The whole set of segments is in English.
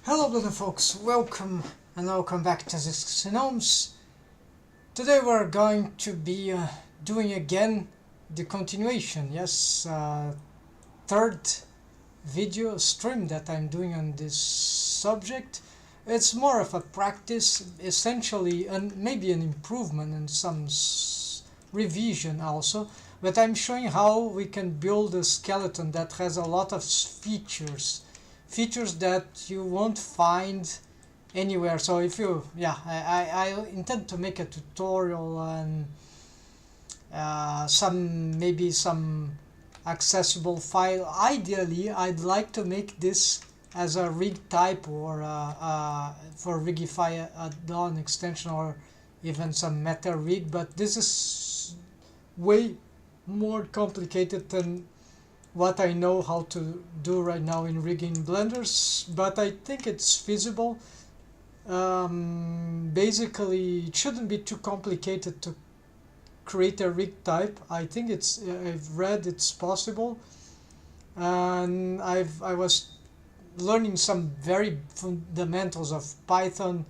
Hello little folks, welcome back to Pxy-STREAM. Today we're going to be doing again the continuation, third video stream that I'm doing on this subject. It's more of a practice essentially, and maybe an improvement and some revision also, but I'm showing how we can build a skeleton that has a lot of features that you won't find anywhere. So if you I intend to make a tutorial and maybe some accessible file. Ideally I'd like to make this as a rig type, or for Rigify add-on extension, or even some meta rig, but this is way more complicated than what I know how to do right now in rigging blenders, but I think it's feasible. Basically it shouldn't be too complicated to create a rig type. I think it's I've read it's possible, and I was learning some very fundamentals of Python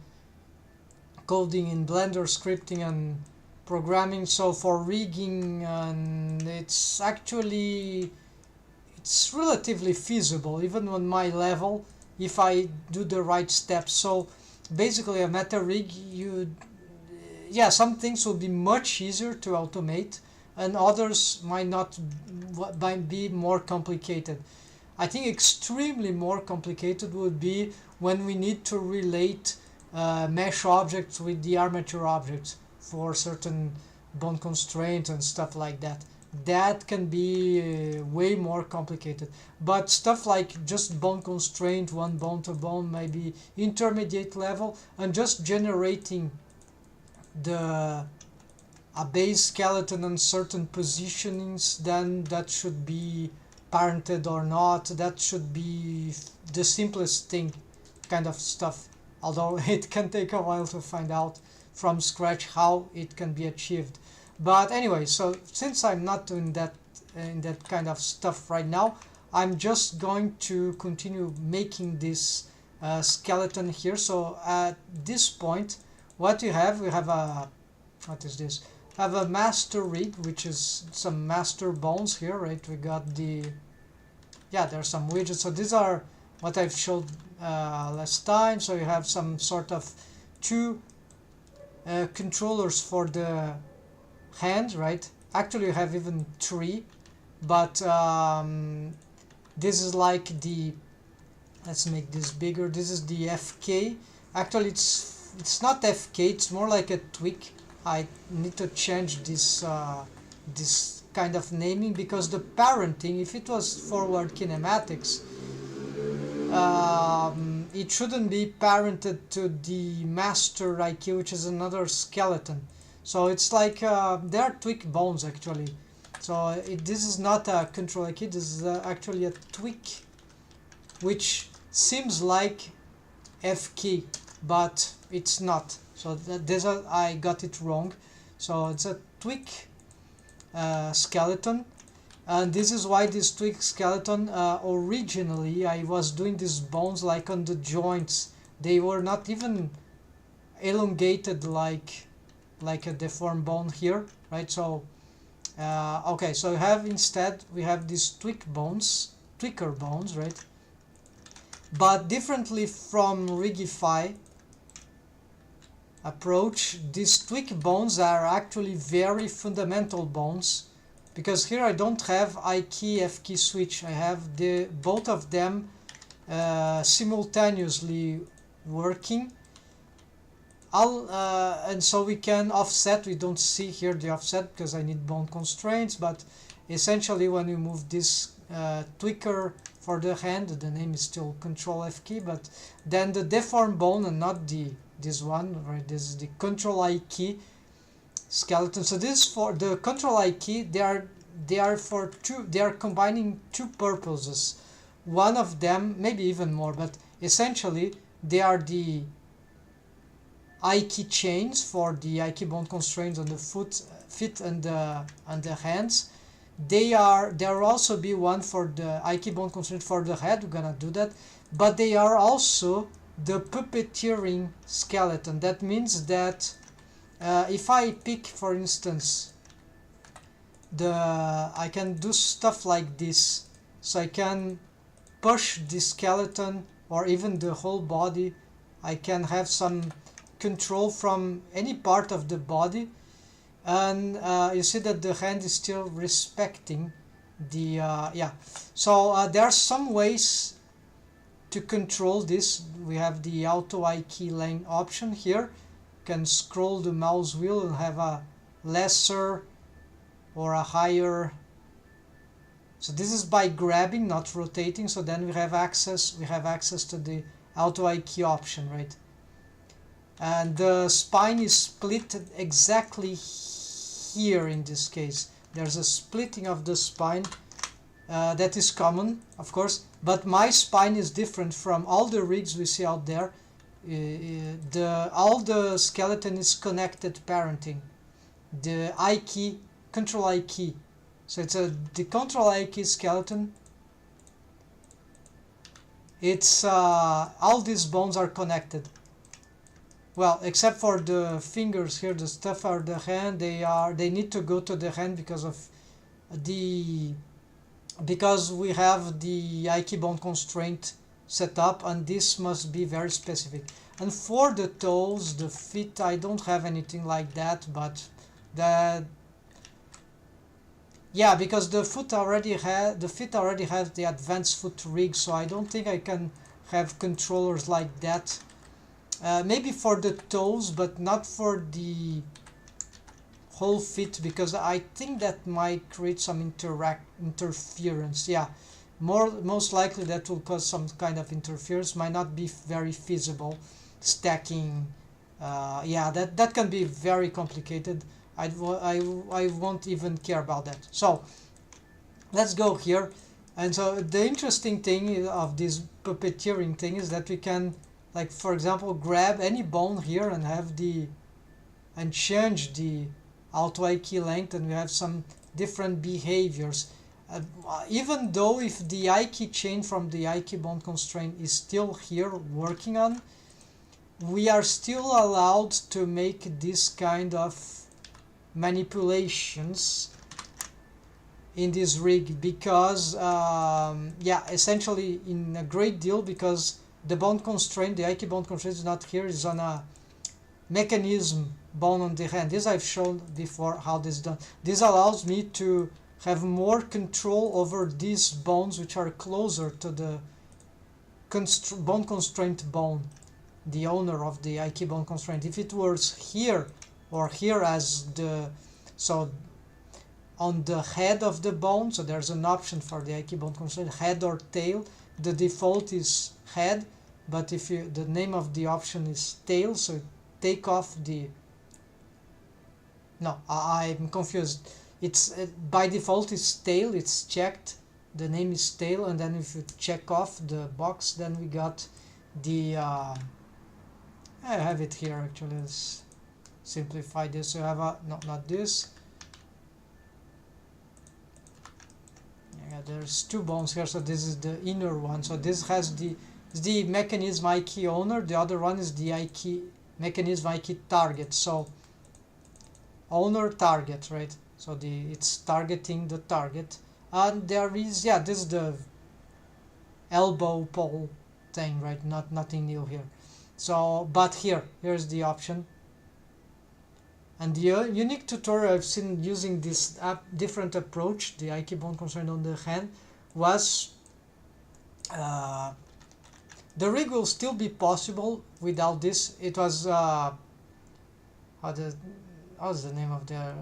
coding in Blender, scripting and programming. So for rigging, and it's relatively feasible even on my level if I do the right steps. So basically a meta rig, some things will be much easier to automate and others might be more complicated. I think extremely more complicated would be when we need to relate mesh objects with the armature objects for certain bone constraints and stuff like that. That can be way more complicated, but stuff like just bone constraint, one bone to bone, maybe intermediate level, and just generating a base skeleton and certain positionings, then that should be parented or not. That should be the simplest thing kind of stuff, although it can take a while to find out from scratch how it can be achieved. But anyway, so since I'm not doing that in that kind of stuff right now, I'm just going to continue making this skeleton here. So at this point, what we have a, what is this? Have a master rig, which is some master bones here, right? We got there's some widgets. So these are what I've showed last time. So you have some sort of two controllers for the hand, right? Actually you have even three, but this is like let's make this bigger. This is the FK. Actually it's not FK, it's more like a tweak. I need to change this this kind of naming, because the parenting, if it was forward kinematics, it shouldn't be parented to the master IQ, which is another skeleton. So it's like they are tweak bones actually. So this is not a control IQ, this is actually a tweak, which seems like FK, but it's not. So I got it wrong. So it's a tweak skeleton, and this is why this tweak skeleton, originally I was doing these bones like on the joints. They were not even elongated like a deformed bone here, right? So okay, so instead we have these tweaker bones, right? But differently from Rigify approach, these tweak bones are actually very fundamental bones, because here I don't have I key F key switch. I have both of them simultaneously working. And so we can offset. We don't see here the offset because I need bone constraints, but essentially when we move this tweaker for the hand, the name is still Control F key, but then the deformed bone, and not this one, right? This is the Control I key skeleton. So this, for the Control I key, they are combining two purposes. One of them, maybe even more, but essentially they are the I key chains for the I key bone constraints on the feet and the hands. There also be one for the I key bone constraint for the head. We're gonna do that, but they are also the puppeteering skeleton. That means that if I pick, for instance, I can do stuff like this. So I can push the skeleton or even the whole body. I can have some control from any part of the body, and you see that the hand is still respecting the yeah. So there are some ways to control this. We have the auto I key length option here. You can scroll the mouse wheel and have a lesser or a higher. So this is by grabbing, not rotating. So then we have access to the auto I key option, right? And the spine is split exactly here. In this case there's a splitting of the spine. That is common, of course, but my spine is different from all the rigs we see out there. All the skeleton is connected parenting. The I key, control I key. So it's the control I key skeleton. It's all these bones are connected. Well, except for the fingers here, the stuff are the hand. They need to go to the hand because we have the I key bone constraint set up, and this must be very specific. And for the toes, the feet, I don't have anything like that, but yeah, because the feet already have the advanced foot rig, so I don't think I can have controllers like that. Maybe for the toes, but not for the whole feet, because I think that might create some interference. Yeah, most likely that will cause some kind of interference. Might not be very feasible. Stacking, yeah, that can be very complicated. I won't even care about that. So let's go here. And so the interesting thing of this puppeteering thing is that we can, like, for example, grab any bone here and have and change the auto I key length, and we have some different behaviors. Even though if the I key chain from the I key bone constraint is still here working on, we are still allowed to make this kind of manipulations in this rig, because yeah, essentially in a great deal, because the bone constraint, the I key bone constraint is not here, is on a mechanism bone on the hand. This I've shown before how this is done. This allows me to have more control over these bones which are closer to the bone constraint bone, the owner of the I key bone constraint. If it was here or here as so on the head of the bone, so there's an option for the I key bone constraint, head or tail. The default is head, but if the name of the option is tail, so take off the, no, I'm confused. It's by default it's tail, it's checked, the name is tail, and then if you check off the box, then we got the I have it here actually. Let's simplify this. You have a, no, not this. Yeah, there's two bones here, so this is the inner one. So this has the mechanism I key owner, the other one is the I key mechanism I key target. So owner target, right? So it's targeting the target, and there is, yeah, this is the elbow pole thing, right? Nothing new here. So but here's the option. And the unique tutorial I've seen using this different approach, the I key bone constraint on the hand, was the rig will still be possible without this. It was how's the name of the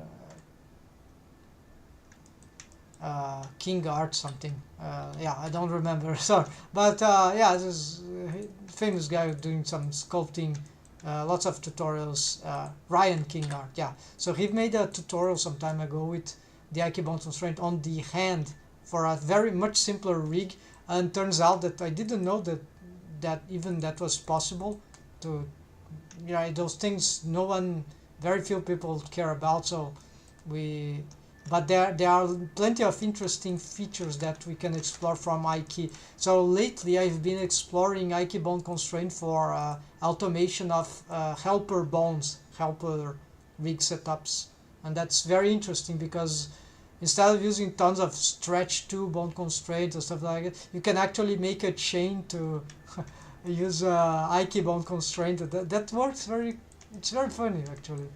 King Art something, yeah, I don't remember, sorry, but yeah, this is a famous guy doing some sculpting, lots of tutorials, Ryan King Art, yeah. So he made a tutorial some time ago with the I key bone constraint on the hand for a very much simpler rig, and turns out that I didn't know that even that was possible to, yeah, those things very few people care about. So but there are plenty of interesting features that we can explore from iKey. So lately I've been exploring iKey bone constraint for automation of helper bones, helper rig setups, and that's very interesting because instead of using tons of stretch to bone constraints and stuff like it, you can actually make a chain to use iKey bone constraint. That works very. It's very funny actually,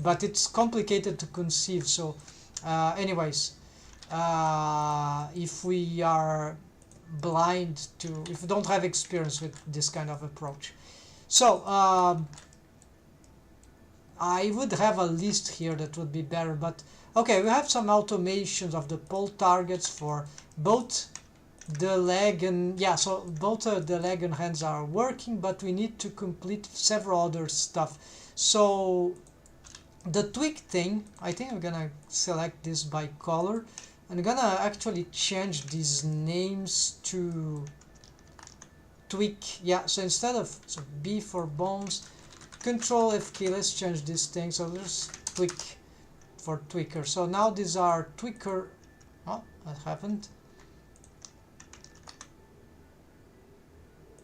but it's complicated to conceive. So, anyways, if we are blind to, if we don't have experience with this kind of approach, so I would have a list here that would be better. But okay, we have some automations of the pole targets for both the leg and so both the leg and hands are working, but we need to complete several other stuff. So the tweak thing, I think I'm gonna select this by color. I'm gonna actually change these names to tweak. So instead of B for bones, Control FK, let's change this thing. So there's tweak for tweaker. So now these are tweaker. Oh, that happened.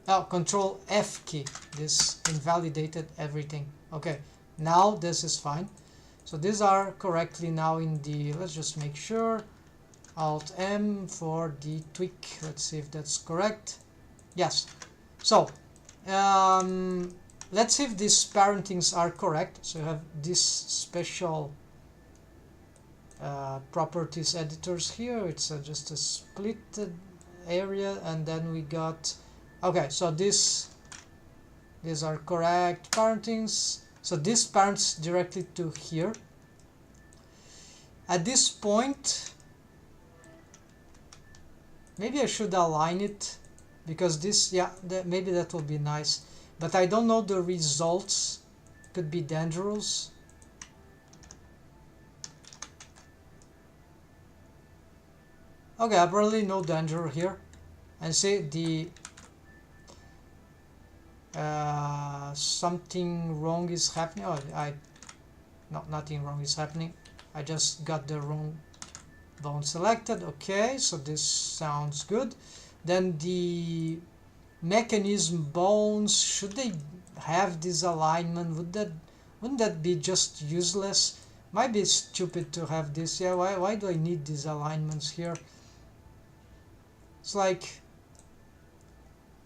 Oh, Control F key. This invalidated everything. Okay, now this is fine. So these are correctly now in the, let's just make sure. Alt M for the tweak. Let's see if that's correct. Yes. So, let's see if these parentings are correct. So you have this special properties editors here. It's just a split area, and then we got, okay, so these are correct parentings. So this parents directly to here. At this point, maybe I should align it, because this, maybe that will be nice. But I don't know the results. Could be dangerous. Okay, apparently no danger here. And see the something wrong is happening. Oh, nothing wrong is happening. I just got the wrong bone selected. Okay, so this sounds good. Then the mechanism bones, should they have this alignment? Wouldn't that be just useless? Might be stupid to have this. Yeah, why do I need these alignments here? It's like,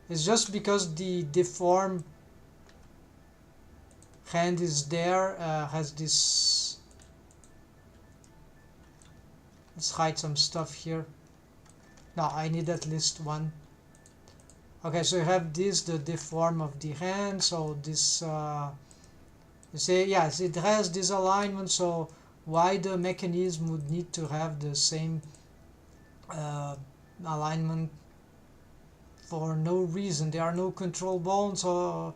it's just because the deform hand is there, has this. Let's hide some stuff here. No, I need at least one. Okay, so you have this, the deform of the hand. So this, you see, yes, it has this alignment. So why the mechanism would need to have the same alignment for no reason? There are no control bones. So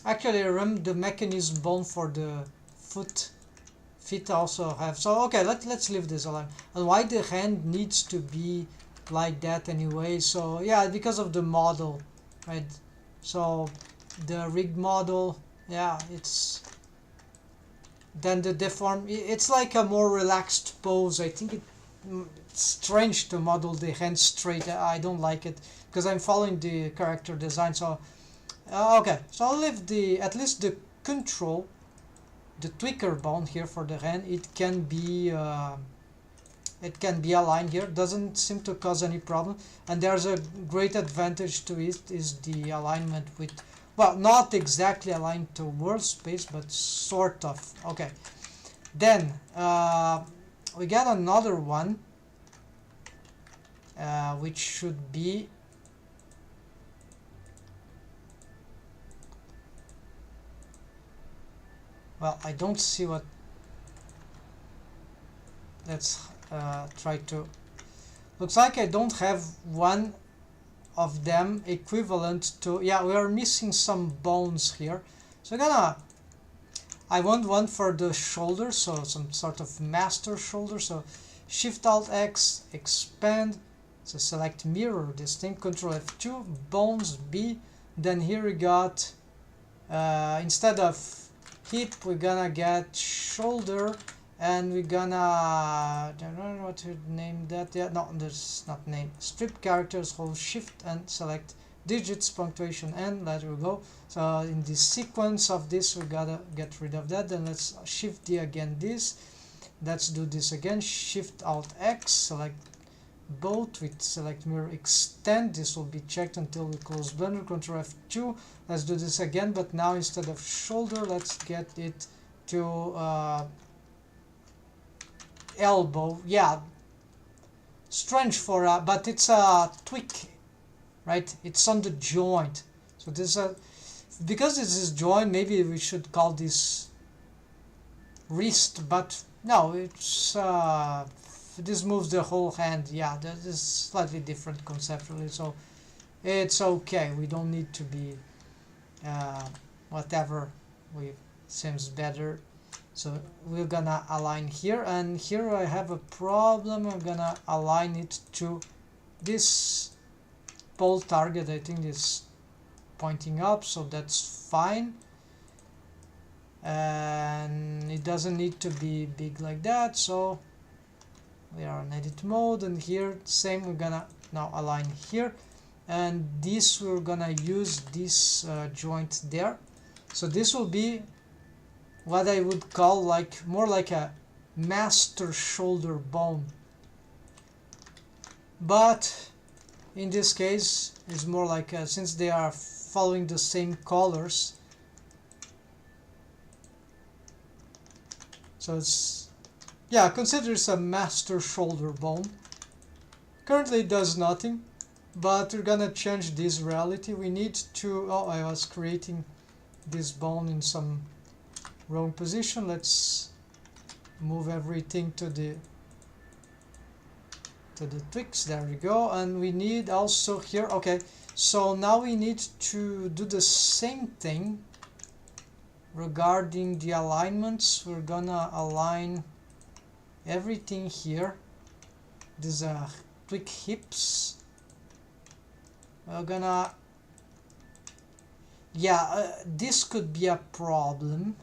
actually the mechanism bone for the feet also have. So okay, let's leave this alignment. And why the hand needs to be like that anyway? So yeah, because of the model, right? So the rigged model, it's then the deform, it's like a more relaxed pose. I think it's strange to model the hand straight. I don't like it because I'm following the character design. So okay, so I'll leave at least the control, the tweaker bone here for the hand. It can be aligned here. Doesn't seem to cause any problem. And there's a great advantage to it, is the alignment with, well, not exactly aligned to world space, but sort of. Okay, then we got another one, which should be, well, I don't see what. Let's try to. Looks like I don't have one of them equivalent to. Yeah, we are missing some bones here. So I want one for the shoulder, so some sort of master shoulder. So Shift Alt X, expand. So select mirror this thing. Control F2, bones B. Then here we got instead of hip, we're gonna get shoulder, and we're gonna, I don't know what to name that. Yeah, no, there's not name. Strip characters, hold shift and select digits, punctuation, and let it go. So in the sequence of this, we gotta get rid of that. Then let's shift D again this. Let's do this again. Shift Alt X, select both with select mirror extend. This will be checked until we close Blender. Ctrl F2. Let's do this again, but now instead of shoulder, let's get it to elbow. Yeah, strange for but it's a tweak, right? It's on the joint. So this because this is joint, maybe we should call this wrist, but no, it's this moves the whole hand. Yeah, that is slightly different conceptually, so it's okay. We don't need to be whatever we seems better. So we're gonna align here, and here I have a problem. I'm gonna align it to this pole target. I think it's pointing up, so that's fine, and it doesn't need to be big like that. So we are in edit mode, and here same, we're gonna now align here, and this we're gonna use this joint there. So this will be what I would call like more like a master shoulder bone, but in this case it's more like since they are following the same colors, so it's, yeah, consider it's a master shoulder bone. Currently it does nothing, but we're gonna change this reality. We need to, oh, I was creating this bone in some wrong position. Let's move everything to the tweaks. There we go. And we need also here, okay, so now we need to do the same thing regarding the alignments. We're gonna align everything here. These are tweak hips. We're gonna, yeah, this could be a problem.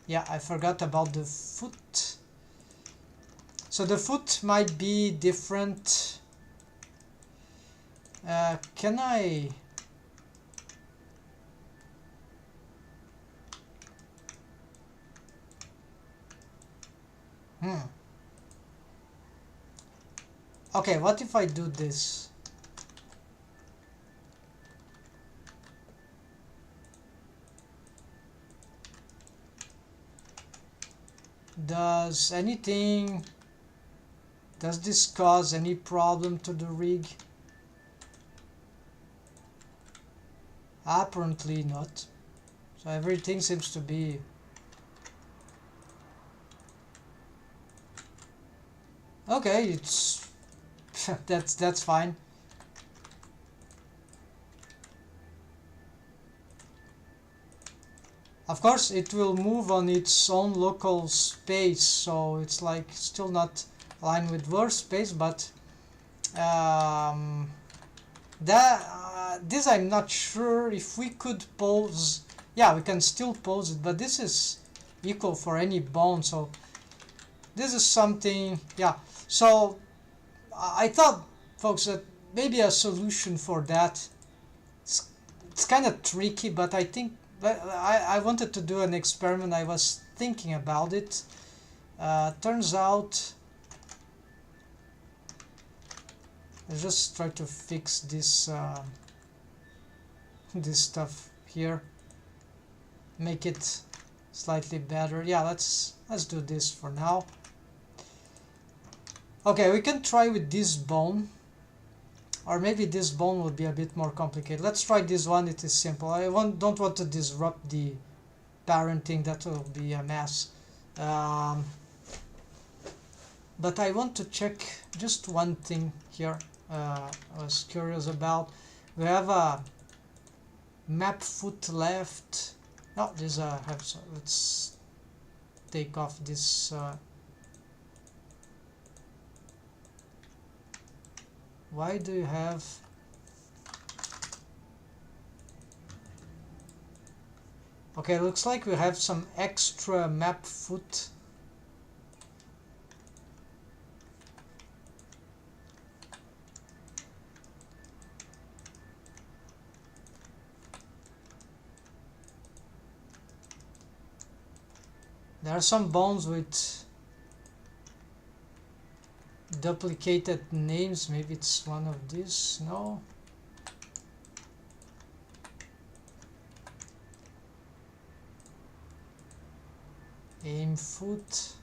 Yeah, I forgot about the foot. So the foot might be different. Can I? Okay, what if I do this? Does this cause any problem to the rig? Apparently not. So everything seems to be okay. It's that's fine. Of course it will move on its own local space, so it's like still not aligned with verse space, but this I'm not sure if we could pose. Yeah, we can still pose it, but this is equal for any bone, so this is something. Yeah, so I thought, folks, that maybe a solution for that, it's kind of tricky, but I think, but I wanted to do an experiment. I was thinking about it. Turns out, let's just try to fix this this stuff here, make it slightly better. Yeah, let's do this for now. Okay, we can try with this bone, or maybe this bone will be a bit more complicated. Let's try this one. It is simple. I don't want to disrupt the parenting. That will be a mess. But I want to check just one thing here. I was curious about. We have a map foot left. No, this have. So let's take off this. Why do you have? Okay, looks like we have some extra map foot. There are some bones with duplicated names. Maybe it's one of these. No. Aim foot.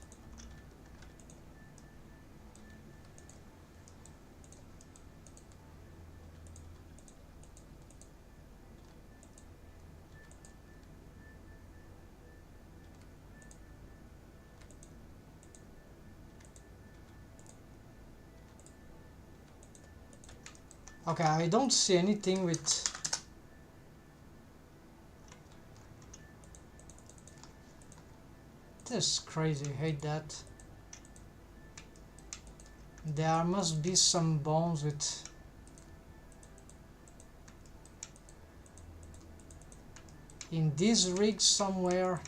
Okay, I don't see anything with this. Is crazy, hate that. There must be some bones with in these rigs somewhere.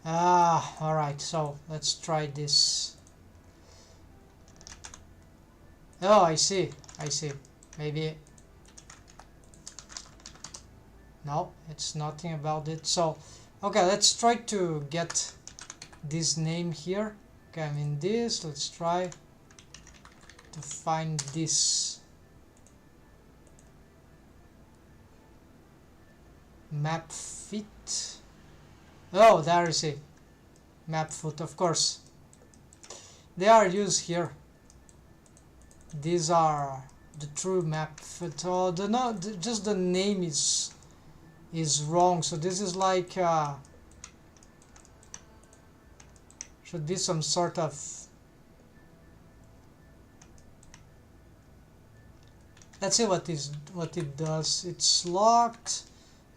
Ah, alright, so let's try this. Oh, I see. Maybe. No, it's nothing about it. So, okay, let's try to get this name here. Okay, I'm in this. Let's try to find this map fit. Oh, there is a map foot, of course. They are used here. These are the true map foot. Oh, just the name is wrong. So this is like should be some sort of. Let's see what it does. It's locked.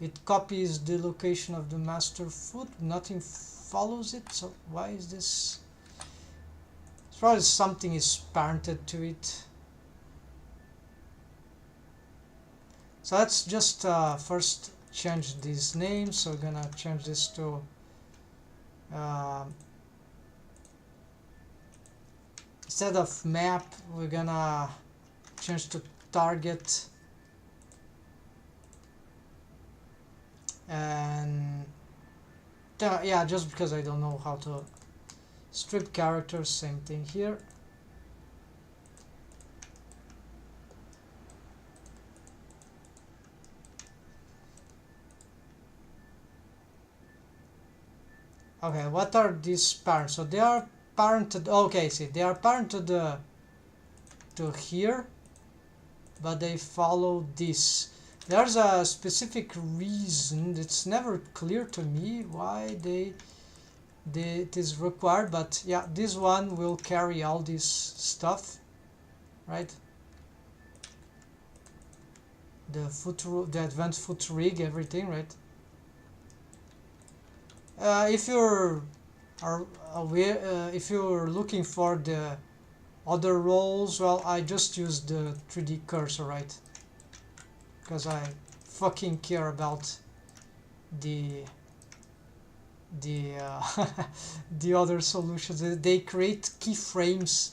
It copies the location of the master foot. Nothing follows it. So why is this? As far as something is parented to it. So let's just first change these names. So we're gonna change this to instead of map, we're gonna change to target. And yeah, just because I don't know how to strip characters, same thing here. Okay, what are these parents? So they are parented. Okay, see, they are parented to here, but they follow this. There's a specific reason. It's never clear to me why it is required, but yeah, this one will carry all this stuff, right? The advanced foot rig, everything, right? If you're aware, if you're looking for the other roles, well, I just use the 3D cursor, right? Because I fucking care about the the other solutions. They create keyframes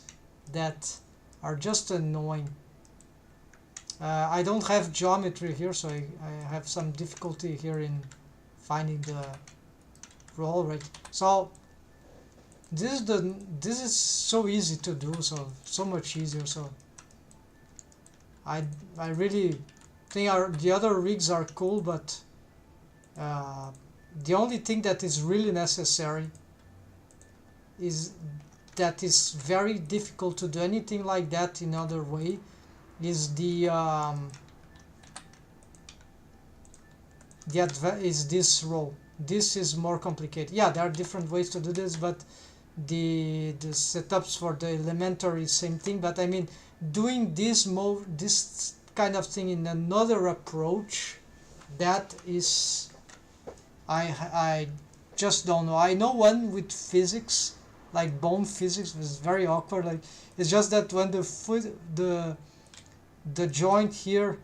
that are just annoying. I don't have geometry here, so I have some difficulty here in finding the role, right? So this is so easy to do, so much easier. So I really think the other rigs are cool, but the only thing that is really necessary is that is very difficult to do anything like that in other way is is this role. This is more complicated. Yeah, there are different ways to do this, but the setups for the elementary same thing. But I mean, doing this kind of thing in another approach, that is, I just don't know. I know one with physics, like bone physics, was very awkward. Like, it's just that when the the joint here,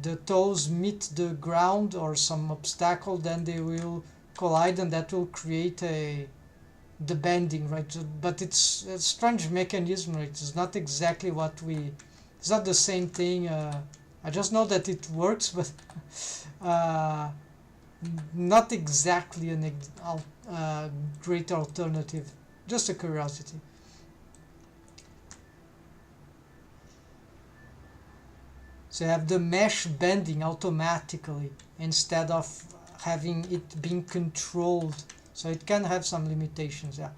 the toes meet the ground or some obstacle, then they will collide, and that will create the bending, right? But it's a strange mechanism, right? It's not exactly what we, it's not the same thing. I just know that it works, but uh, not exactly a great alternative. Just a curiosity. So you have the mesh bending automatically instead of having it being controlled. So it can have some limitations, yeah.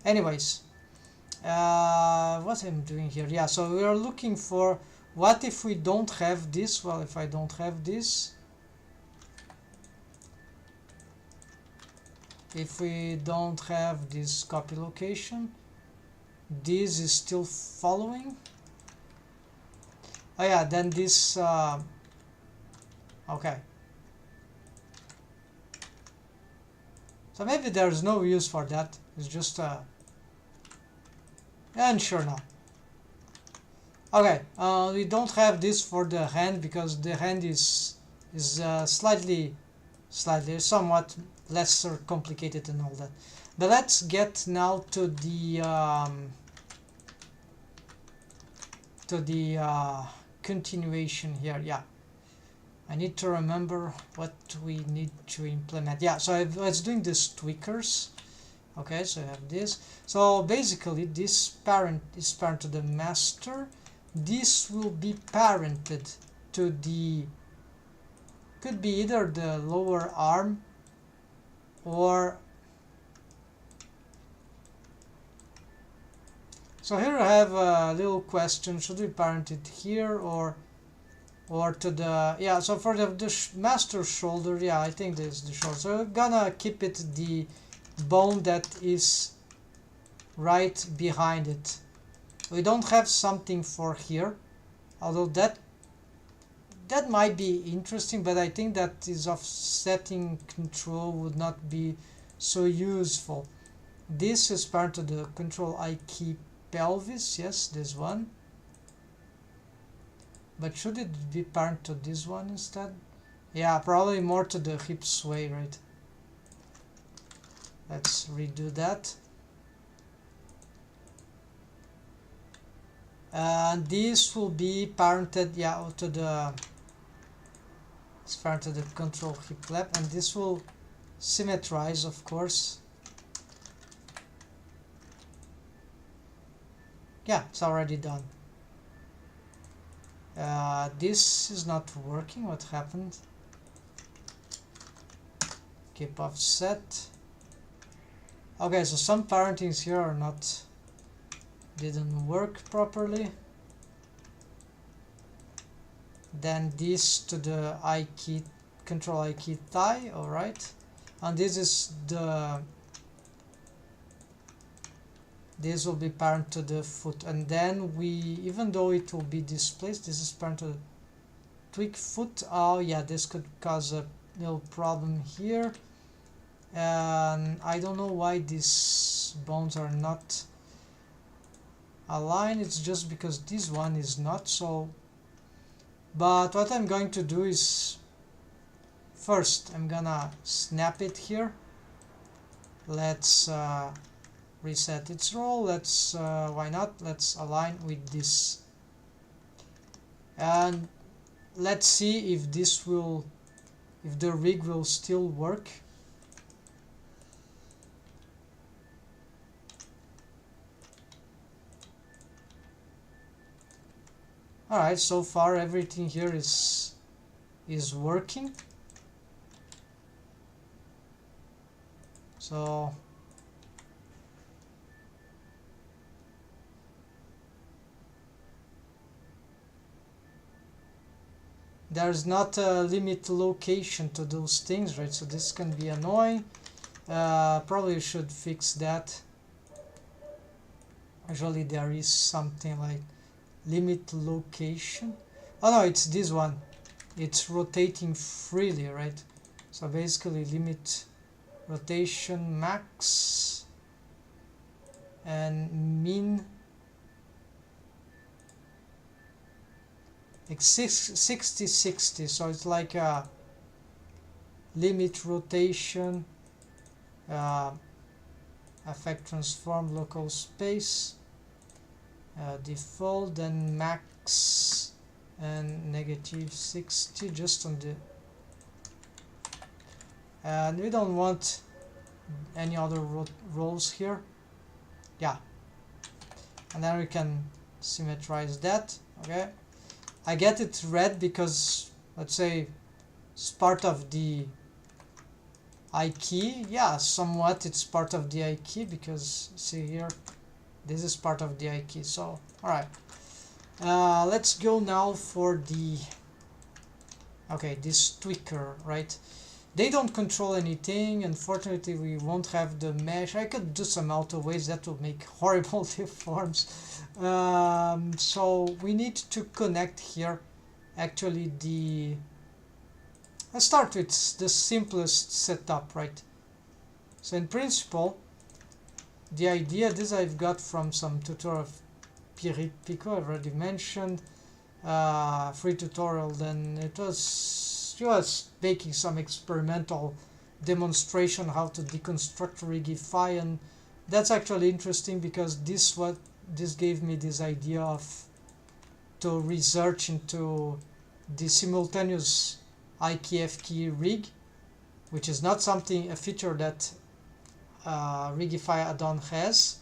Anyways, what I'm doing here, yeah, so we are looking for, what if we don't have this? Well, if I don't have this, if we don't have this copy location, this is still following. Oh yeah, then this, okay. So maybe there's no use for that. It's just and sure now. Okay, we don't have this for the hand because the hand is slightly somewhat lesser complicated and all that. But let's get now to the continuation here. Yeah, I need to remember what we need to implement. Yeah, so I was doing this tweakers. Okay, so I have this. So basically this parent is parent to the master. This will be parented to the, could be either the lower arm or, so here I have a little question, should we parent it here or to the, yeah, so for the master shoulder, yeah, I think this is the shoulder, so we're gonna keep it the bone that is right behind it. We don't have something for here, although that might be interesting, but I think that is offsetting control would not be so useful. This is part of the control I key pelvis, yes, this one. But should it be parent to this one instead? Yeah, probably more to the hip sway, right? Let's redo that. And this will be parented, yeah, to the, it's parent to the control hip flap, and this will symmetrize, of course. Yeah, it's already done. This is not working. What happened? Keep offset. Okay, so some parentings here are not, didn't work properly. Then this to the I key, control I key thigh, alright. And this is the, this will be parent to the foot, and then we, even though it will be displaced, this is parent to the tweak foot. Oh yeah, this could cause a little problem here, and I don't know why these bones are not aligned. It's just because this one is not. So, but what I'm going to do is, first I'm gonna snap it here. Let's reset its role. Let's why not, let's align with this, and let's see if this will, if the rig will still work. Alright, so far everything here is working. So there's not a limit location to those things, right? So this can be annoying. Probably should fix that. Usually there is something like limit location. Oh no, it's this one. It's rotating freely, right? So basically limit rotation max and min. like 60-60, so it's like a limit rotation, affect transform local space, default, then max and -60 just on the, and we don't want any other roles here. Yeah, and then we can symmetrize that. Okay, I get it red because, let's say, it's part of the I key. Yeah, somewhat it's part of the I key, because see here, this is part of the I key. So alright, let's go now for the, okay, this tweaker, right? They don't control anything. Unfortunately, we won't have the mesh. I could do some auto waves, that would make horrible deforms. So we need to connect here actually the, let's start with the simplest setup, right? So in principle, the idea, this I've got from some tutorial of Pico, I've already mentioned, free tutorial. Then it was just making some experimental demonstration how to deconstruct Rigify, and that's actually interesting because this gave me this idea of to research into the simultaneous IKFK rig, which is not a feature that Rigify add-on has.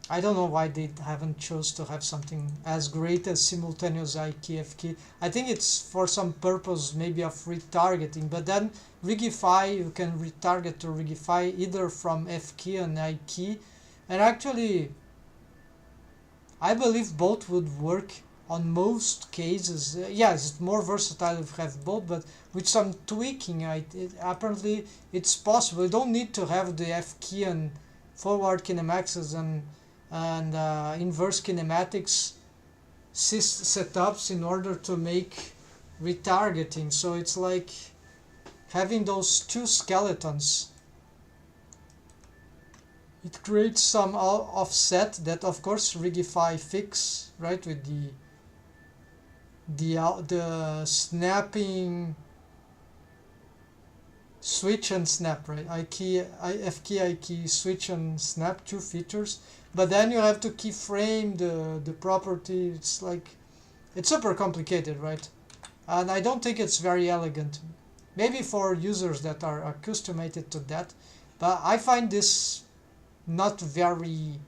I don't know why they haven't chose to have something as great as simultaneous IKFK. I think it's for some purpose maybe of retargeting, but then Rigify, you can retarget to Rigify either from FKey and IKey, and actually I believe both would work on most cases. Yes, it's more versatile if you have both, but with some tweaking, apparently it's possible. You don't need to have the FKey and forward kinematics and inverse kinematics setups in order to make retargeting. So it's like having those two skeletons. It creates some offset that, of course, Rigify fix, right, with the snapping switch and snap, right? FKey, IKey, switch and snap, two features. But then you have to keyframe the property. It's like, it's super complicated, right? And I don't think it's very elegant. Maybe for users that are accustomed to that. But I find this not very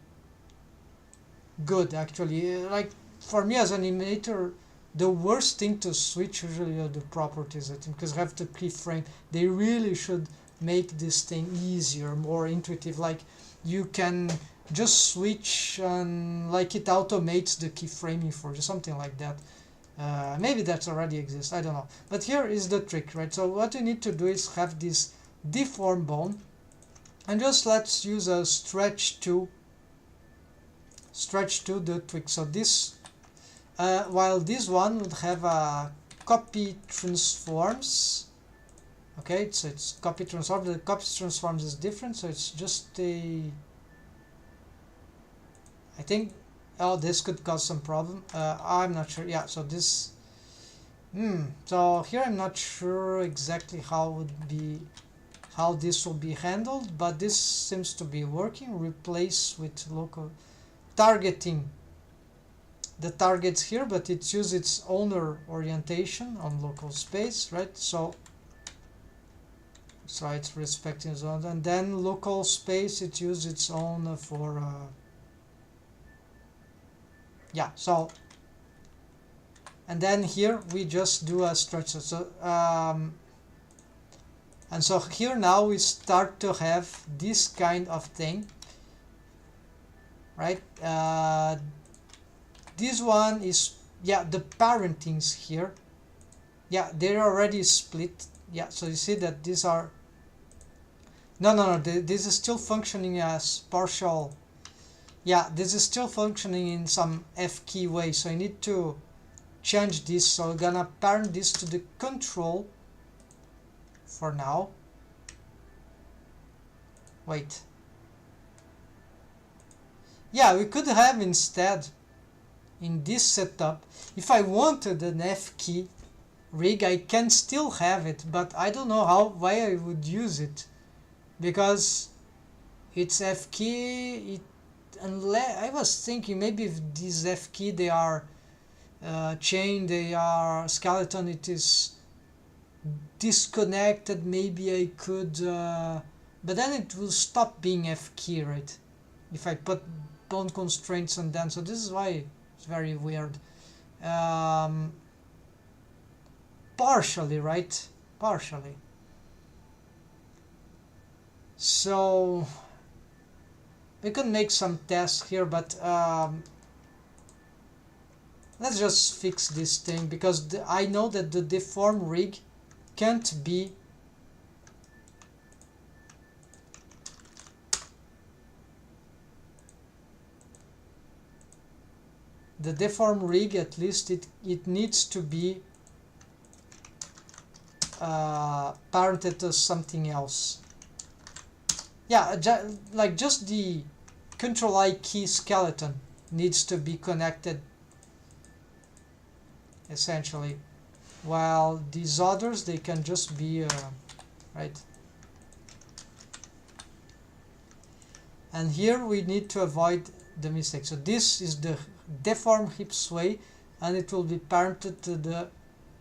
good, actually. Like, for me as an animator, the worst thing to switch usually are the properties, I think, because you have to keyframe. They really should make this thing easier, more intuitive. Like, you can just switch and like it automates the keyframing for you, something like that. Maybe that already exists, I don't know. But here is the trick, right? So what you need to do is have this deform bone, and just let's use a stretch to the tweak. So this, while this one would have a copy transforms, okay, so it's copy transform. The copy transforms is different, so it's just a, I think, oh, this could cause some problem. I'm not sure. Yeah, so this, so here I'm not sure exactly how this will be handled, but this seems to be working. Replace with local targeting the targets here, but it uses its owner orientation on local space, right? So it's respecting its own, and then local space it uses its own for yeah. So, and then here we just do a stretch. So and so here now we start to have this kind of thing, right? This one is, yeah, the parentings here, yeah, they're already split. Yeah, so you see that these are, no, this is still functioning as partial. Yeah, this is still functioning in some FKey way, so I need to change this. So I'm gonna parent this to the control for now. Wait. Yeah, we could have instead in this setup, if I wanted an F key rig, I can still have it, but I don't know why I would use it, because it's F key. Unless I was thinking maybe if these F key they are chain, they are skeleton, it is disconnected, maybe I could but then it will stop being F key, right, if I put bone constraints on them. So this is why it's very weird. Partially, right, partially. So we can make some tests here, but let's just fix this thing, because I know that the deform rig can't be the deform rig, at least it needs to be parented to something else. Yeah, like just the control I key skeleton needs to be connected essentially, while these others, they can just be right. And here we need to avoid the mistake. So this is the deform hip sway, and it will be parented to the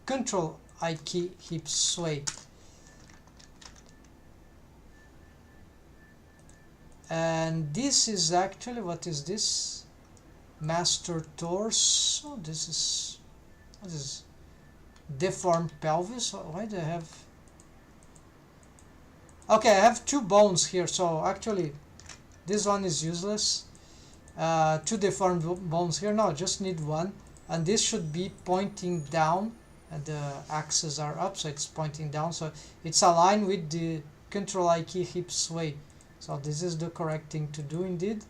control I key hip sway. And this is actually, what is this? Master torso. This is, what is deform pelvis? Why do I have? Okay, I have two bones here, so actually this one is useless. Two deformed bones here. No, I just need one, and this should be pointing down, and the axes are up, so it's pointing down, so it's aligned with the control I key hip sway. So this is the correct thing to do indeed.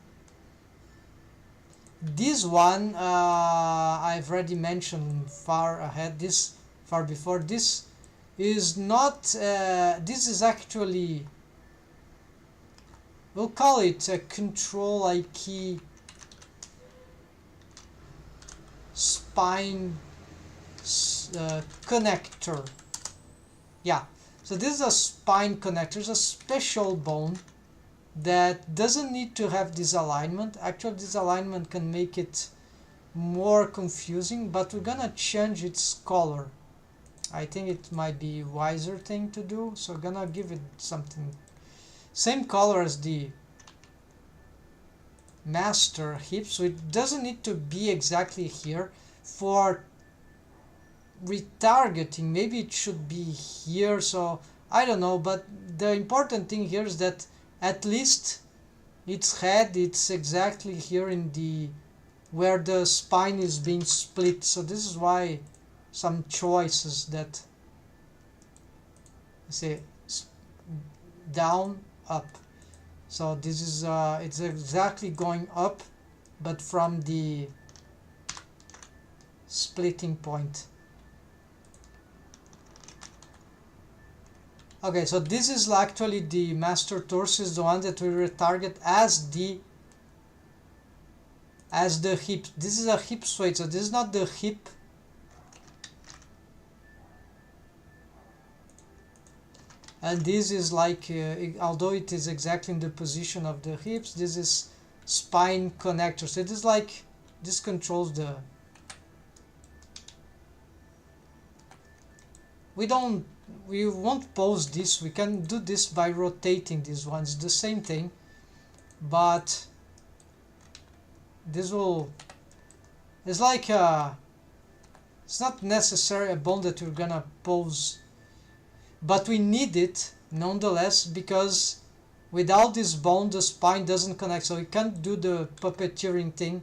This one I've already mentioned far ahead, this far before. This is not this is actually, we'll call it a control I key spine connector. Yeah, so this is a spine connector. It's a special bone that doesn't need to have this alignment. Actually, this alignment can make it more confusing, but we're gonna change its color. I think it might be a wiser thing to do, so gonna give it something same color as the master hip, so it doesn't need to be exactly here. For retargeting, maybe it should be here, so I don't know, but the important thing here is that at least its head, it's exactly here in the where the spine is being split. So this is why some choices that say down, up. So this is it's exactly going up, but from the splitting point. Okay, so this is actually the master torso, is the one that we retarget as the hip. This is a hip sway, so this is not the hip. And this is like, although it is exactly in the position of the hips, this is spine connector. So it is like, this controls the, we won't pose this. We can do this by rotating these ones, the same thing, but this will, it's like it's not necessarily a bone that we're gonna pose, but we need it nonetheless, because without this bone the spine doesn't connect. So we can't do the puppeteering thing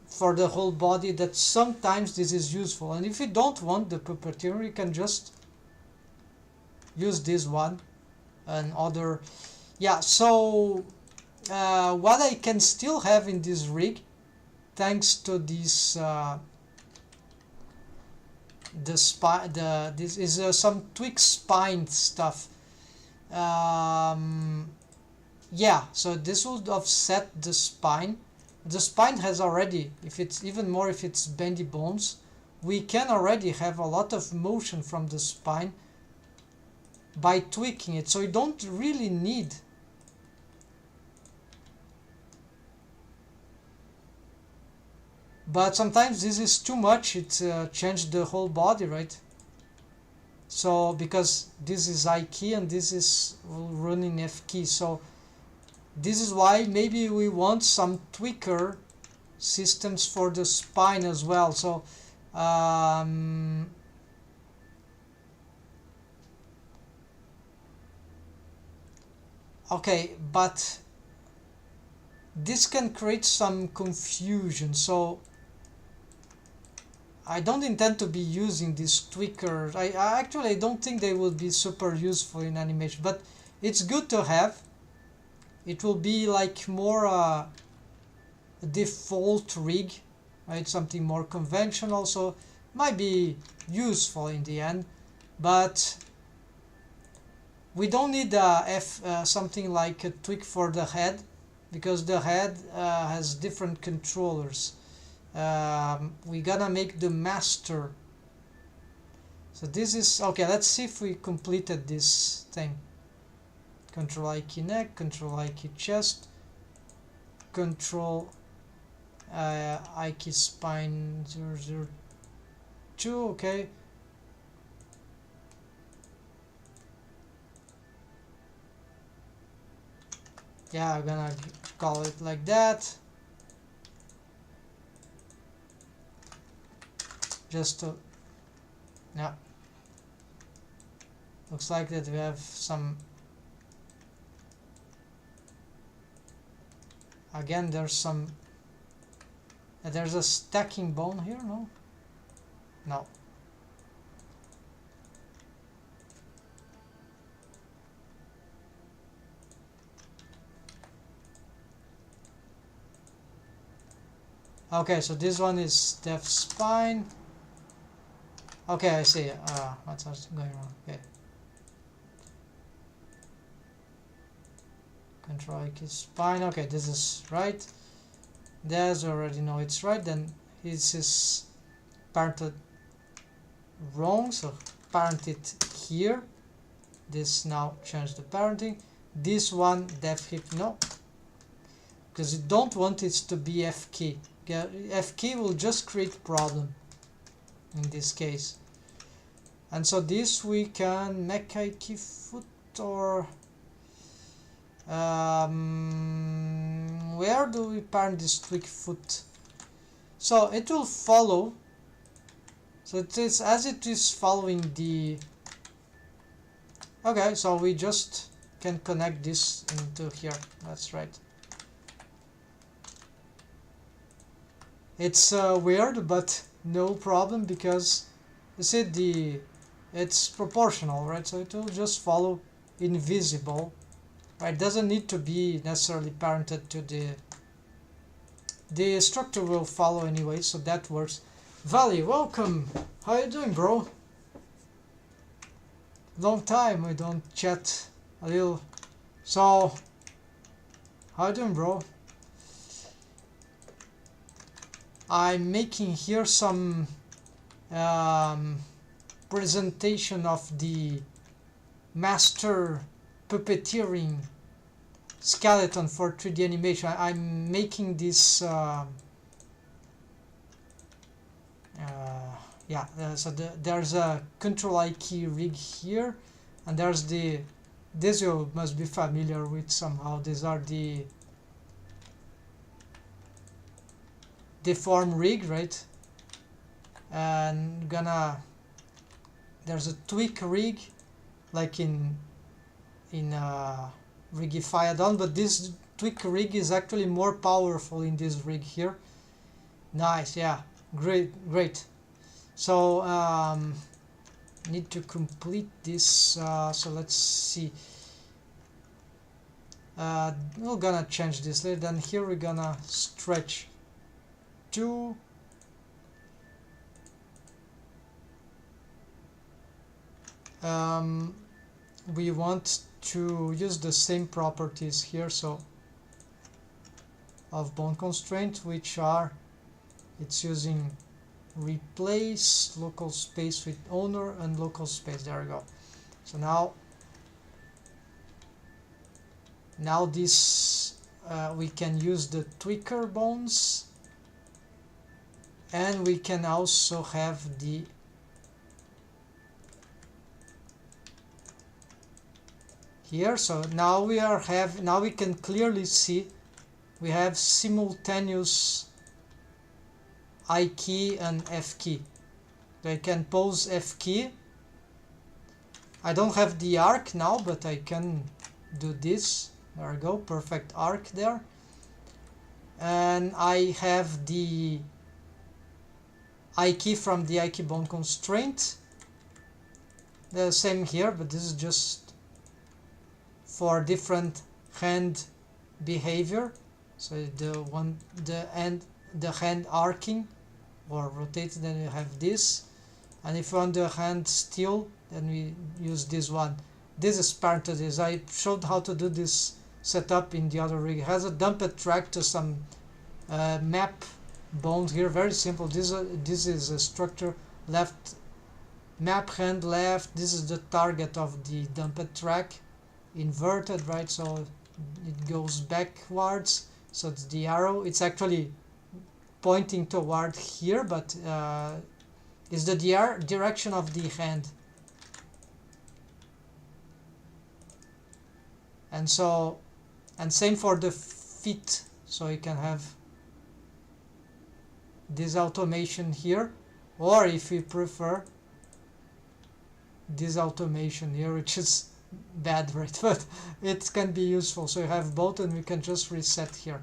for the whole body. That sometimes this is useful, and if you don't want the puppeteering, you can just use this one and other. Yeah, so what I can still have in this rig, thanks to this this is some tweak spine stuff. Yeah, so this would offset the spine, the spine has already, if it's even more if it's bendy bones, we can already have a lot of motion from the spine by tweaking it. So you don't really need but sometimes this is too much. It changed the whole body, right? So because this is I key and this is running F key, so this is why maybe we want some tweaker systems for the spine as well. So okay, but this can create some confusion. So I don't intend to be using these tweakers. I actually don't think they will be super useful in animation, but it's good to have. It will be like more a default rig, right? Something more conventional, so might be useful in the end, but we don't need something like a tweak for the head, because the head has different controllers. We gotta make the master. So this is okay. Let's see if we completed this thing. Control I key neck, control I key chest, control I key spine 002. Okay. Yeah, I'm gonna call it like that. Just to, yeah, looks like that we have some, again there's a stacking bone here. No. Okay, so this one is def spine. Okay, I see. What's going on? Okay. Control key spine. Okay, this is right. There's already know it's right. Then this is parented wrong, so parent it here. This now change the parenting. This one def hip no, because you don't want it to be F key. F key will just create problem in this case. And so this we can make a key foot, or where do we parent this tweak foot? So it will follow. So it is as it is following the. Okay, so we just can connect this into here. That's right. It's weird, but no problem, because you see it's proportional, right? So it will just follow invisible, right? Doesn't need to be necessarily parented to the structure will follow anyway, so that works. Valley, welcome. How you doing, bro? Long time we don't chat a little. So how you doing, bro? I'm making here some presentation of the master puppeteering skeleton for 3D animation. I'm making this so there's a control I key rig here, and there's this you must be familiar with somehow. These are the deform rig, right? And there's a tweak rig like in Rigify add-on, but this tweak rig is actually more powerful in this rig here. Nice, yeah, great. So need to complete this, so let's see. We're gonna change this later. Then here we're gonna stretch 2. We want to use the same properties here, so of bone constraint, which are, it's using replace local space with owner and local space. There we go. So now this we can use the tweaker bones, and we can also have the here. So now now we can clearly see we have simultaneous I key and F key. I can pose F key. I don't have the arc now, but I can do this. There we go, perfect arc there. And I have the I key from the I key bone constraint. The same here, but this is just for different hand behavior. So the hand arcing or rotated, then you have this. And if you want the hand still, then we use this one. This is part of this. I showed how to do this setup in the other rig. It has a dumped track to some map bones here. Very simple. This is a structure left, map hand left. This is the target of the dumped track, inverted, right? So it goes backwards. So it's the arrow. It's actually pointing toward here, but is the direction of the hand. And same for the feet. So you can have this automation here, or if you prefer this automation here, which is bad, right? But it can be useful. So you have both, and we can just reset here.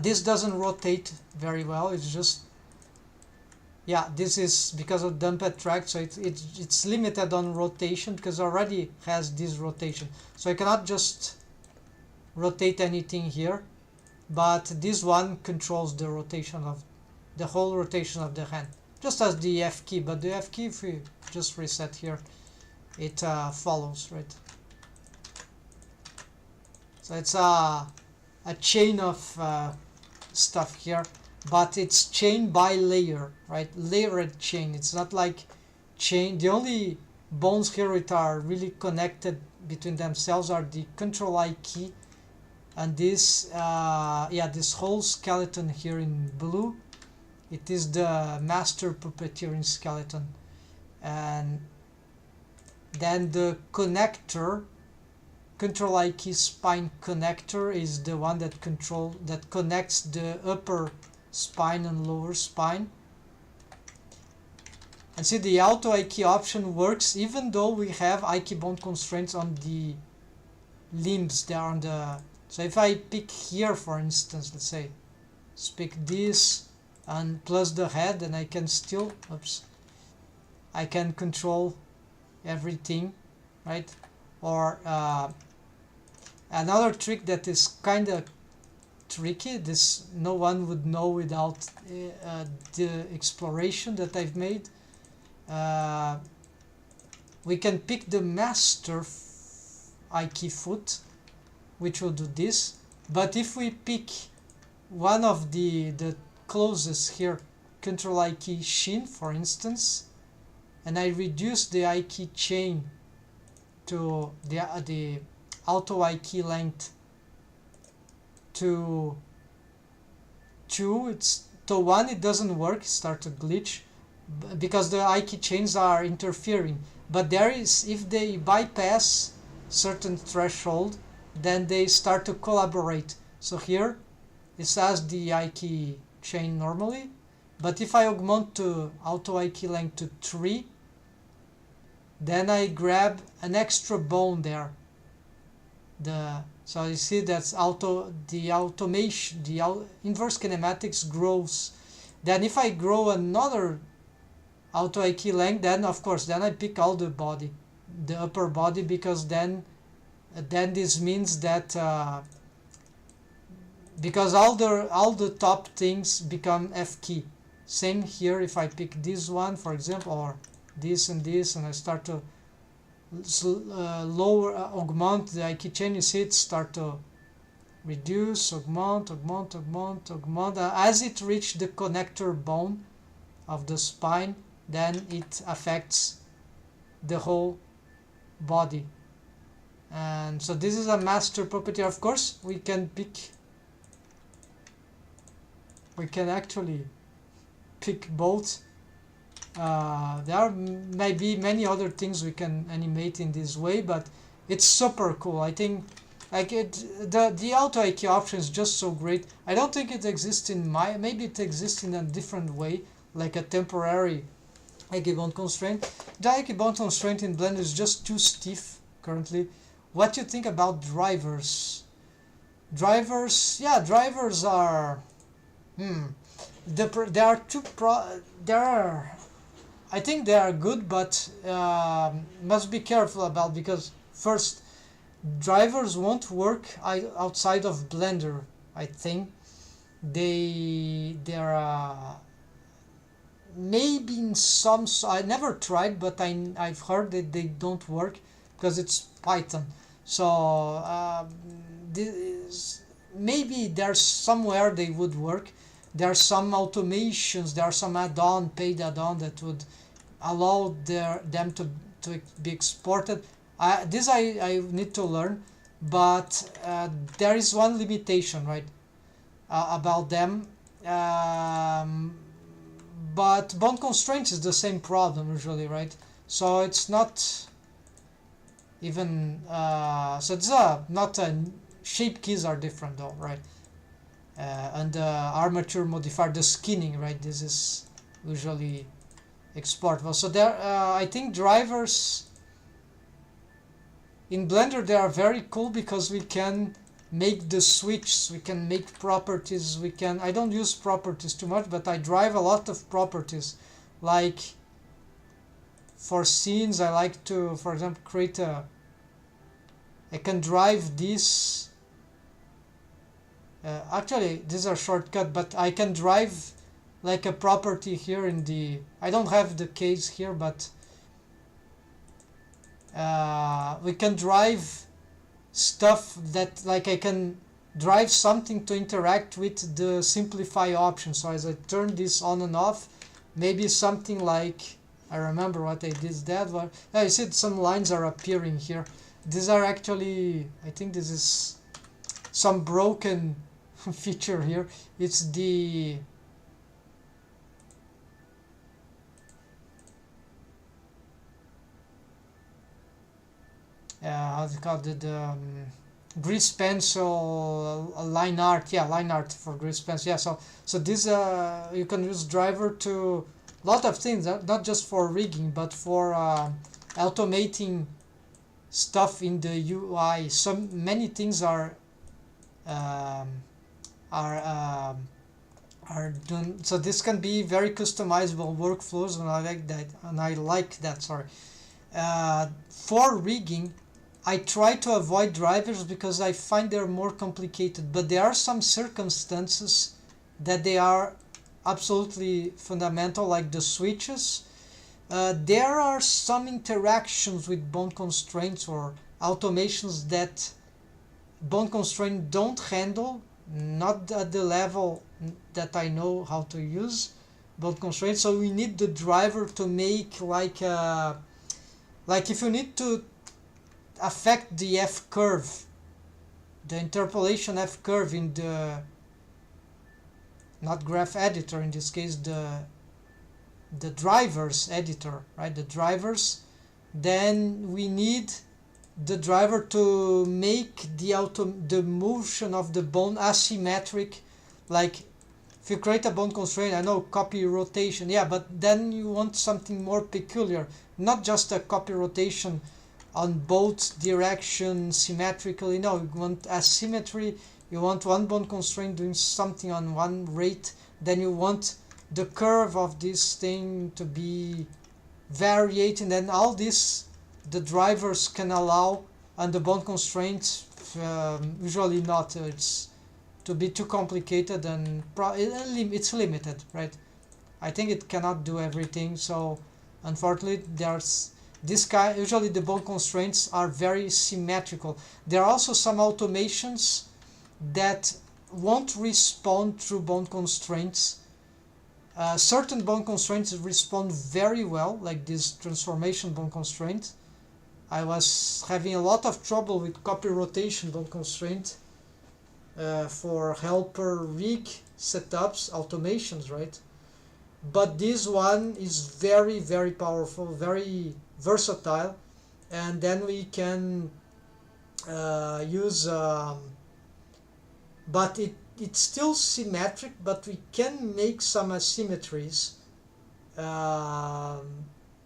This doesn't rotate very well. It's just, yeah, this is because of dumped track, so it's limited on rotation because it already has this rotation. So I cannot just rotate anything here, but this one controls the rotation of the whole rotation of the hand, just as the F key. But the F key, if we just reset here, it follows, right? So it's a chain of stuff here, but it's chain by layer, right? Layered chain. It's not like chain. The only bones here which are really connected between themselves are the control I key and this this whole skeleton here in blue. It is the master puppeteering skeleton, and then the connector, control I key spine connector, is the one that connects the upper spine and lower spine. And see, the auto I key option works even though we have I key bone constraints on the limbs there on the. So if I pick here, for instance, let's say, let's pick this and plus the head, and I can still, I can control everything, right? Or another trick that is kind of tricky, this no one would know without the exploration that I've made. We can pick the master I key foot, which will do this, but if we pick one of the closest here, control I key shin, for instance, and I reduce the I key chain to the auto I key length to 2, it's to 1, it doesn't work, start to glitch because the I key chains are interfering. But there is, if they bypass certain threshold, then they start to collaborate. So here it says the I key chain normally, but if I augment to auto I key length to 3, then I grab an extra bone there. So you see that's the automation, the inverse kinematics grows. Then if I grow another auto I key length, then of course then I pick all the body, the upper body, because then this means that because all the top things become F key. Same here, if I pick this one, for example, or this and this, and I start to augment the I key chain, you see it start to reduce, augment, as it reaches the connector bone of the spine, then it affects the whole body. And so this is a master puppeteer. Of course we can actually pick both. There are maybe many other things we can animate in this way, but it's super cool. I think like the auto IQ option is just so great. I don't think it exists in maybe it exists in a different way, like a temporary IQ bond constraint. The IQ bond constraint in Blender is just too stiff currently. What do you think about drivers? Drivers, yeah, drivers are there are I think they are good, but must be careful about, because first, drivers won't work outside of Blender. I think they're maybe in some, I never tried, but I've heard that they don't work because it's Python. So maybe there's somewhere they would work. There are some automations, there are some paid add-on that would allow them to be exported. This I need to learn, but there is one limitation, right, about them. But bond constraints is the same problem usually, right? So it's not even so it's not shape keys are different though, right? And armature modifier, the skinning, right? This is usually exportable. So there, I think drivers in Blender, they are very cool because we can make the switches, we can make properties, I don't use properties too much, but I drive a lot of properties. Like for scenes, I like to, for example, I can drive this. Actually, these are shortcut, but I can drive like a property here in the, I don't have the case here, but we can drive stuff that, like, I can drive something to interact with the simplify option. So as I turn this on and off, maybe something like, I remember what I did that one. You see some lines are appearing here. These are actually, I think this is some broken feature here. It's the how's it called, the grease pencil line art, line art for grease pencil. So this you can use driver to a lot of things, not just for rigging, but for automating stuff in the UI. So many things are done. So this can be very customizable workflows, and I like that. Sorry. For rigging, I try to avoid drivers because I find they're more complicated, but there are some circumstances that they are absolutely fundamental, like the switches. There are some interactions with bond constraints or automations that bond constraint don't handle, not at the level that I know how to use bond constraints. So we need the driver to make like if you need to affect the F curve, the interpolation F curve in the, not graph editor in this case, the drivers editor, right? The drivers, then we need the driver to make the motion of the bone asymmetric. Like if you create a bone constraint, I know copy rotation, but then you want something more peculiar, not just a copy rotation on both directions symmetrically. No, you want asymmetry. You want one bone constraint doing something on one rate, then you want the curve of this thing to be variating, then all this the drivers can allow, and the bond constraints usually not. It's to be too complicated, and it's limited, right? I think it cannot do everything, so unfortunately there's this guy. Usually the bond constraints are very symmetrical. There are also some automations that won't respond through bone constraints. Certain bone constraints respond very well, like this transformation bone constraint. I was having a lot of trouble with copy rotation bone constraint for helper rig setups, automations, right? But this one is very, very powerful, very versatile, and then we can use, but it's still symmetric, but we can make some asymmetries.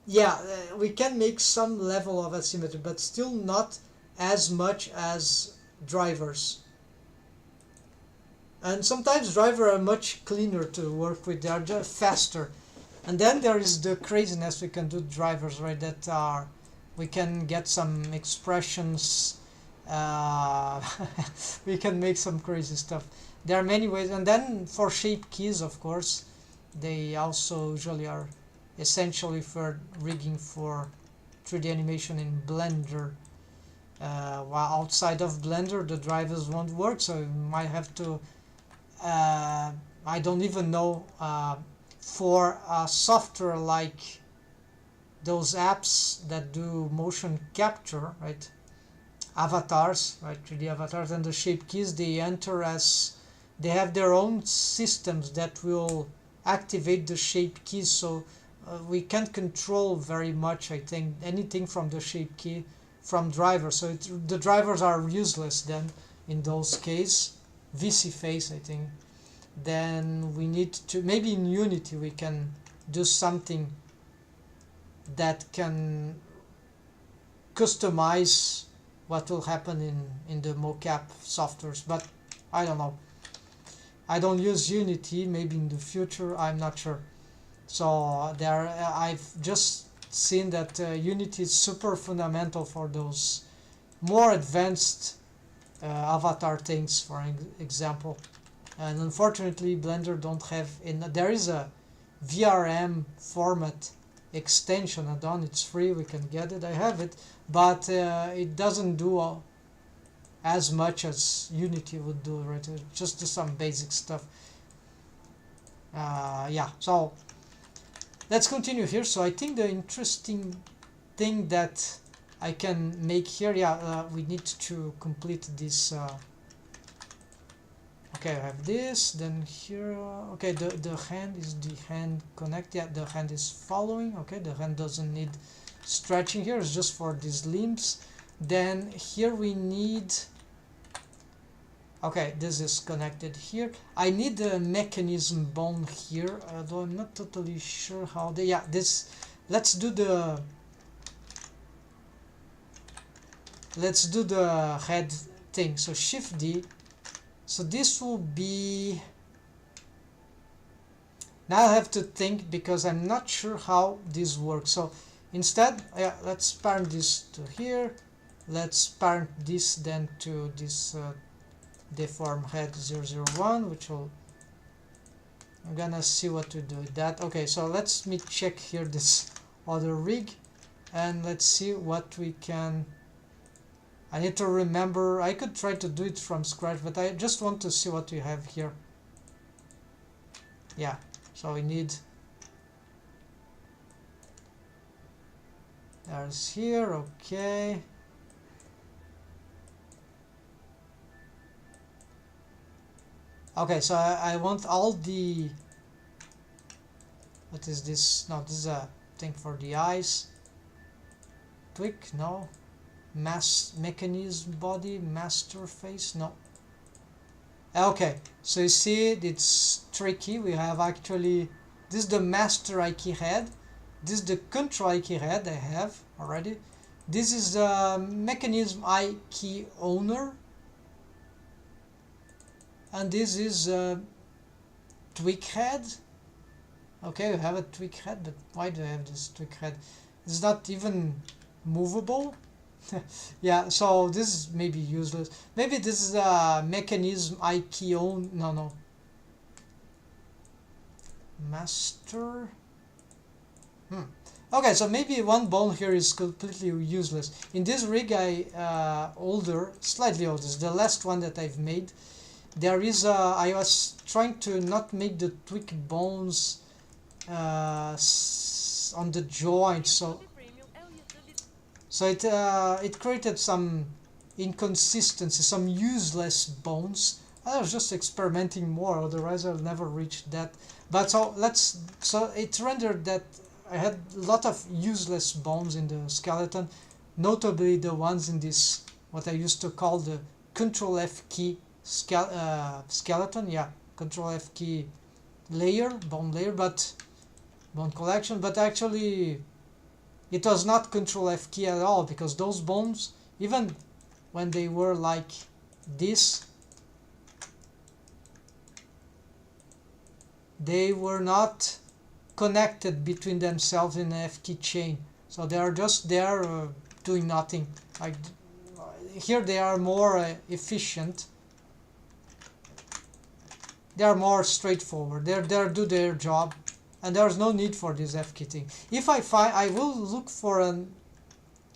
Yeah, we can make some level of asymmetry, but still not as much as drivers. And sometimes drivers are much cleaner to work with, they are just faster. And then there is the craziness we can do drivers, right? That are, we can get some expressions, we can make some crazy stuff. There are many ways. And then for shape keys, of course, they also usually are essentially for rigging for 3D animation in Blender. While outside of Blender the drivers won't work, so you might have to I don't even know, for a software like those apps that do motion capture, right? Avatars, right? 3D avatars, and the shape keys, they enter as, they have their own systems that will activate the shape keys, so we can't control very much, I think, anything from the shape key from drivers, so the drivers are useless then in those cases. VC face, I think. Then we need to, maybe in Unity we can do something that can customize what will happen in the mocap softwares, but I don't know. I don't use Unity, maybe in the future, I'm not sure. So there, I've just seen that Unity is super fundamental for those more advanced avatar things, for example. And unfortunately Blender don't have, there is a VRM format extension add-on, it's free, we can get it, I have it, but it doesn't do as much as Unity would do, right? Just do some basic stuff. Yeah, so let's continue here. So I think the interesting thing that I can make here, yeah, we need to complete this. Okay, I have this, then here, okay, the hand is the hand connect, yeah, the hand is following, okay, the hand doesn't need stretching here, it's just for these limbs. Then here we need, okay, this is connected here. I need a mechanism bone here, although I'm not totally sure how they, yeah, this, let's do the head thing. So Shift D. So this will be, now I have to think because I'm not sure how this works. So instead, yeah, let's parent this to here. Let's parent this then to this deform head 001, which will, I'm gonna see what to do with that. Okay, so let's me check here this other rig and let's see what we can. I need to remember, I could try to do it from scratch, but I just want to see what we have here. Yeah, so we need, there's here, okay. Okay, so I want all the, what is this? No, this is a thing for the eyes. Tweak, no. Mechanism body, master face, no. Okay, so you see it's tricky. We have actually, this is the master IK head, this is the control IK head I have already, this is the mechanism IK owner, and this is a tweak head. Okay, we have a tweak head, but why do I have this tweak head? It's not even movable. Yeah, so this is maybe useless. Maybe this is a mechanism IK own. No. Master. Okay, so maybe one bone here is completely useless. In this rig, slightly older, is the last one that I've made. there is a, I was trying to not make the tweak bones on the joint, so it created some inconsistency, some useless bones. I was just experimenting more, otherwise I'll never reach that. But so it rendered that I had a lot of useless bones in the skeleton, notably the ones in this, what I used to call the Control F key skeleton. Yeah, Control F key layer, bone layer, but bone collection. But actually, it was not Control F key at all, because those bones, even when they were like this, they were not connected between themselves in an F key chain. So they are just there doing nothing. Like here they are more efficient. They are more straightforward. They do their job, and there's no need for this F key thing. If I find, I will look for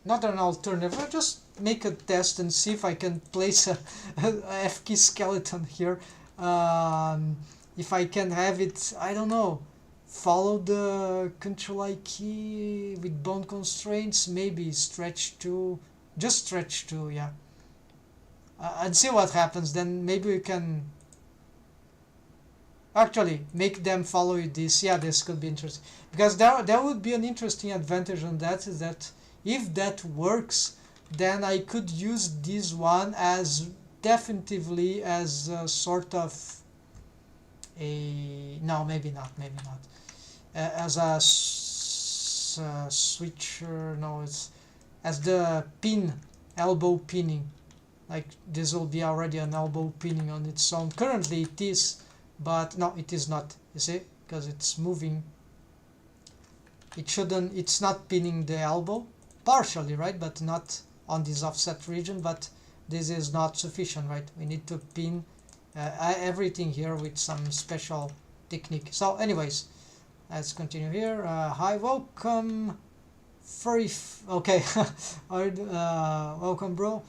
not an alternative. I'll just make a test and see if I can place a F key skeleton here. If I can have it, I don't know, follow the Control I key with bone constraints, maybe stretch to, just stretch to, yeah. And see what happens. Then maybe we can actually make them follow this. Yeah, this could be interesting, because there would be an interesting advantage on that, is that if that works, then I could use this one as definitely as a sort of a, no, maybe not, as a switcher. No, it's as the pin, elbow pinning. Like this will be already an elbow pinning on its own. Currently it is, but no, it is not, you see, because it's moving. It shouldn't, it's not pinning the elbow, partially, right, but not on this offset region. But this is not sufficient, right? We need to pin everything here with some special technique. So anyways, let's continue here. Hi, welcome, furry okay. Welcome, bro.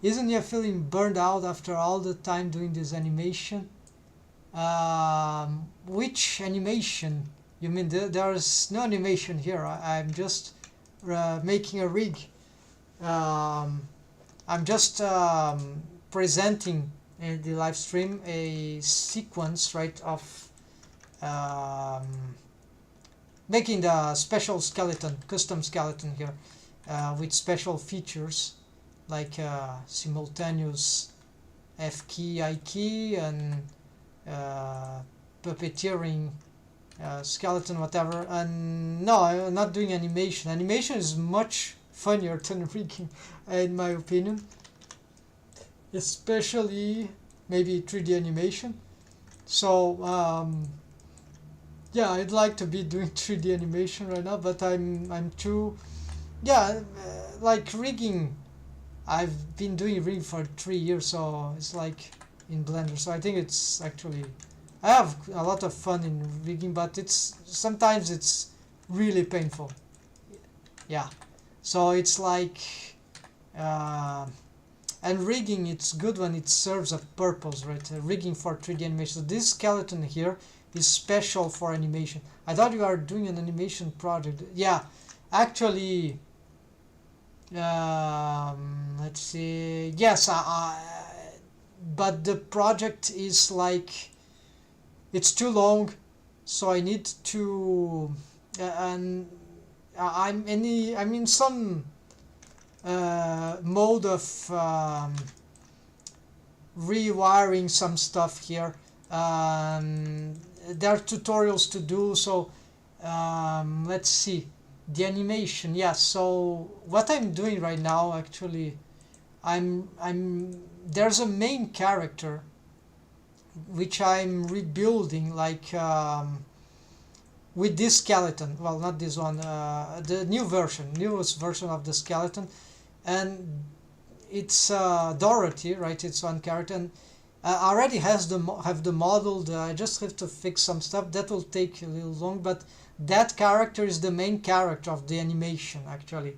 Isn't you feeling burned out after all the time doing this animation? Which animation? You mean there's no animation here? I'm just making a rig. I'm just presenting in the live stream a sequence, right, of making the special skeleton, custom skeleton here, with special features like simultaneous F key, I key, and puppeteering, skeleton, whatever. And no, I'm not doing animation. Animation is much funnier than rigging, in my opinion, especially maybe 3D animation. So yeah, I'd like to be doing 3D animation right now, but I'm too, yeah, like rigging. I've been doing rigging for 3 years, so it's like in Blender. So I think it's actually, I have a lot of fun in rigging, but sometimes it's really painful. Yeah, so it's like, and rigging, it's good when it serves a purpose, right? Rigging for 3D animation. So this skeleton here is special for animation. I thought you are doing an animation project. Yeah, actually, let's see. Yes, but the project is like, it's too long, so I need to, and I'm in some mode of rewiring some stuff here. There are tutorials to do, so let's see. The animation, yeah. So what I'm doing right now, actually, there's a main character which I'm rebuilding, like with this skeleton. Well, not this one, the newest version of the skeleton, and it's Dorothy, right? It's one character, and already have the model. I just have to fix some stuff. That will take a little long, but that character is the main character of the animation. Actually,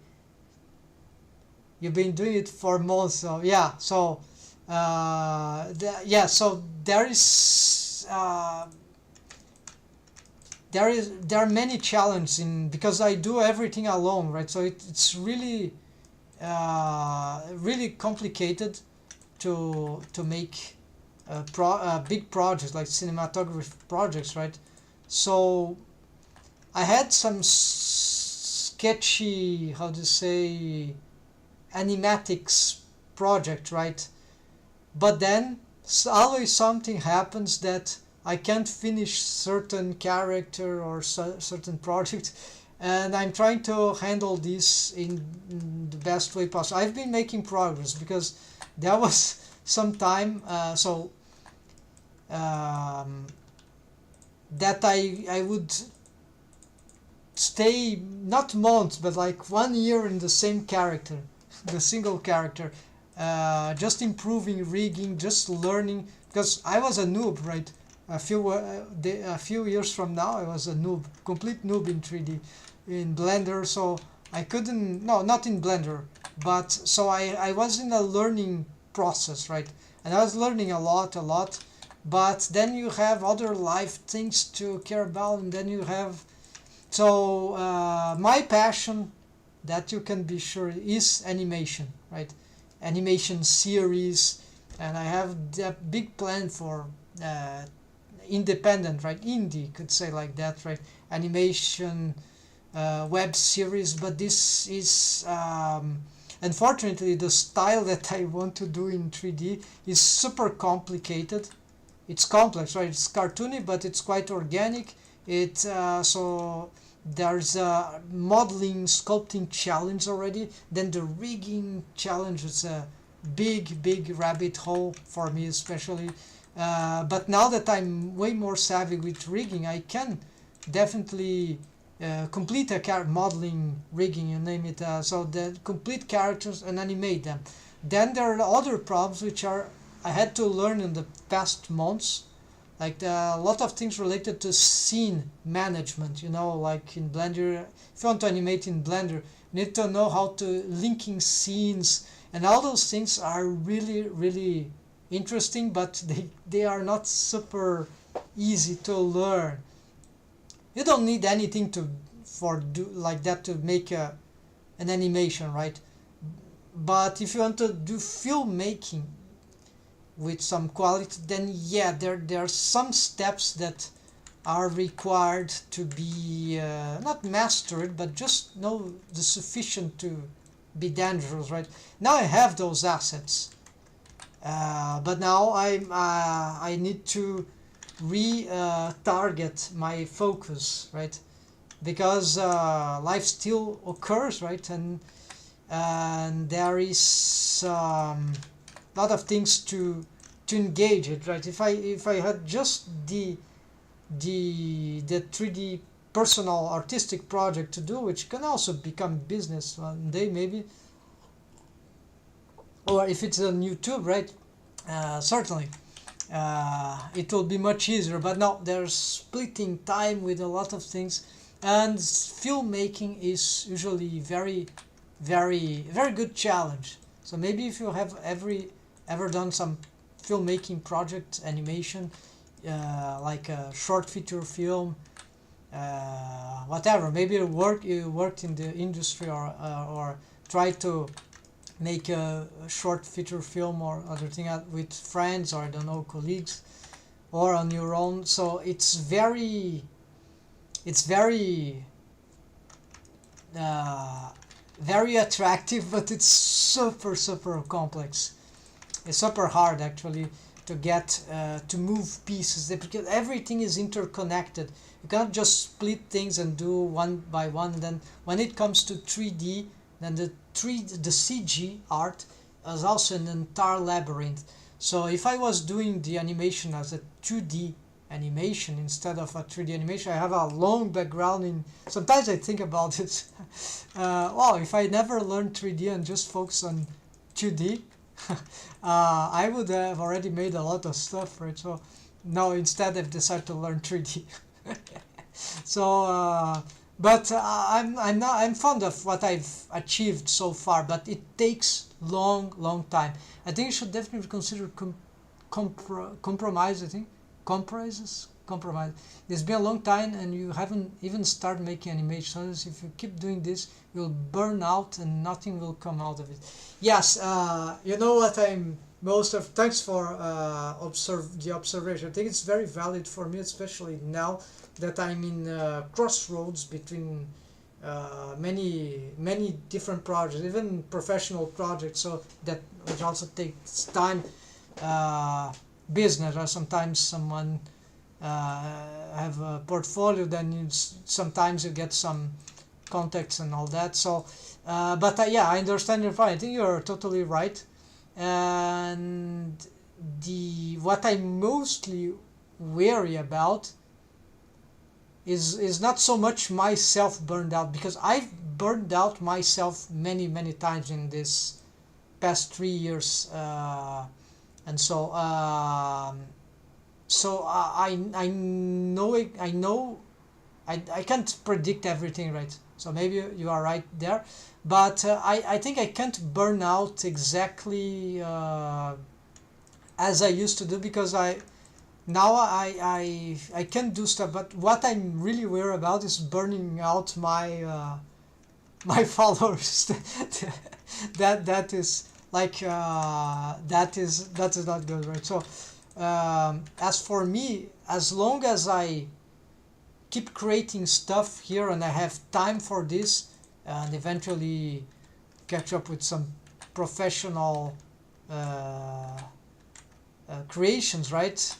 you've been doing it for months, so yeah. So Yeah, so there are many challenges in, because I do everything alone, right? So it's really really complicated to make big projects like cinematography projects, right? So I had some sketchy, how to say, animatics project, right? But then always something happens that I can't finish certain character or certain project, and I'm trying to handle this in the best way possible. I've been making progress because there was some time that I would stay not months but like 1 year in the same character, the single character, just improving rigging, just learning, because I was a noob, right? A few years from now I was a noob, complete noob in 3D in Blender, so I couldn't, no, not in Blender, but so I was in a learning process, right? And I was learning a lot, but then you have other life things to care about, and then you have, so my passion, that you can be sure, is animation, right? Animation series, and I have a big plan for independent, right? Indie, could say like that, right? Animation web series, but this is unfortunately the style that I want to do in 3D is super complicated. It's complex, right? It's cartoony, but it's quite organic. So there's a modeling sculpting challenge already, then the rigging challenge is a big rabbit hole for me especially, but now that I'm way more savvy with rigging, I can definitely complete a modeling, rigging, you name it, so the complete characters and animate them. Then there are other problems which are I had to learn in the past months, like a lot of things related to scene management, like in Blender. If you want to animate in Blender, you need to know how to linking scenes, and all those things are really interesting, but they are not super easy to learn. You don't need anything for do like that to make an animation, right? But if you want to do filmmaking with some quality, then yeah, there are some steps that are required to be not mastered, but just know the sufficient to be dangerous, right? Now I have those assets, but now I need to target my focus, right? Because life still occurs, right? And there is lot of things to engage it, right? If I had just the 3D personal artistic project to do, which can also become business one day maybe, or if it's on YouTube, right? Certainly it will be much easier, but no, there's splitting time with a lot of things, and filmmaking is usually very good challenge. So maybe if you have ever done some filmmaking project, animation, like a short feature film, whatever, maybe you worked in the industry, or try to make a short feature film or other thing with friends, or I don't know, colleagues, or on your own. So it's very very attractive, but it's super complex. It's super hard actually to get to move pieces, because everything is interconnected. You cannot just split things and do one by one. And then when it comes to 3D, then the CG art is also an entire labyrinth. So if I was doing the animation as a 2D animation instead of a 3D animation, I have a long background in. Sometimes I think about it. Well, if I never learned 3D and just focus on 2D, I would have already made a lot of stuff, right? So no, instead I've decided to learn 3D. So But I'm fond of what I've achieved so far, but it takes long time. I think you should definitely consider compromise. I think compromise. It's been a long time and you haven't even started making animations. If you keep doing this, you'll burn out and nothing will come out of it. Yes, you know what I'm most of. Thanks for the observation. I think it's very valid for me, especially now that I'm in crossroads between many different projects, even professional projects. So that which also takes time. Business, or sometimes someone have a portfolio, then sometimes you get some contacts and all that. So but yeah, I understand your point. I think you're totally right. And the what I mostly worry about is not so much myself burned out, because I've burned out myself many times in this past 3 years, and so I know I can't predict everything, right? So maybe you are right there, but I think I can't burn out exactly as I used to do, because now I can do stuff, but what I'm really worried about is burning out my followers. That is like that is not good, right? So as for me, as long as I keep creating stuff here and I have time for this, and eventually catch up with some professional creations, right?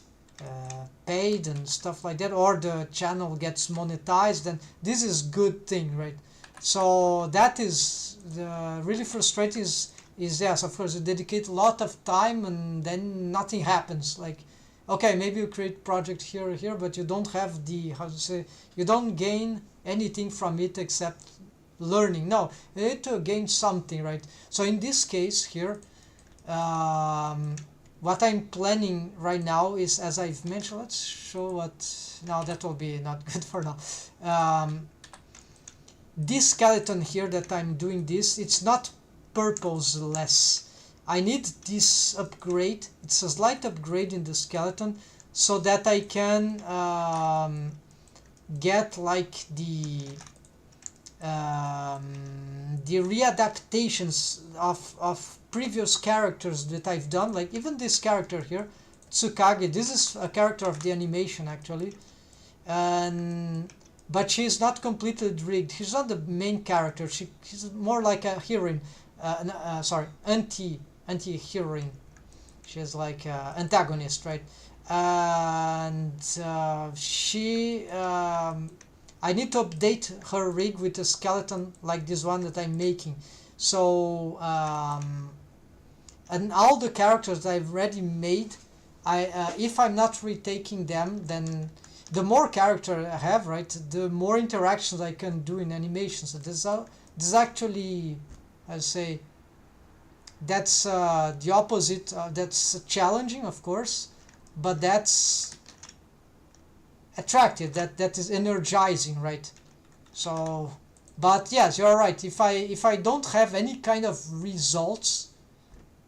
Paid and stuff like that, or the channel gets monetized, then this is good thing, right? So that is the really frustrating is yes, of course, you dedicate a lot of time and then nothing happens. Like, okay, maybe you create project here or here, but you don't have the, how to say, you don't gain anything from it except learning. No, you need to gain something, right? So in this case here, what I'm planning right now is, as I've mentioned, let's show what, no, that will be not good for now. This skeleton here that I'm doing this, it's not purposeless. I need this upgrade. It's a slight upgrade in the skeleton so that I can get like the readaptations of previous characters that I've done, like even this character here, Tsukage. This is a character of the animation actually, and but she's not completely rigged. She's not the main character. She's more like a heroine. Sorry, anti-heroine. She's like antagonist, right? And she. I need to update her rig with a skeleton like this one that I'm making. So and all the characters that I've already made, if I'm not retaking them, then the more character I have, right, the more interactions I can do in animations. So this actually, I say, that's the opposite. That's challenging, of course, but that's attractive. That is energizing, right? So, but yes, you're right. If I don't have any kind of results,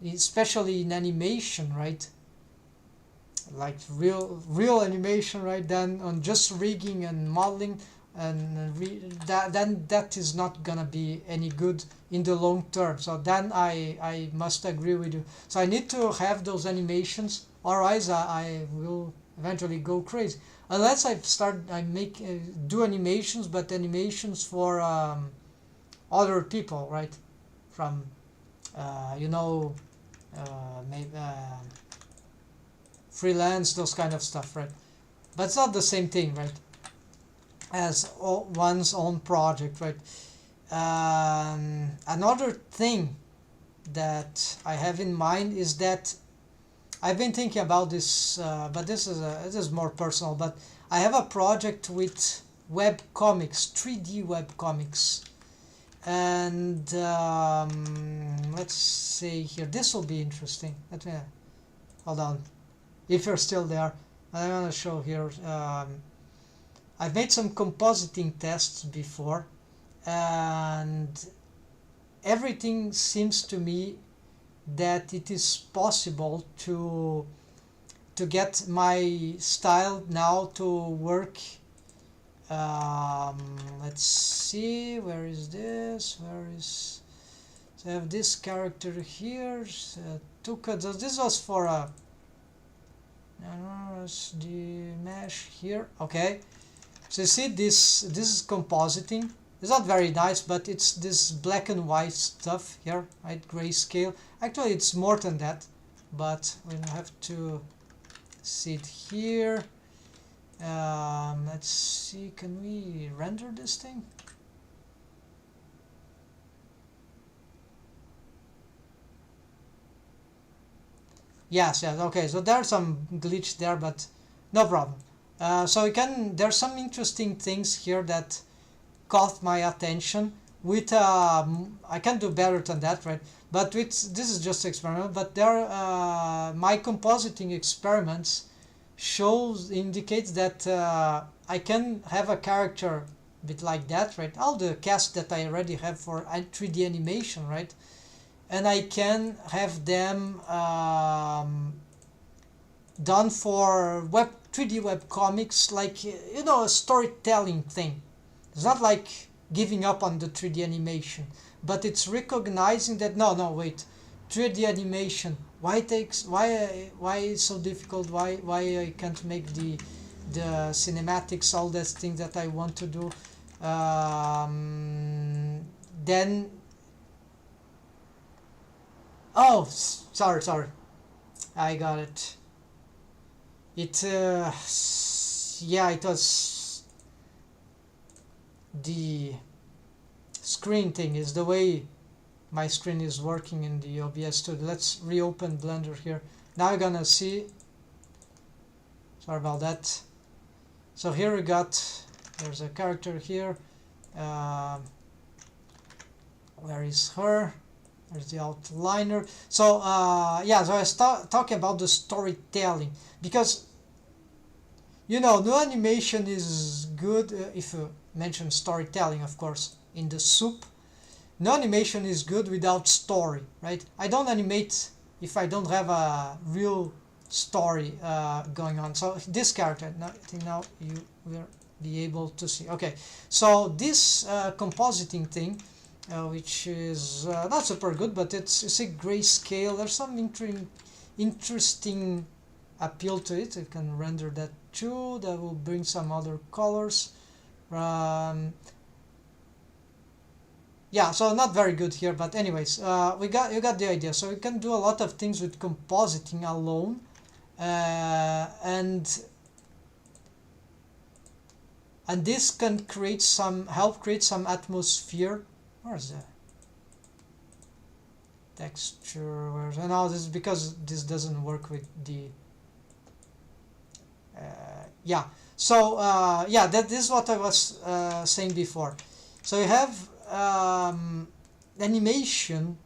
especially in animation, right? Like real animation, right? Then on just rigging and modeling, and then that is not gonna be any good in the long term. So then I must agree with you. So I need to have those animations, otherwise I will eventually go crazy. Unless I make do animations, but animations for other people, right? From maybe freelance, those kind of stuff, right? But it's not the same thing, right, as one's own project, right? Another thing that I have in mind is that I've been thinking about this, but this is more personal. But I have a project with web comics, 3D web comics, and let's see here. This will be interesting. Let me hold on. If you're still there, I'm gonna show here. I've made some compositing tests before, and everything seems to me that it is possible to get my style now to work. Let's see, where is this? Where is... So I have this character here. Tuka. This was for a... the mesh here. Okay. So you see this is compositing. It's not very nice, but it's this black and white stuff here, right? Grayscale. Actually, it's more than that, but we have to see it here. Let's see, can we render this thing? Yes, okay, so there's some glitch there, but no problem. So you can, there's some interesting things here that caught my attention with I can do better than that, right? But with this is just experiment, but there my compositing experiments indicates that I can have a character a bit like that, right? All the cast that I already have for 3D animation, right? And I can have them done for 3D web comics, like, you know, a storytelling thing. It's not like giving up on the 3D animation, but it's recognizing that no, wait, 3D animation, why it's so difficult, why I can't make the cinematics, all that thing that I want to do. Then oh, sorry, I got it. Yeah, it was the screen thing, is the way my screen is working in the OBS Studio. Let's reopen Blender here. Now you're gonna see, sorry about that. So here we got, there's a character here. Where is her? There's the outliner. So yeah, so I start talking about the storytelling, because you know, no animation is good if you mention storytelling, of course, in the soup. No animation is good without story, right? I don't animate if I don't have a real story going on. So this character, I think now you will be able to see. Okay, so this compositing thing, which is not super good, but it's a grayscale. There's some interesting appeal to it. You can render that too. That will bring some other colors. Yeah, so not very good here, but anyways, you got the idea. So you can do a lot of things with compositing alone, and this can help create some atmosphere. Where's the texture? Now this is because this doesn't work with the yeah. So yeah, this is what I was saying before. So you have animation.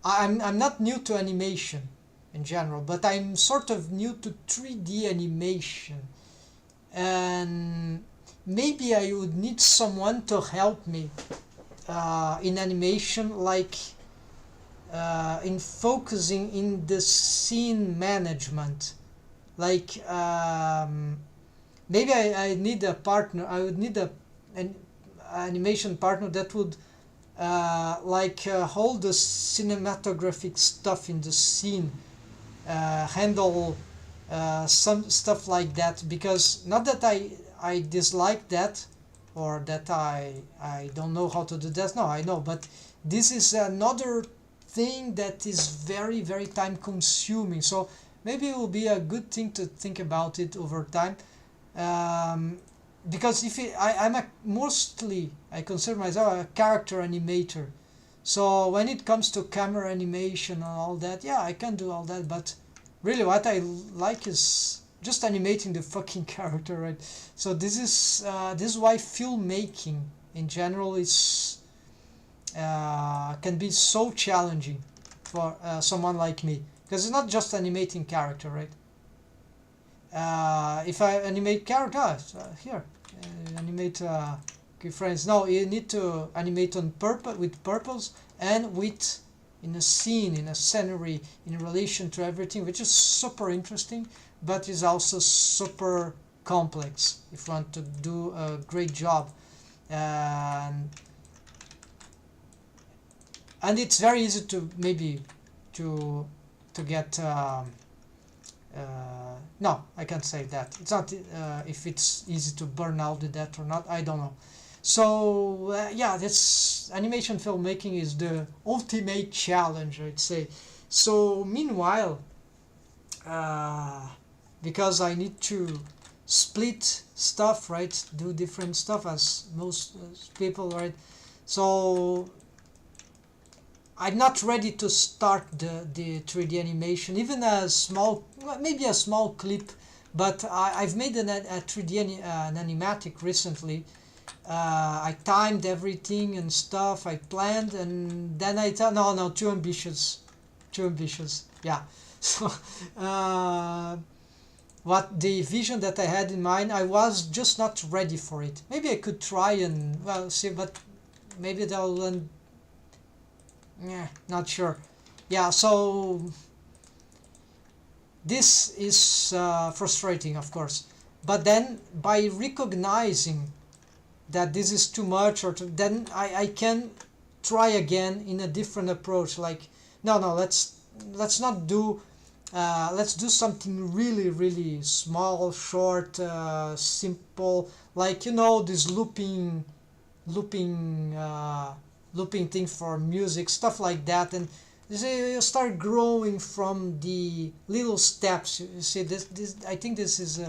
I'm not new to animation in general, but I'm sort of new to 3D animation, and maybe I would need someone to help me in animation, like in focusing in the scene management. Like maybe I need a partner. I would need an animation partner that would hold the cinematographic stuff in the scene, handle some stuff like that, because not that I dislike that, or that I don't know how to do that. No, I know, but this is another thing that is very, very time consuming. So maybe it will be a good thing to think about it over time, because I consider myself a character animator. So when it comes to camera animation and all that, yeah, I can do all that, but really what I like is just animating the fucking character, right? So this is why filmmaking in general is can be so challenging for someone like me, because it's not just animating character, right? if I animate characters, here, animate keyframes. No, you need to animate on purpose, with purpose, and with in a scene, in a scenery, in relation to everything, which is super interesting, but is also super complex if you want to do a great job. And it's very easy to maybe to get no, I can't say that. It's not if it's easy to burn out with that or not, I don't know. So yeah, this animation filmmaking is the ultimate challenge, I'd say. So meanwhile, because I need to split stuff, right, do different stuff as most people, right, so I'm not ready to start the 3D animation, even a small, maybe a small clip, but I've made a 3D an animatic recently. I timed everything and stuff, I planned, and then I thought, no, too ambitious, yeah. So what the vision that I had in mind, I was just not ready for it. Maybe I could try and, well, see, but maybe they'll end. Yeah, not sure. Yeah, so this is frustrating, of course. But then by recognizing that this is too much, then I can try again in a different approach. Like, no, let's not do. Let's do something really small, short, simple. Like, you know, this looping thing for music, stuff like that, and you start growing from the little steps. You see, this I think this is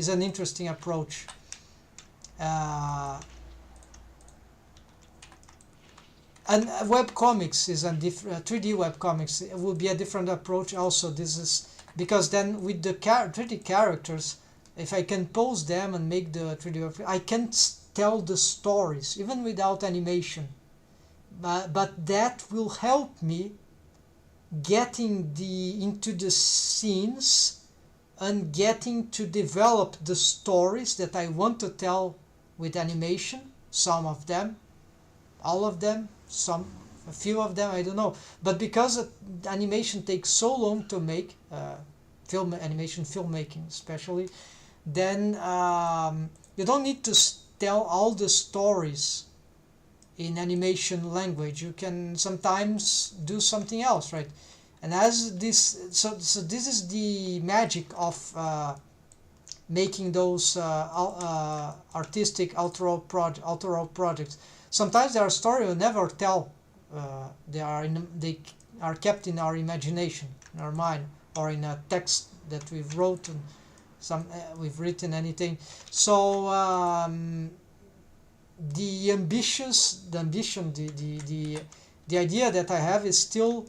an interesting approach. And webcomics is a different 3D webcomics. It will be a different approach also. This is because then with the 3D characters, if I can pose them and make the 3D, I can tell the stories even without animation. But that will help me getting into the scenes and getting to develop the stories that I want to tell with animation. Some of them, all of them, a few of them, I don't know. But because animation takes so long to make, animation filmmaking especially, then you don't need to tell all the stories in animation language. You can sometimes do something else, right? And as this, so this is the magic of making those artistic author projects. Sometimes there are stories we never tell. They are kept in our imagination, in our mind, or in a text that we've wrote and we've written anything. So the idea that I have is still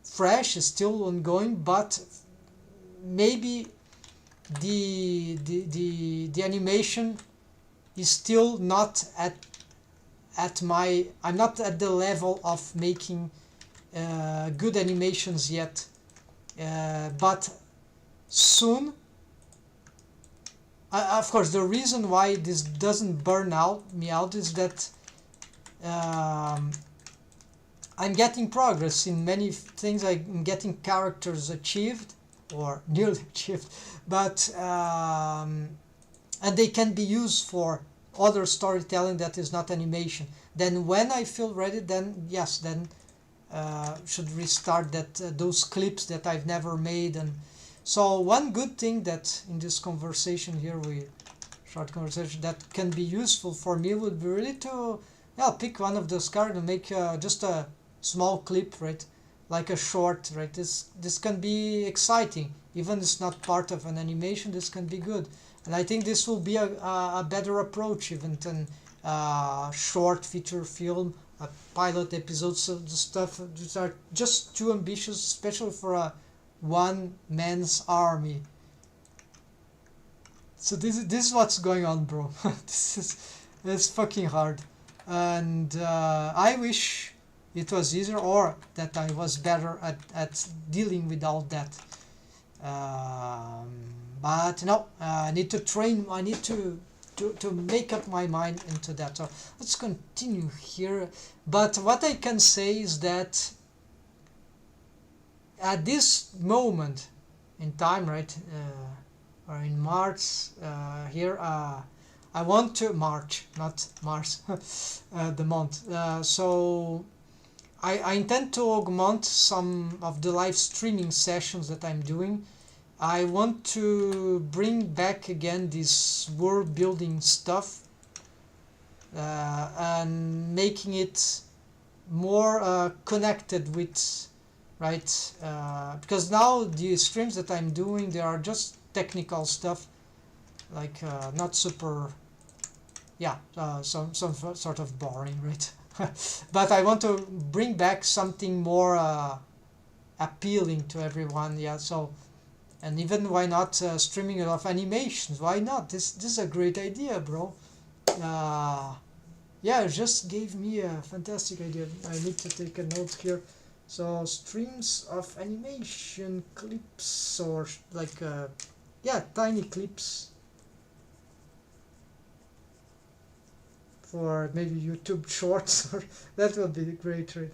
fresh, is still ongoing, but maybe the animation is still not I'm not at the level of making good animations yet, but soon. Of course, the reason why this doesn't burn me out is that I'm getting progress in many things. I'm getting characters achieved or nearly achieved, but and they can be used for other storytelling that is not animation. Then when I feel ready, then yes, then should restart those clips that I've never made. And so one good thing that in this conversation here, short conversation, that can be useful for me would be really to pick one of those cards and make just a small clip, right? Like a short, right? This can be exciting. Even if it's not part of an animation, this can be good. And I think this will be a better approach even than short feature film, a pilot episodes of the stuff that are just too ambitious, especially for a one-man's army. So this is what's going on, bro. It's fucking hard, and I wish it was easier, or that I was better at dealing with all that. but no, I need to train, I need to make up my mind into that. So let's continue here. But what I can say is that at this moment in time, right, or in March, here, I want to March, not Mars, the month. So I intend to augment some of the live streaming sessions that I'm doing. I want to bring back again this world building stuff, and making it more connected with, right, because now the streams that I'm doing, they are just technical stuff, like not super, yeah, some sort of boring, right? But I want to bring back something more appealing to everyone, yeah. So, and even why not streaming it of animations? Why not? This is a great idea, bro. Yeah, it just gave me a fantastic idea. I need to take a note here. So streams of animation clips, or like yeah, tiny clips for maybe YouTube Shorts, or that will be great, right?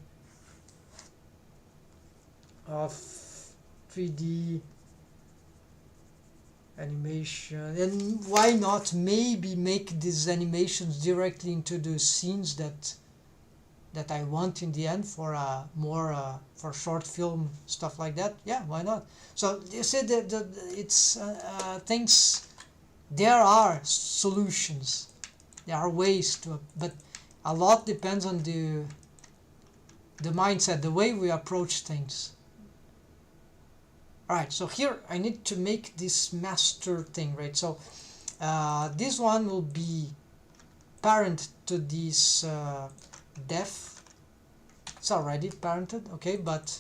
Of 3D animation, and why not maybe make these animations directly into the scenes that I want in the end, for more for short film stuff like that. Yeah, why not? So you said that it's things. There are solutions, there are ways to, but a lot depends on the mindset, the way we approach things. Alright, so here I need to make this master thing, right? So this one will be parent to this def. It's already parented, okay, but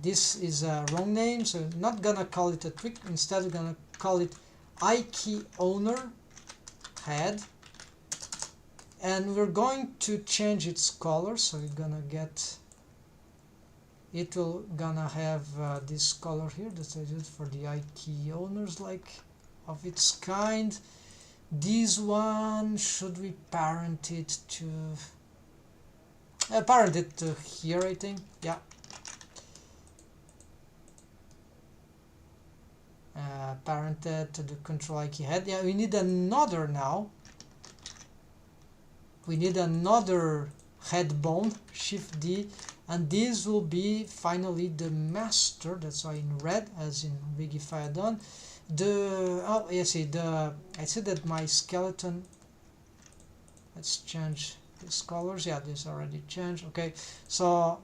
this is a wrong name, so I'm not gonna call it a trick. Instead we're gonna call it ikey owner head, and we're going to change its color. So we're gonna get, it will gonna have this color here that I did for the ikey owners, like of its kind. This one, should we parent it to parent it to here, I think. Yeah, parented to the control ikey head. Yeah, we need another now. We need another head bone, shift D, and this will be finally the master. That's why in red, as in Wigify done. The oh yes, I said that my skeleton. Let's change these colors. Yeah, this already changed. Okay, so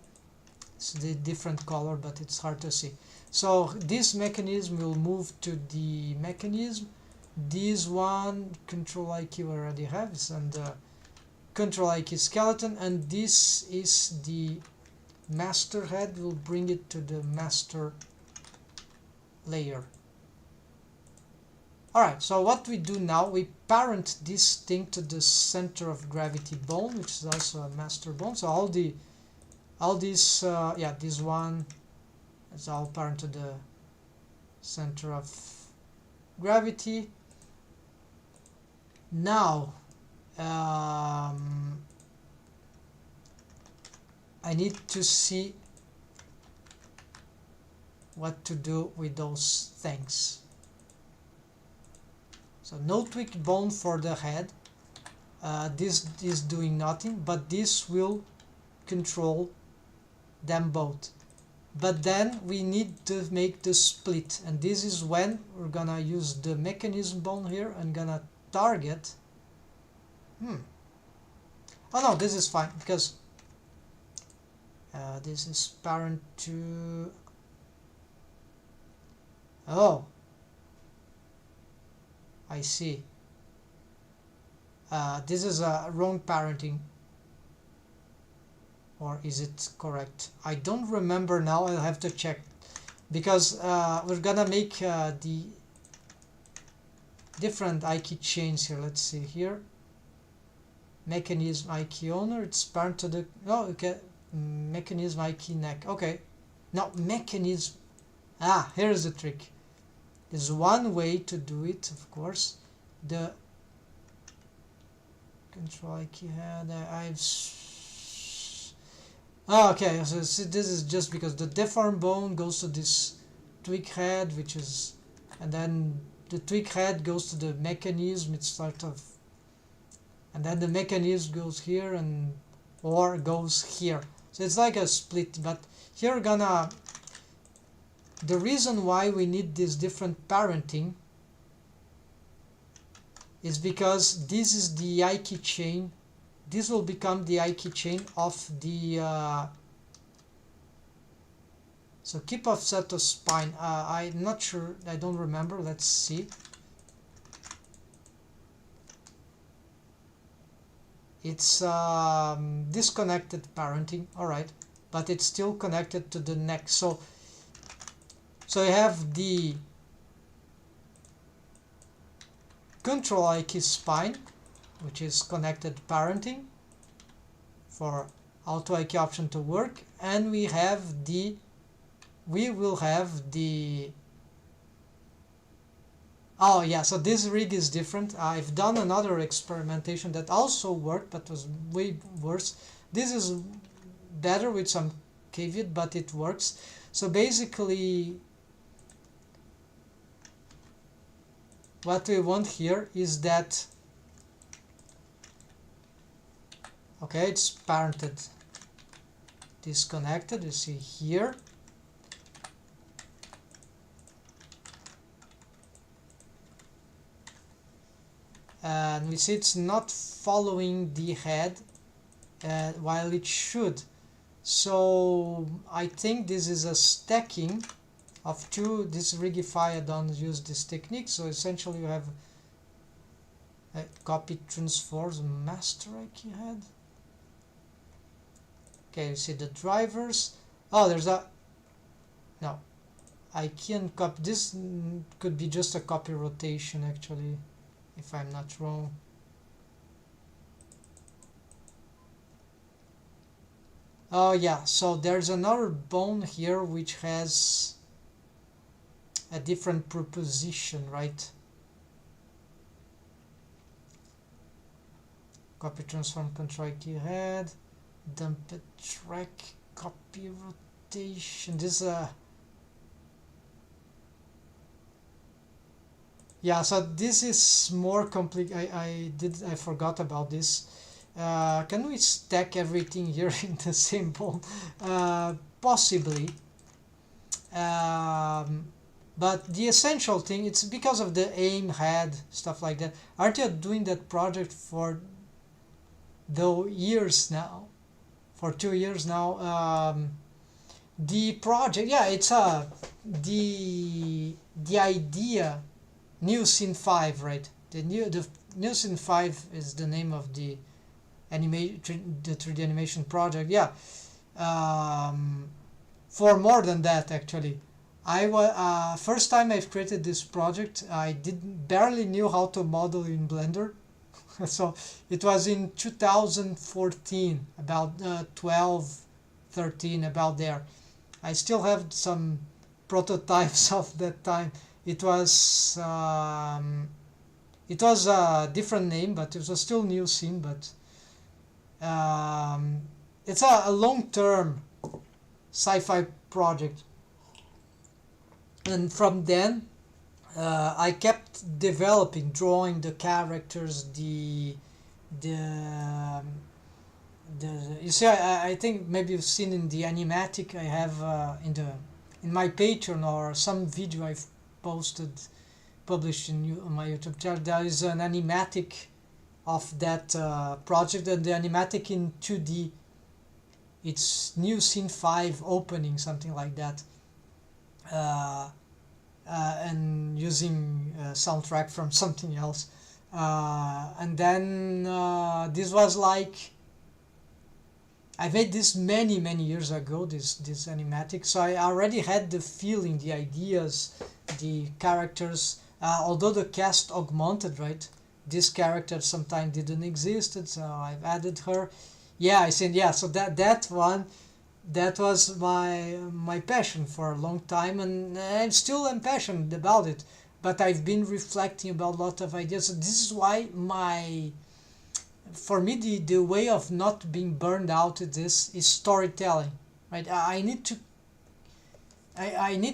it's the different color, but it's hard to see. So this mechanism will move to the mechanism. This one, control IQ already has, and control IQ skeleton, and this is the master head. Will bring it to the master layer. Alright, so what we do now, we parent this thing to the center of gravity bone, which is also a master bone. So all these yeah, this one is all parent to the center of gravity. Now I need to see what to do with those things. So no tweak bone for the head. This is doing nothing, but this will control them both. But then we need to make the split, and this is when we're gonna use the mechanism bone here and gonna target. Oh no, this is fine, because this is parent to. Oh, I see. This is a wrong parenting, or is it correct? I don't remember now. I'll have to check, because we're gonna make the different IK chains here. Let's see here. Mechanism IK owner. It's parent to the. Oh, okay. Mechanism IK neck. Okay. Now mechanism. Ah, here's the trick. is one way to do it, of course. The control keyhead, okay, so this is just because the deformed bone goes to this tweak head, which is, and then the tweak head goes to the mechanism. It's sort of, and then the mechanism goes here and or goes here. So it's like a split. But here we're gonna, the reason why we need this different parenting is because this is the I key chain. This will become the I key chain of the so keep offset to spine. I'm not sure, I don't remember. Let's see. It's disconnected parenting, all right, but it's still connected to the neck. So you have the control I key spine, which is connected parenting for auto I key option to work, and we will have the oh yeah, so this rig is different. I've done another experimentation that also worked but was way worse. This is better with some caveat, but it works. So basically what we want here is that, okay, it's parented disconnected, you see here. And we see it's not following the head while it should. So I think this is a stacking of two. This Rigify, I don't use this technique. So essentially you have a copy transforms master I key head. Okay, you see the drivers. Oh, there's a, no, I can't copy. This could be just a copy rotation actually, if I'm not wrong. Oh yeah, so there's another bone here which has a different proposition, right? Copy transform control key head, dump it track, copy rotation. This yeah, so this is more complete. I forgot about this. Can we stack everything here in the same bone? Possibly. But the essential thing, it's because of the aim head, stuff like that. Aren't you doing that project for the years now? For 2 years now. The project, yeah, it's the idea. New Scene 5, right? The new Scene 5 is the name of the the 3D animation project. Yeah. For more than that, actually. First time I've created this project, I barely knew how to model in Blender. So it was in 2014, about 12, 13, about there. I still have some prototypes of that time. It was a different name, but it was still New Scene. But it's a long-term sci-fi project, and from then I kept developing, drawing the characters, you see, I think maybe you've seen in the animatic I have in my Patreon, or some video I've published on my YouTube channel. There is an animatic of that project, and the animatic in 2D, it's New Scene 5 opening, something like that, and using soundtrack from something else, and then this was like, I made this many years ago, this animatic, so I already had the feeling, the ideas, the characters, although the cast augmented, right? This character sometimes didn't exist, so I've added her. Yeah, I said, yeah, so that was my passion for a long time, and I still am passionate about it. but I've been reflecting about a lot of ideas. So this is why for me, the way of not being burned out at this is storytelling, right? I need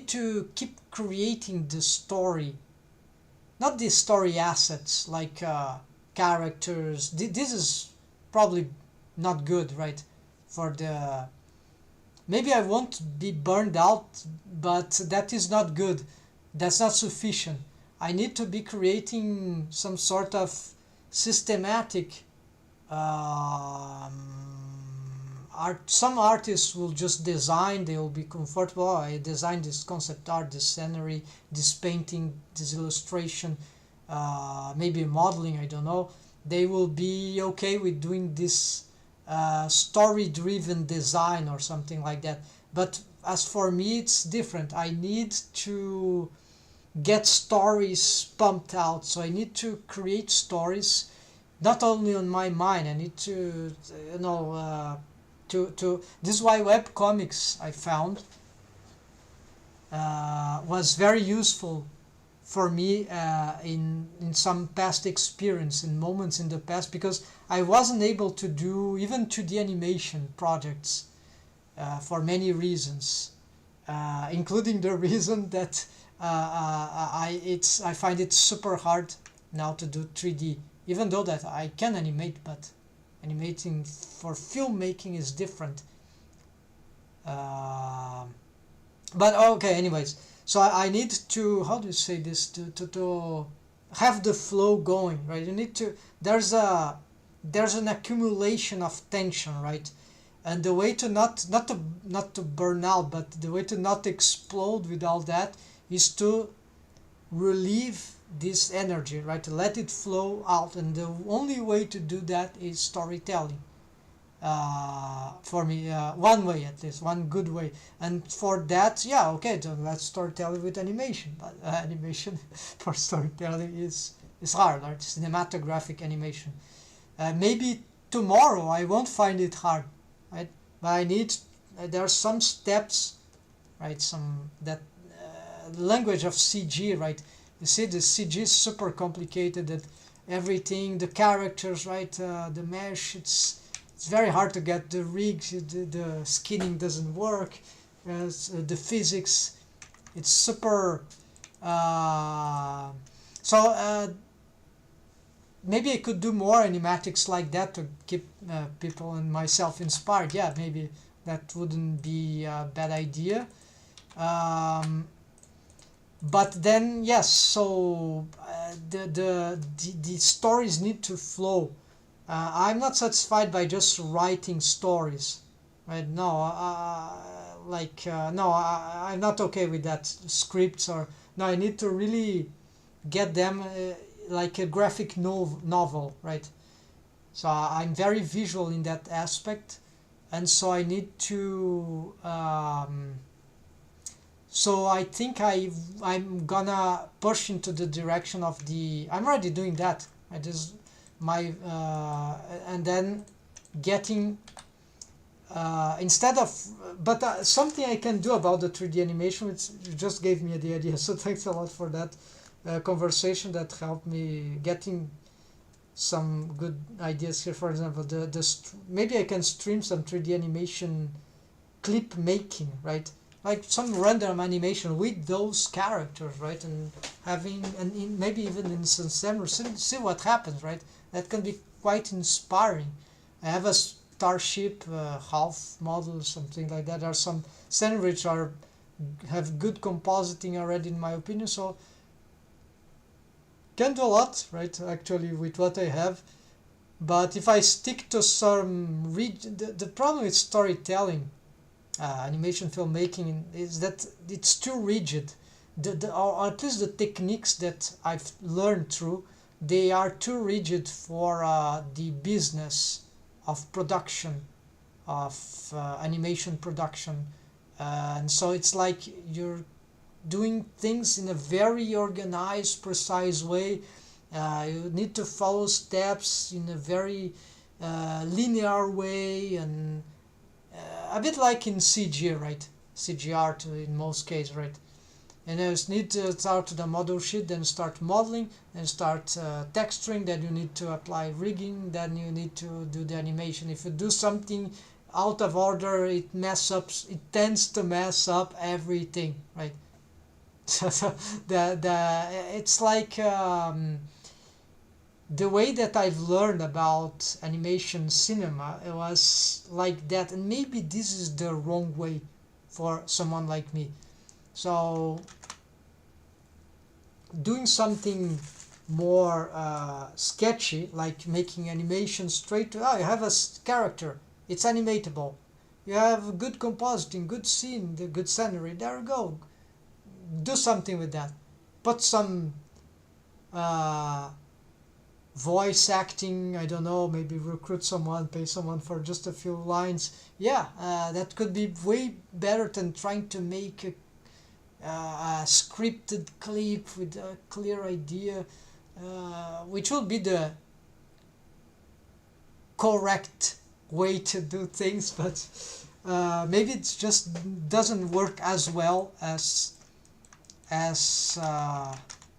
to keep creating the story, not the story assets like characters. This is probably not good, right? For the maybe I won't be burned out, but that is not good. That's not sufficient. I need to be creating some sort of systematic art. Some artists will just design, they will be comfortable. Oh, I designed this concept art, this scenery, this painting, this illustration, maybe modeling, I don't know. They will be okay with doing this story driven design or something like that. But as for me, it's different. I need to get stories pumped out, so I need to create stories not only on my mind. I need to to this is why web comics, I found, was very useful for me in some past experience, in moments in the past, because I wasn't able to do even 2D animation projects for many reasons, including the reason that I find it super hard now to do 3D, even though that I can animate, but animating for filmmaking is different. But okay, anyways, so I need to, how do you say this, to have the flow going, right? You need to, there's an accumulation of tension, right? And the way to not to burn out, but the way to not explode with all that is to relieve this energy, right? To let it flow out, and the only way to do that is storytelling. For me, one way, at least one good way. And for that, yeah, okay, so let's storytelling with animation. But animation for storytelling is hard, right? Cinematographic animation. Maybe tomorrow I won't find it hard, right? But I need, there are some steps, right? Some that language of CG, right? You see, the CG is super complicated. That everything, the characters, right? The mesh, it's very hard to get the rigs. The skinning doesn't work. The physics, it's super. Maybe I could do more animatics like that to keep people and myself inspired. Yeah, maybe that wouldn't be a bad idea. But then, yes, so the stories need to flow. I'm not satisfied by just writing stories, right? No, no, I'm not okay with that. Scripts, or no, I need to really get them like a graphic novel, right? So I'm very visual in that aspect, and so I need to. So I think I'm gonna push into the direction of the. I'm already doing that. I just my and then getting instead of, but something I can do about the 3D animation. You just gave me the idea, so thanks a lot for that conversation that helped me getting some good ideas here. For example, maybe I can stream some 3D animation clip making, right? Like some random animation with those characters, right? And having, and maybe even in some scenery, see what happens, right? That can be quite inspiring. I have a starship half model, something like that. There are some sceneries which have good compositing already, in my opinion. So can do a lot, right? Actually, with what I have. But if I stick to some the problem with storytelling, animation filmmaking, is that it's too rigid. Or at least the techniques that I've learned through, they are too rigid for the business of production, of animation production. And so it's like you're doing things in a very organized, precise way. You need to follow steps in a very linear way, and a bit like in CG, right? CG art in most cases, right? And you just need to start the model sheet, then start modeling, then start texturing, then you need to apply rigging, then you need to do the animation. If you do something out of order, it tends to mess up everything, right? So it's like the way that I've learned about animation cinema, it was like that, and maybe this is the wrong way for someone like me. So doing something more sketchy, like making animation straight to, you have a character, it's animatable, you have good compositing, good scene, the good scenery, there you go, do something with that, put some voice acting, I don't know, maybe recruit someone, pay someone for just a few lines. Yeah, that could be way better than trying to make a scripted clip with a clear idea, which will be the correct way to do things, but maybe it just doesn't work as well as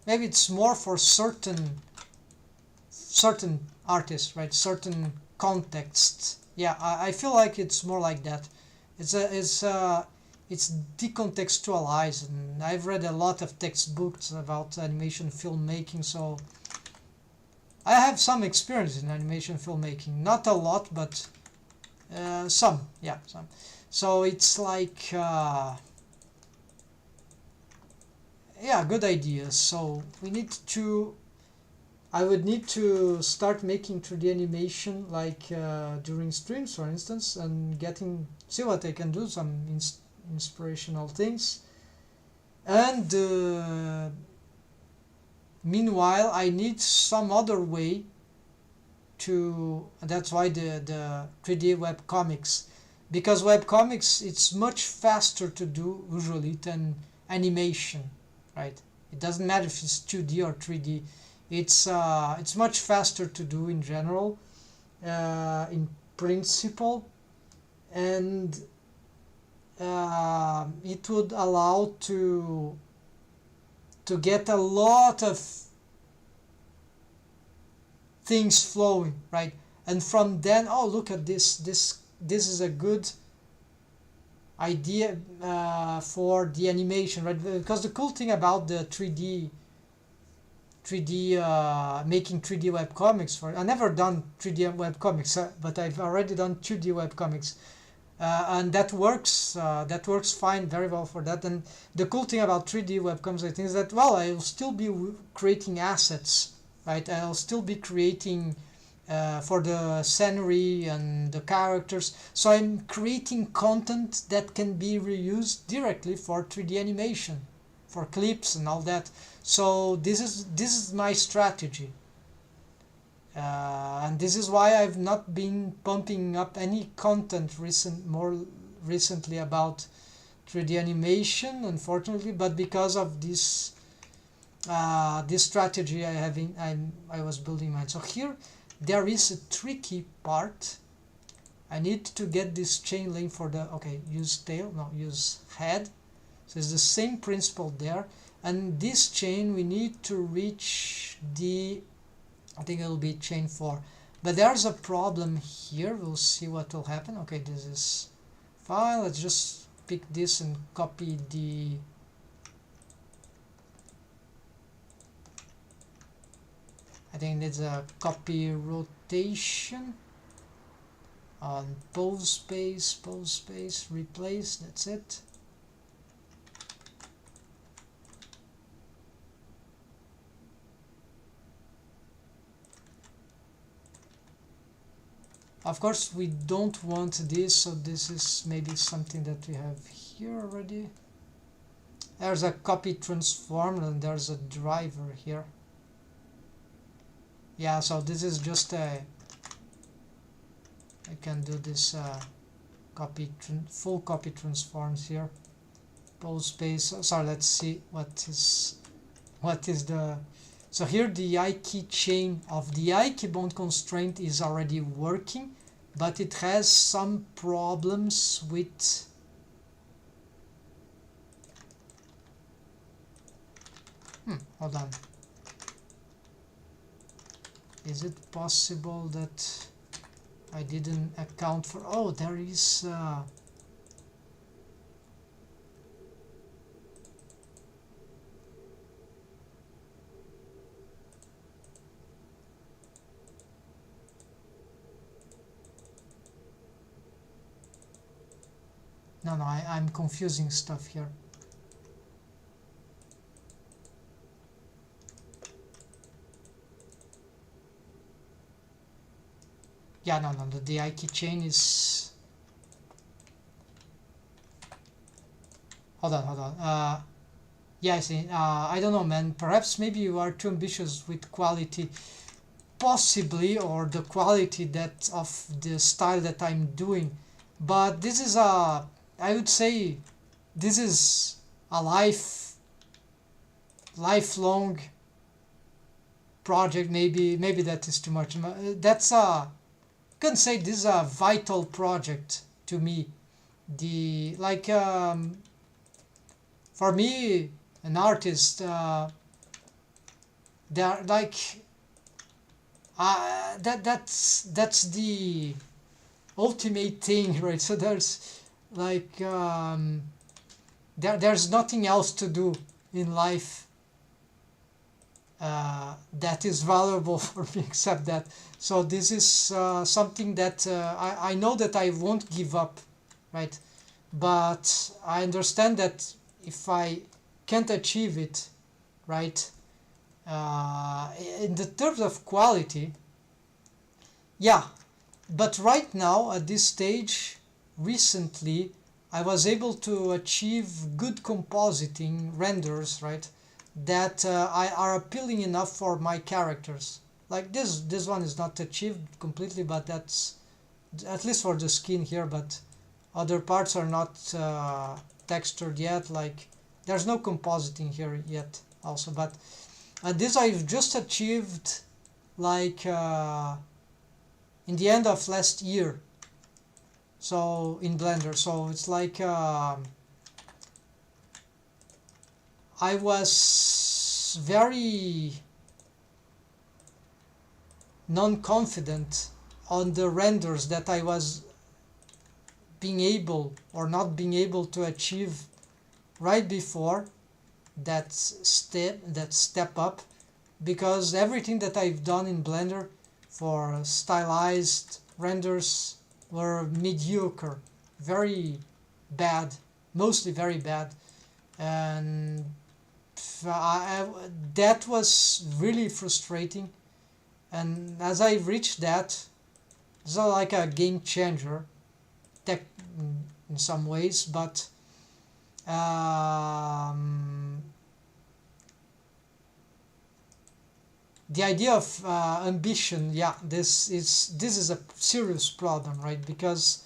maybe it's more for certain artists, right? Certain contexts. Yeah, I feel like it's more like that. It's decontextualized, and I've read a lot of textbooks about animation filmmaking, so I have some experience in animation filmmaking. Not a lot, but some. Yeah, some. So it's like yeah, good ideas. So I would need to start making 3D animation like during streams, for instance, and see what I can do, some inspirational things. And meanwhile, I need some other way that's why the 3D webcomics, because webcomics, it's much faster to do usually than animation, right? It doesn't matter if it's 2D or 3D. It's much faster to do in general, in principle, and it would allow to get a lot of things flowing, right? And from then, oh, look at this is a good idea for the animation, right? Because the cool thing about the 3D making 3D webcomics, I never done 3D webcomics, but I've already done 2D webcomics, and that works fine, very well for that. And the cool thing about 3D webcomics, I think, is that, well, I'll still be creating assets, right? I'll still be creating for the scenery and the characters, so I'm creating content that can be reused directly for 3D animation, for clips and all that. So this is my strategy, and this is why I've not been pumping up any content more recently about 3D animation, unfortunately, but because of this strategy I was building mine. So here there is a tricky part. I need to get this chain link for the, okay, use tail, no, use head. So it's the same principle there. And this chain, we need to reach I think it'll be chain 4. But there's a problem here. We'll see what will happen. Okay, this is fine. Let's just pick this and copy I think it's a copy rotation on pose space, replace, that's it. Of course, we don't want this, so this is maybe something that we have here already. There's a copy transform, and there's a driver here. Yeah, so this is just I can do this full copy transforms here. Pose space. Sorry, let's see what is the. So here the I-key chain of the I-key bound constraint is already working, but it has some problems with Hold on. Is it possible that I didn't account for... Oh, there is... No, I'm confusing stuff here. Yeah, no, the DI keychain is... Hold on. Yeah, I see. I don't know, man. Perhaps maybe you are too ambitious with quality. Possibly, or the quality that of the style that I'm doing. But this is a... I would say this is a lifelong project. Maybe that is too much. That's a... You can say this is a vital project to me. The like for me, an artist, they are like that's the ultimate thing, right? So there's like there's nothing else to do in life that is valuable for me except that. So this is something that I know that I won't give up, right? But I understand that if I can't achieve it, right, in the terms of quality, yeah, but right now at this stage, recently, I was able to achieve good compositing renders, right, that are appealing enough for my characters. Like this one is not achieved completely, but that's at least for the skin here, but other parts are not textured yet. Like there's no compositing here yet also, but this I've just achieved like in the end of last year, so in Blender. So it's like I was very non-confident on the renders that I was being able or not being able to achieve right before that step up, because everything that I've done in Blender for stylized renders were mediocre, very bad, mostly very bad, and that was really frustrating. And as I reached that, it's not like a game changer tech in some ways, but the idea of ambition, yeah, this is a serious problem, right? Because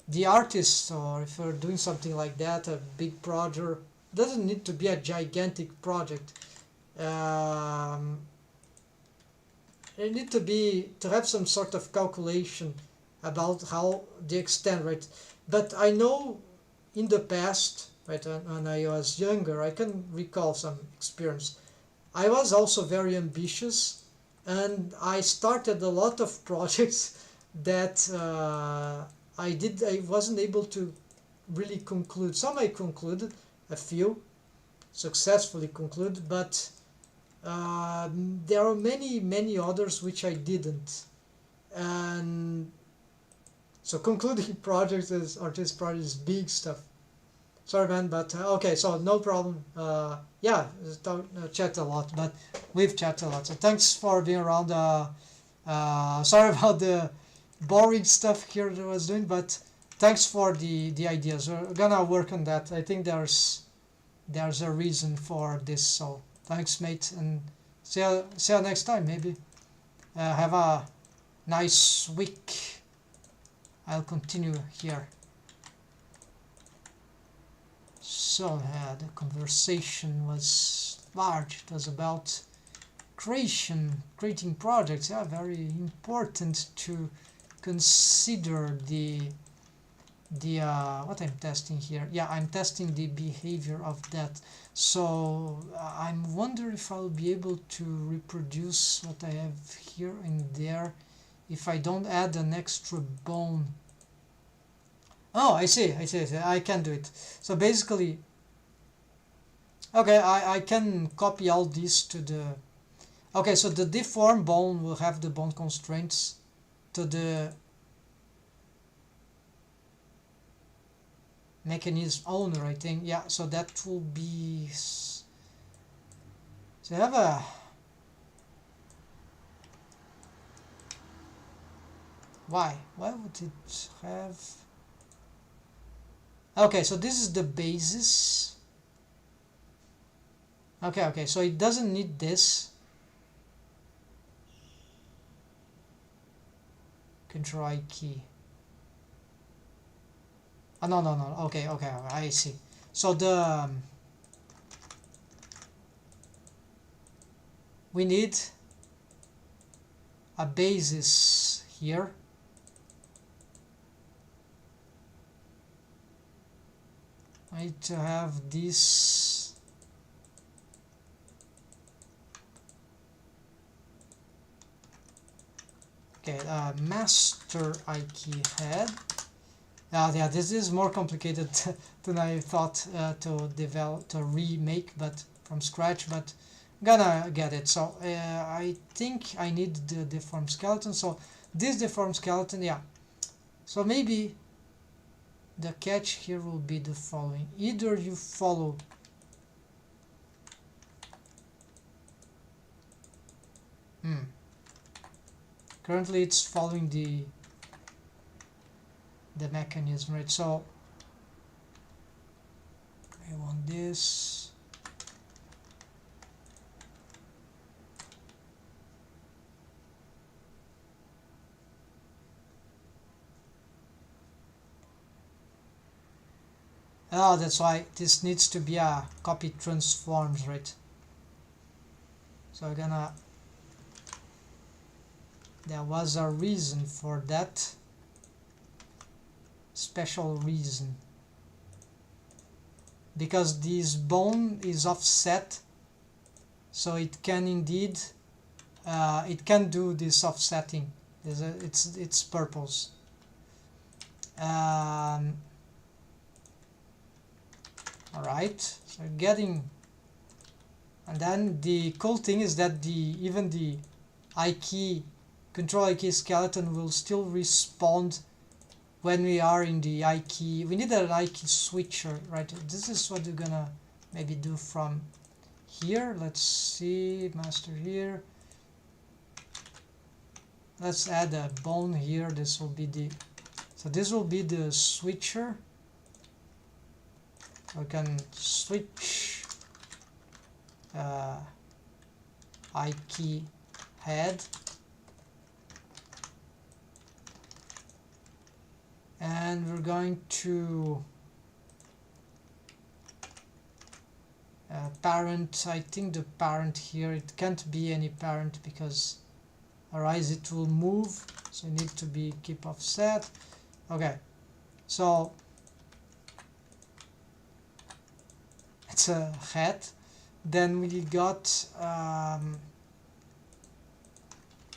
the artist, or if you're doing something like that, a big project, doesn't need to be a gigantic project. It need to have some sort of calculation about how the extent, right? But I know in the past, right, when I was younger, I can recall some experience. I was also very ambitious, and I started a lot of projects that I wasn't able to really conclude. Some I concluded, a few successfully concluded, but there are many others which I didn't. And so concluding projects as artist projects is big stuff. Sorry, man, but okay, so no problem. Yeah, chat a lot, but we've chatted a lot. So thanks for being around. Sorry about the boring stuff here that I was doing, but thanks for the ideas. We're gonna work on that. I think there's a reason for this. So thanks, mate, and see you next time. Maybe have a nice week. I'll continue here. So the conversation was large. It was about creating projects. Yeah, very important to consider the the what I'm testing here. Yeah, I'm testing the behavior of that. So I'm wondering if I'll be able to reproduce what I have here and there if I don't add an extra bone. Oh, I see, I see, I see. I can do it. So basically, okay, I can copy all this to the... Okay, so the deform bone will have the bone constraints to the mechanism owner, I think. Yeah, so that will be... So I have a... Why? Why would it have... Okay, so this is the basis. Okay, okay, so it doesn't need this. Control I key. Oh, no, no, no. Okay, okay, I see. So the... we need a basis here. I need to have this. Okay, master IK head. Yeah, this is more complicated than I thought to develop, to remake, but from scratch. But I'm gonna get it. So I think I need the deformed skeleton. So this deformed skeleton, yeah. So maybe the catch here will be the following: either you follow currently it's following the mechanism, right? So I want this. Oh, that's why this needs to be a copy transforms, right? So I'm gonna... there was a reason for that. Special reason. Because this bone is offset, so it can indeed... it can do this offsetting. Its purpose. Alright, so getting... and then the cool thing is that even the IK, control IK skeleton will still respond when we are in the IK. We need an IK switcher, right? This is what we're gonna maybe do from here. Let's see, master here. Let's add a bone here. This will be the... so this will be the switcher. We can switch IK head, and we're going to parent. I think the parent here, it can't be any parent because otherwise it will move, so it needs to be keep offset. Okay, so it's a head. Then we got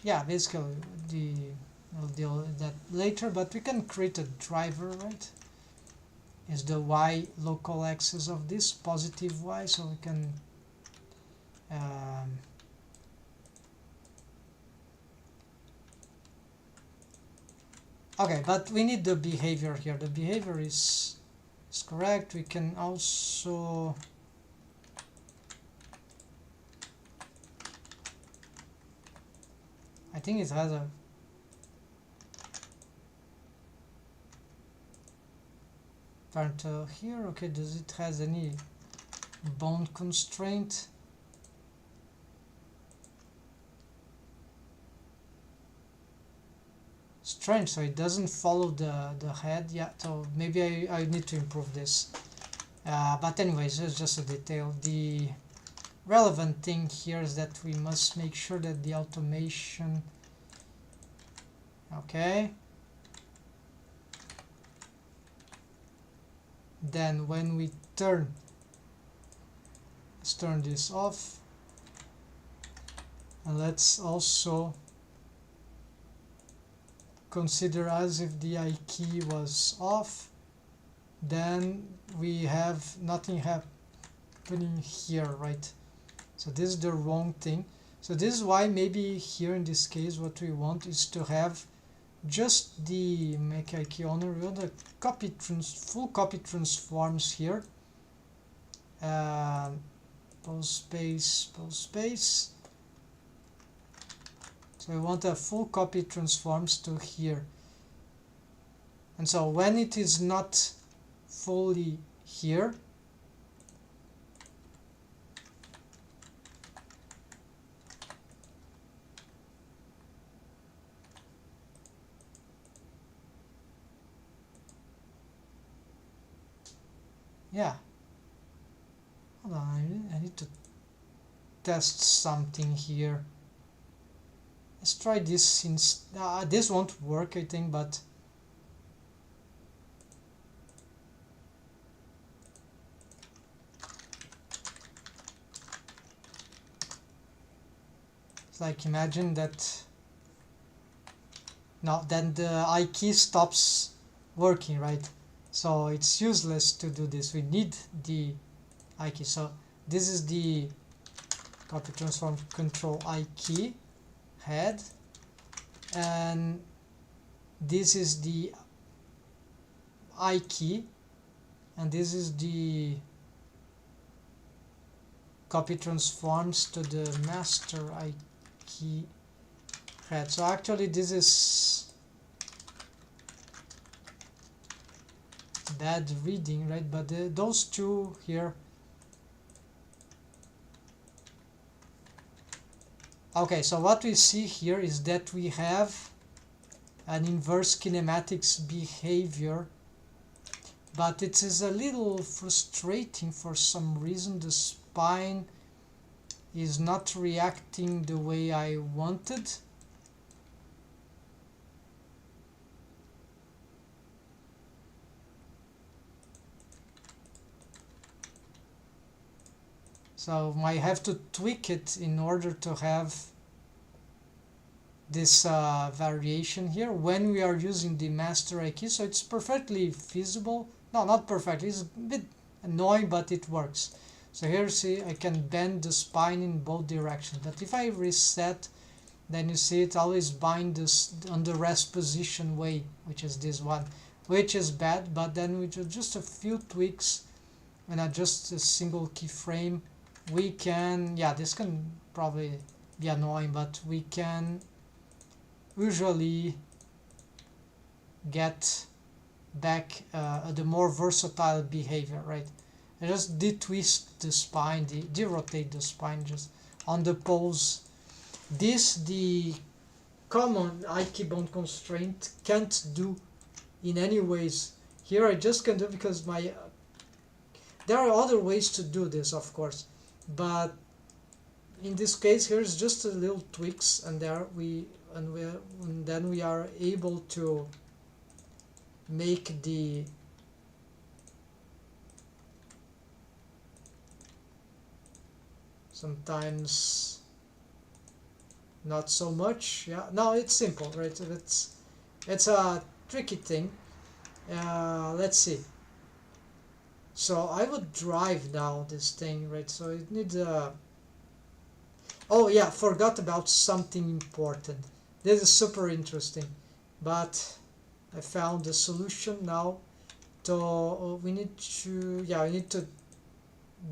yeah, basically we'll deal with that later, but we can create a driver, right? Is the y local axis of this positive y, so we can okay, but we need the behavior here. The behavior is correct. We can also I think it has a parent here. Okay, does it has any bone constraint? Strange, so it doesn't follow the head. Yeah, so maybe I need to improve this. But anyways, it's just a detail. The relevant thing here is that we must make sure that the automation... okay, Then when we let's turn this off, and let's also consider as if the I key was off, then we have nothing happening here, right? So this is the wrong thing. So this is why maybe here in this case what we want is to have just the make I key owner, we want the full copy transforms here. Pause space. So we want a full copy transforms to here. And so when it is not fully here, yeah, hold on, I need to test something here. Let's try this since this won't work, I think, but it's like imagine that now then the I key stops working, right? So it's useless to do this. We need the I key. So this is the copy transform control I key head, and this is the I key, and this is the copy transforms to the master I key head. So actually this is bad reading, right? But those two here. Okay, so what we see here is that we have an inverse kinematics behavior, but it is a little frustrating for some reason. The spine is not reacting the way I wanted. So I have to tweak it in order to have this variation here when we are using the master I key. So it's perfectly feasible. No, not perfectly. It's a bit annoying, but it works. So here, see, I can bend the spine in both directions. But if I reset, then you see it always bind this on the rest position way, which is this one, which is bad. But then with just a few tweaks and adjust a single keyframe, we can, yeah, this can probably be annoying, but we can usually get back the more versatile behavior, right? I just de-twist the spine, de-rotate the spine just on the pose. This the common I key bound constraint can't do in any ways. Here I just can do because my there are other ways to do this, of course, but in this case here's just a little tweaks, and there and then we are able to make the sometimes not so much. Yeah, no, it's simple, right? It's a tricky thing. Let's see. So I would drive now this thing, right? So it needs a oh yeah, forgot about something important. This is super interesting, but I found the solution now. So we need to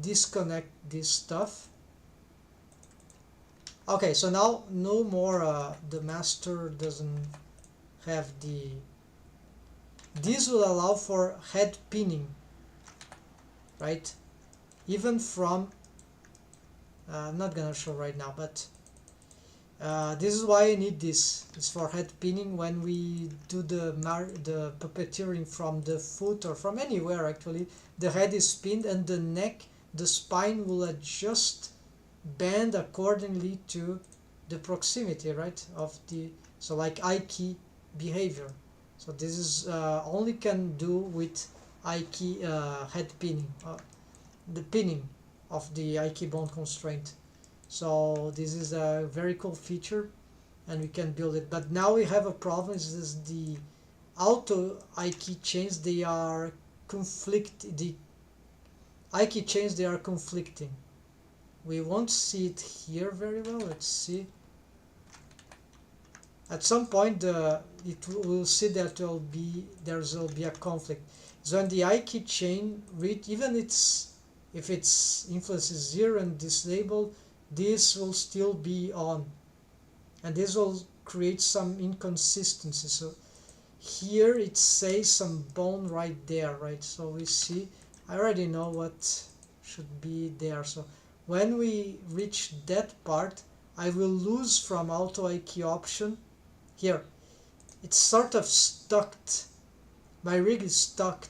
disconnect this stuff. Okay, so now no more the master doesn't have the this will allow for head pinning, right? Even from I'm not gonna show right now, but this is why I need this. It's for head pinning when we do the puppeteering from the foot or from anywhere actually. The head is pinned and the neck, the spine will adjust, bend accordingly to the proximity, right, of the so like I key behavior. So this is only can do with I key head pinning, the pinning of the I key bone constraint. So this is a very cool feature, and we can build it. But now we have a problem. Is the auto I key chains? They are the I key chains, they are conflicting. We won't see it here very well. Let's see. At some point, we'll see that there will be a conflict. So when the I key chain read, even if its influence is 0 and disabled, this will still be on, and this will create some inconsistency. So here it says some bone right there, right? So we see, I already know what should be there. So when we reach that part, I will lose from auto I key option. Here it's sort of stuck. My rig is stuck.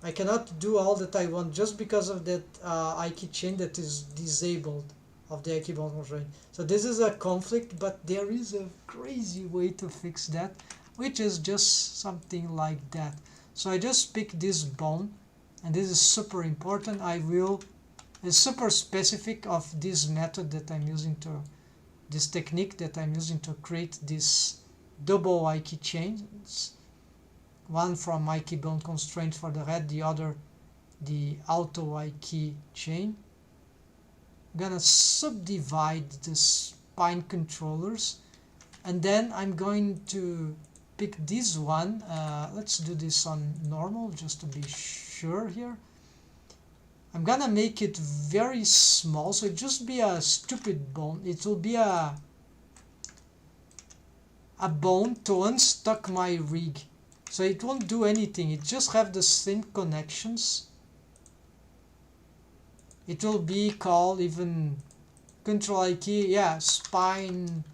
I cannot do all that I want just because of that I key chain that is disabled of the I key bone constraint. So this is a conflict, but there is a crazy way to fix that, which is just something like that. So I just pick this bone, and this is super important. It's super specific of this method that I'm using this technique that I'm using to create this double I key chains. One from I key bone constraint for the head, the other the auto I key chain. I'm gonna subdivide the spine controllers, and then I'm going to pick this one. Let's do this on normal just to be sure here. I'm gonna make it very small, so it just be a stupid bone. It will be a bone to unstuck my rig. So it won't do anything, it just have the same connections. It will be called even control I key, yeah, spine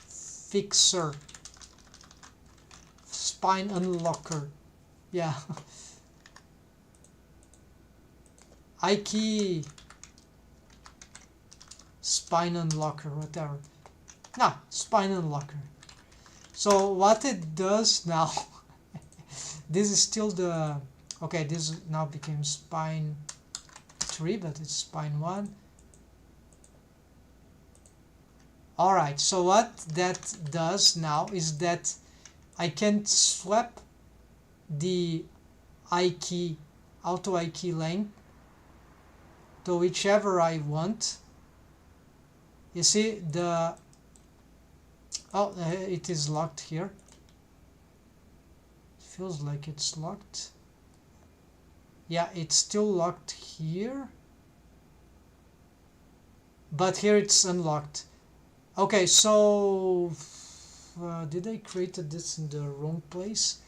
fixer, spine unlocker, yeah. I key spine unlocker, whatever. Nah, spine unlocker. So what it does now, this is still the, okay, this now became spine 3, but it's spine 1. Alright, so what that does now is that I can swap the I key, auto I key length to whichever I want. You see the, oh, it is locked here. It feels like it's locked. Yeah, it's still locked here, but here it's unlocked. Okay, so did I create this in the wrong place?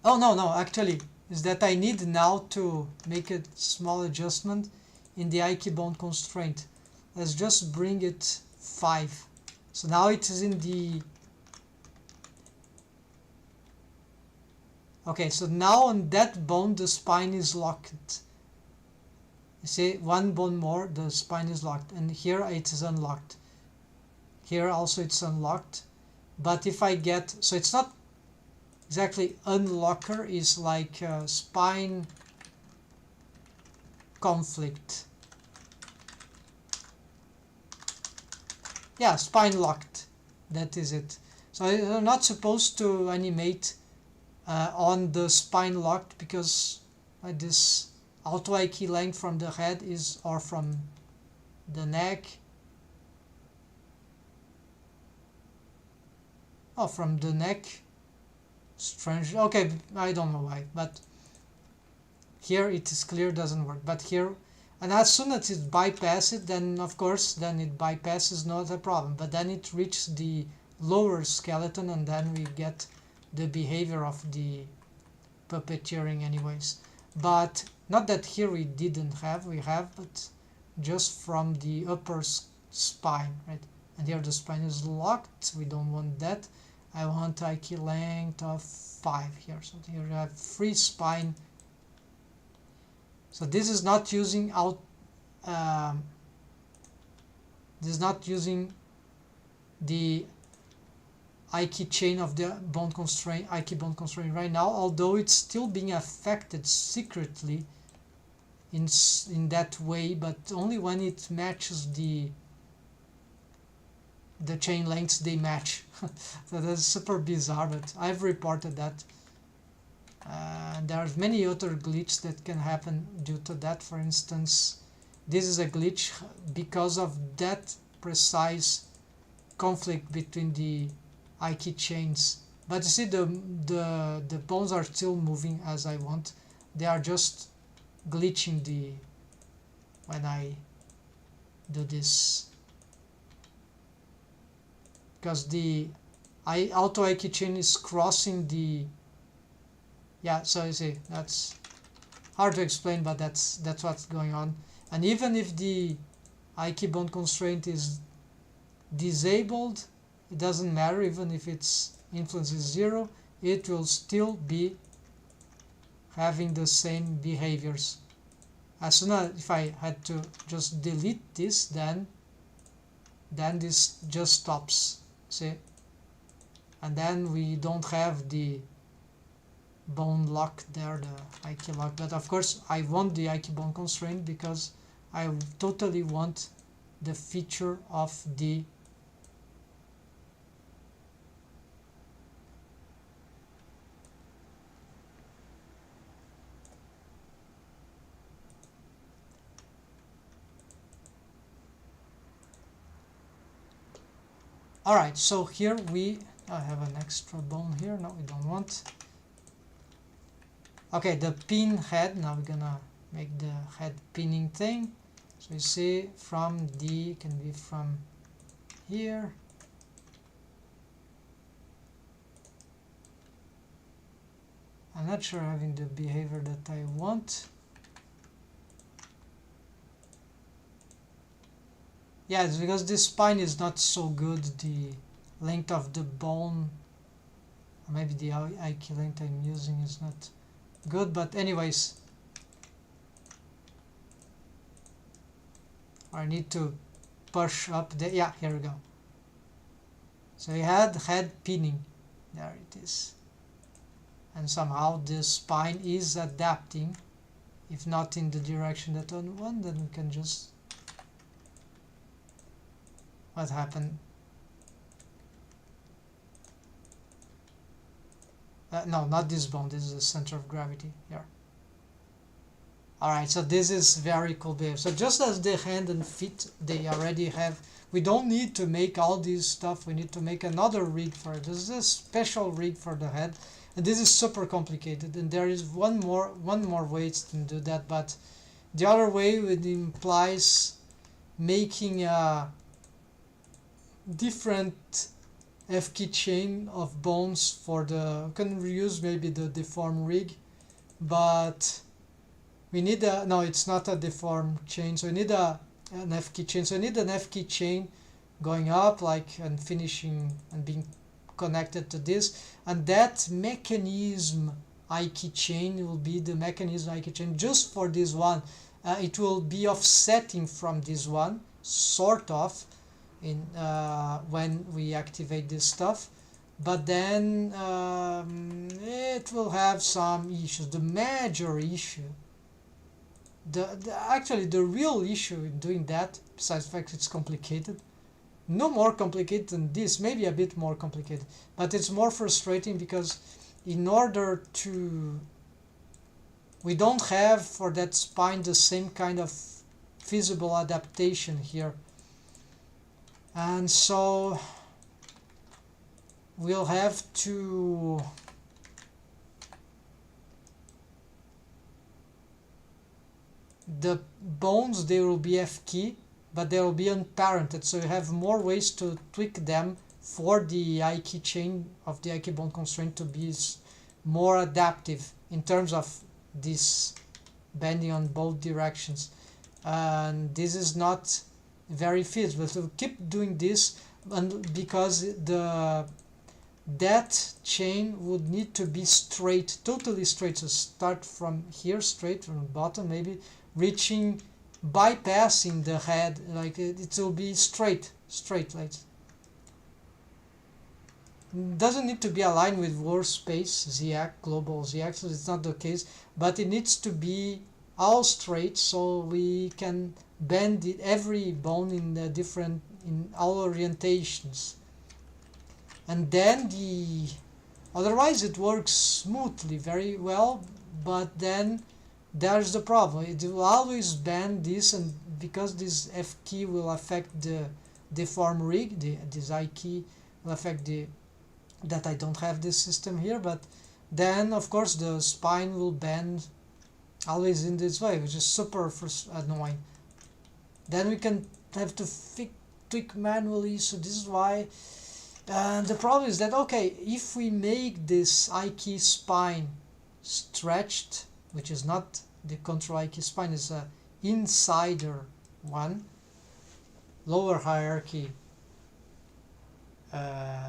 Oh no, actually is that I need now to make a small adjustment in the I key bone constraint. Let's just bring it 5. So now it is in the, okay, so now on that bone the spine is locked. You see, one bone more, the spine is locked, and here it is unlocked. Here also it's unlocked. But if I get, so it's not exactly unlocker, is like spine conflict. Yeah, spine locked, that is it. So I'm not supposed to animate on the spine locked, because this auto I key length from the head is, or from the neck, oh, from the neck, strange, okay, I don't know why, but here it is clear, doesn't work, but here, and as soon as it bypasses it, then of course then it bypasses, not a problem, but then it reaches the lower skeleton, and then we get the behavior of the puppeteering anyways. But not that here we didn't have, we have, but just from the upper spine, right? And here the spine is locked, we don't want that. I want I key length of 5 here, so here you have free spine. So this is not using out, this is not using the IK chain of the bond constraint, IK bond constraint right now, although it's still being affected secretly in that way, but only when it matches the chain lengths they match. So that's super bizarre, but I've reported that. There's many other glitches that can happen due to that. For instance, this is a glitch because of that precise conflict between the IK chains. But you see, the bones are still moving as I want. They are just glitching when I do this, because the auto IK chain is crossing the, yeah, so you see, that's hard to explain, but that's what's going on. And even if the IK bond constraint is disabled, it doesn't matter. Even if its influence is 0, it will still be having the same behaviors. As soon as if I had to just delete this, then this just stops, see, and then we don't have the bone lock there, the IK lock. But of course I want the IK bone constraint because I totally want the feature of the Alright, so here I have an extra bone here. No, we don't want. Okay, the pin head. Now we're gonna make the head pinning thing. So you see, from D can be from here. I'm not sure having the behavior that I want. Yeah, it's because this spine is not so good. The length of the bone, or maybe the IK length I'm using is not good, but anyways, I need to push up the, yeah, here we go. So we had head pinning, there it is, and somehow the spine is adapting, if not in the direction that I want, then we can just, what happened? No, not this bone, this is the center of gravity here. Alright, so this is very cool behavior. So just as the hand and feet, they already have, we don't need to make all this stuff, we need to make another rig for it. This is a special rig for the head, and this is super complicated, and there is one more way to do that, but the other way it implies making a different FK chain of bones for the, you can reuse maybe the deform rig, but we need a, no, it's not a deform chain, so we need an FK chain. So we need an FK chain going up like and finishing and being connected to this, and that mechanism IK chain will be the mechanism IK chain just for this one. It will be offsetting from this one, sort of, in when we activate this stuff, but then it will have some issues. The major issue, actually the real issue in doing that, besides the fact it's complicated, no more complicated than this, maybe a bit more complicated, but it's more frustrating because in order to, we don't have for that spine the same kind of feasible adaptation here. And so we'll have to the bones, they will be FK, but they will be unparented, so you have more ways to tweak them for the IK chain of the IK bone constraint to be more adaptive in terms of this bending on both directions. And this is not very feasible, so we'll keep doing this, and because that chain would need to be straight, totally straight, so start from here straight from the bottom, maybe reaching, bypassing the head, like it will be straight like. doesn't need to be aligned with workspace z-axis, global z-axis. It's not the case, but it needs to be all straight so we can bend it, every bone in the different in all orientations. And then otherwise it works smoothly, very well, but then there's the problem. It will always bend this, and because this F key will affect the deform rig, this I key will affect that I don't have this system here, but then of course the spine will bend always in this way, which is super annoying. Then we can have to tweak manually, so this is why. And the problem is that, okay, if we make this I key spine stretched, which is not the control I key spine, is a insider one, lower hierarchy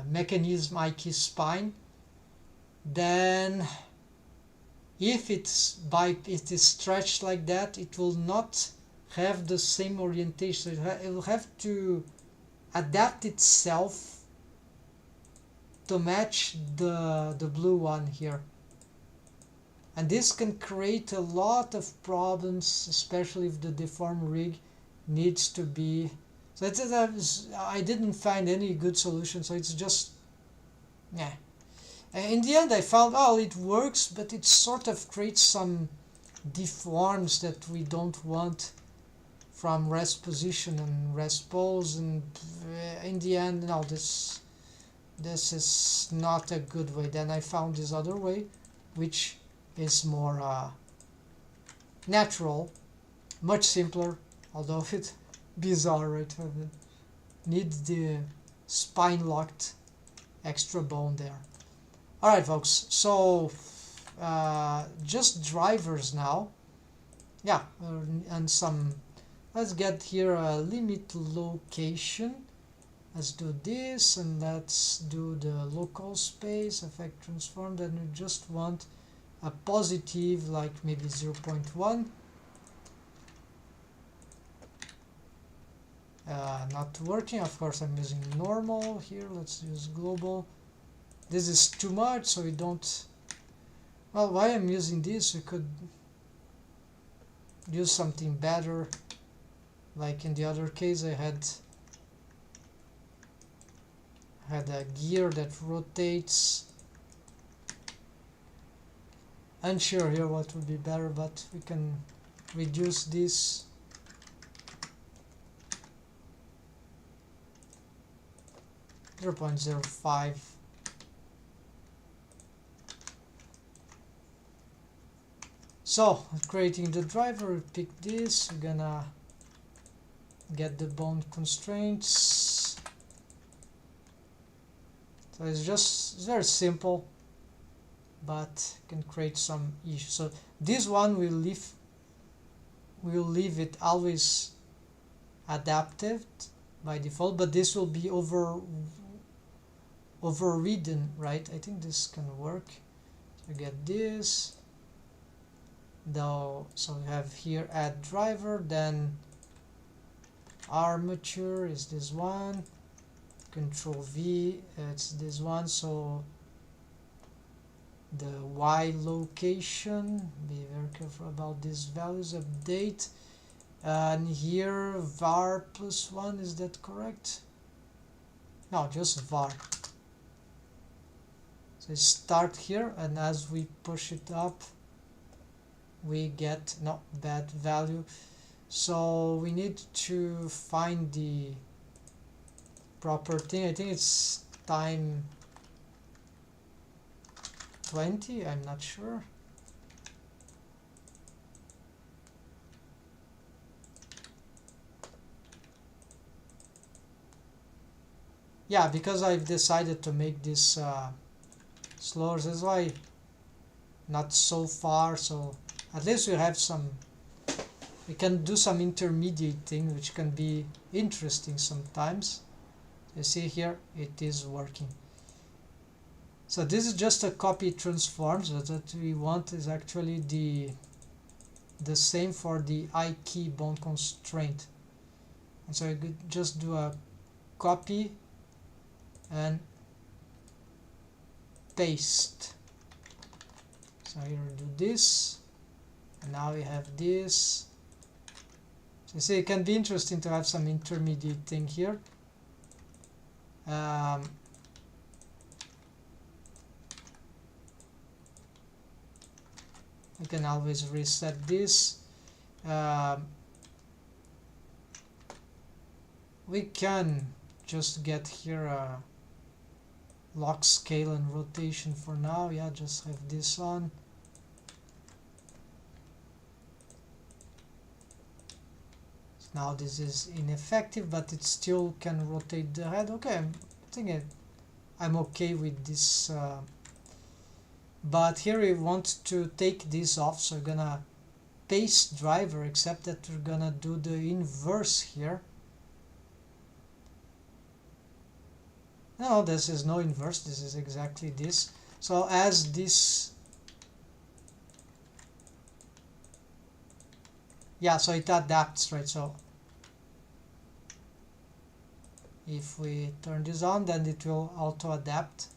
mechanism I key spine, then if it is stretched like that, it will not have the same orientation. It will have to adapt itself to match the blue one here, and this can create a lot of problems, especially if the deform rig needs to be. So I didn't find any good solution, so it's just yeah. In the end I found, oh, it works, but it sort of creates some deforms that we don't want from rest position and rest pose, and in the end, no, this is not a good way. Then I found this other way, which is more natural, much simpler, although it's bizarre, right? Needs the spine locked extra bone there. Alright folks, so just drivers now. Yeah, and some, let's get here a limit location. Let's do this, and let's do the local space effect transform. Then we just want a positive, like maybe 0.1. Not working, of course I'm using normal here. Let's use global. This is too much, so we don't. Well, why I'm using this, we could use something better. Like in the other case, I had a gear that rotates. Unsure here what would be better, but we can reduce this. .05. So creating the driver, we pick this. We're gonna get the bone constraints. So it's very simple, but can create some issues. So this one we'll leave it always adaptive by default, but this will be overridden, right? I think this can work. So get this. Though, so we have here add driver, then armature is this one, control V, it's this one. So the Y location, be very careful about these values, update, and here var +1, is that correct? No, just var. So start here, and as we push it up we get no bad value. So we need to find the proper thing. I think it's time 20, I'm not sure. Yeah, because I've decided to make this slower, that's why not so far. So at least we have some, we can do some intermediate thing which can be interesting sometimes. You see here it is working. So this is just a copy transform. So that we want is actually the same for the I key bone constraint. And so I could just do a copy and paste. So here we do this, and now we have this. So you see, it can be interesting to have some intermediate thing here. You can always reset this. We can just get here a lock, scale and rotation for now. Yeah, just have this on. So now this is ineffective, but it still can rotate the head. Okay, I think I'm okay with this. But here we want to take this off, so we're gonna paste driver, except that we're gonna do the inverse here. No, this is no inverse, this is exactly this. So as this, yeah, so it adapts, right? So if we turn this on, then it will auto adapt.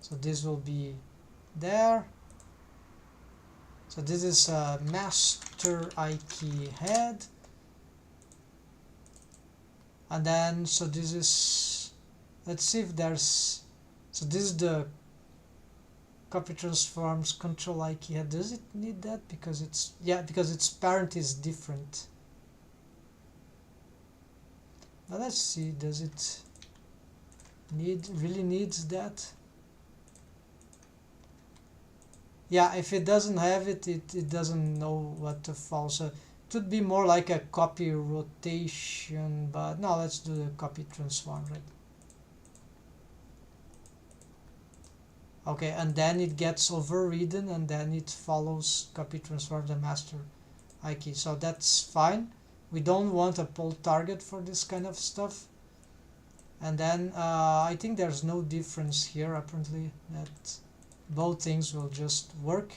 So this will be there. So this is a master key head, and then so this is, let's see if there's, so this is the copy transforms control key head. Does it need that? Because it's, yeah, because its parent is different. Now let's see, does it really needs that? Yeah, if it doesn't have it, it doesn't know what to follow. So it would be more like a copy rotation, but no, let's do the copy transform, right? Okay, and then it gets overridden, and then it follows copy transform the master key. So that's fine. We don't want a poll target for this kind of stuff. And then I think there's no difference here, apparently, that both things will just work.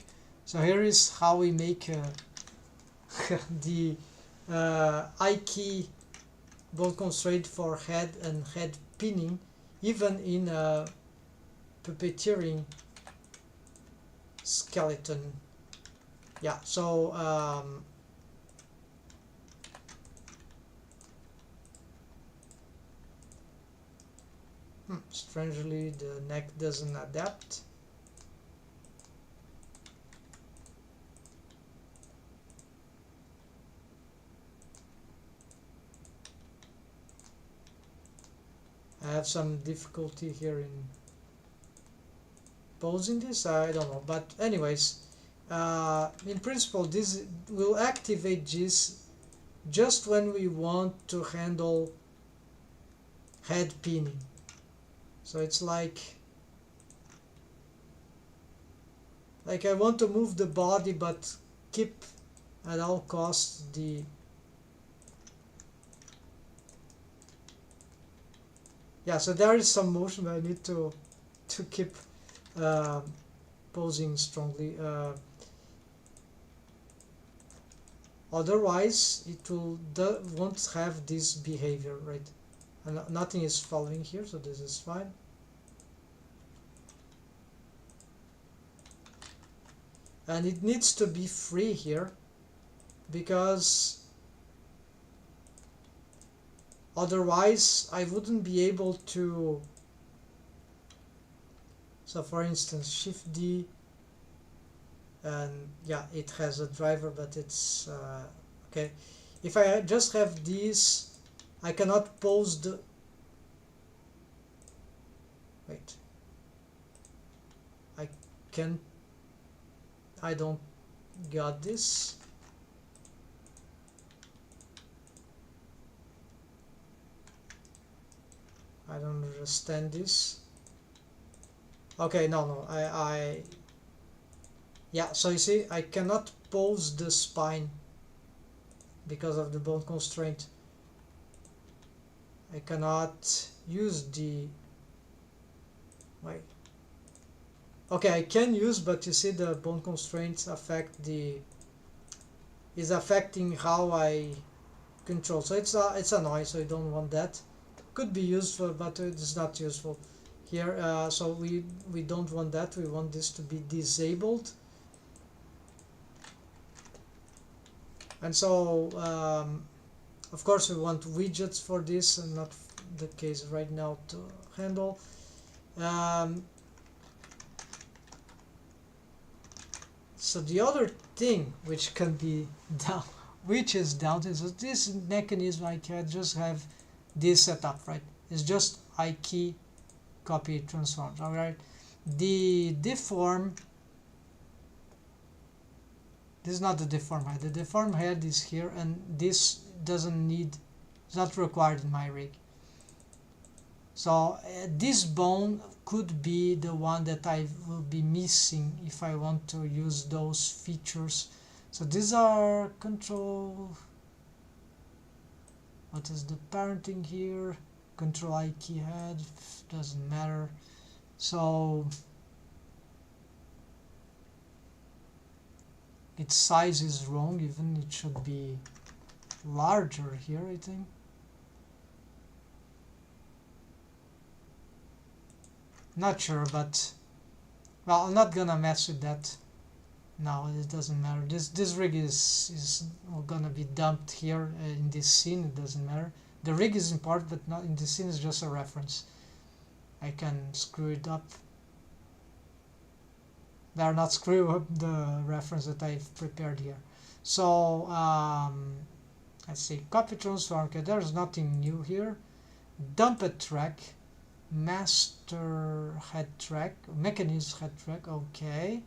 So here is how we make the key ball constraint for head and head pinning, even in puppeteering skeleton. Yeah, so strangely the neck doesn't adapt. I have some difficulty here in posing this, I don't know, but anyways, in principle this will activate this just when we want to handle head pinning. So it's like I want to move the body but keep at all costs the so there is some motion, but I need to keep posing strongly. Otherwise, it won't have this behavior, right? And nothing is following here, so this is fine. And it needs to be free here, because otherwise I wouldn't be able to. So for instance, Shift D, and yeah, it has a driver, but it's okay. If I just have these, I cannot pose the, wait, I don't got this. I don't understand this. Okay, no, yeah, so you see, I cannot pose the spine because of the bone constraint. I cannot use the, wait. Okay, I can use, but you see the bone constraints is affecting how I control. So it's annoying, so I don't want that. Could be useful, but it's not useful. here. So we don't want that. We want this to be disabled. And so of course we want widgets for this, and not the case right now to handle. So the other thing which can be done, which is down, is that this mechanism I can just have this setup, right? It's just I key copy transforms. All right, the deform, this is not the deform head. The deform head is here, and this doesn't need, it's not required in my rig. So this bone could be the one that I will be missing if I want to use those features. So these are control, what is the parenting here? Control I key head, doesn't matter. So its size is wrong, even it should be larger here, I think. Not sure, but well, I'm not gonna mess with that. No, it doesn't matter. This rig is gonna be dumped here in this scene. It doesn't matter. The rig is important, but not in this scene. It's just a reference. I can screw it up. Better not screw up the reference that I've prepared here. So let's see. Copy transform. Okay, there's nothing new here. Dump a track. Master head track, mechanism head track, okay.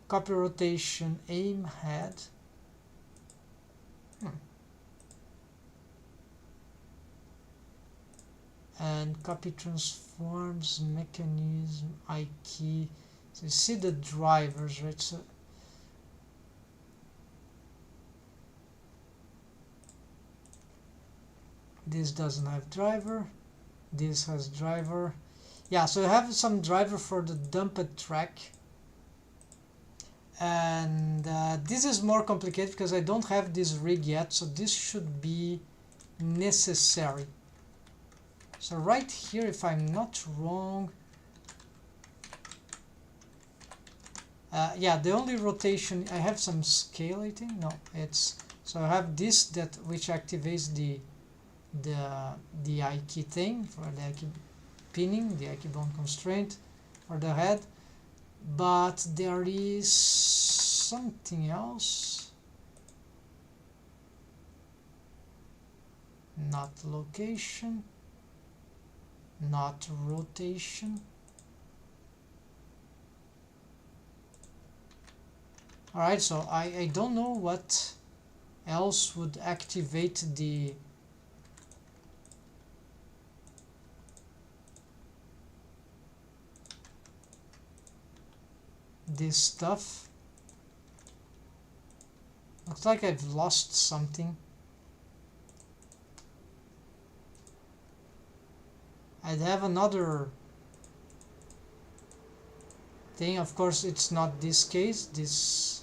Copy rotation, aim head. And copy transforms, mechanism, I key. So you see the drivers, right? So this doesn't have driver, this has driver. Yeah, so I have some driver for the dumped track, and this is more complicated because I don't have this rig yet, so this should be necessary. So right here, if I'm not wrong, yeah, the only rotation, I have some scale, I think. No, it's, so I have this, that which activates the I key thing for the I key pinning, the I key bone constraint for the head, but there is something else, not location, not rotation. Alright, so I don't know what else would activate the this stuff. Looks like I've lost something. I'd have another thing. Of course, it's not this case. This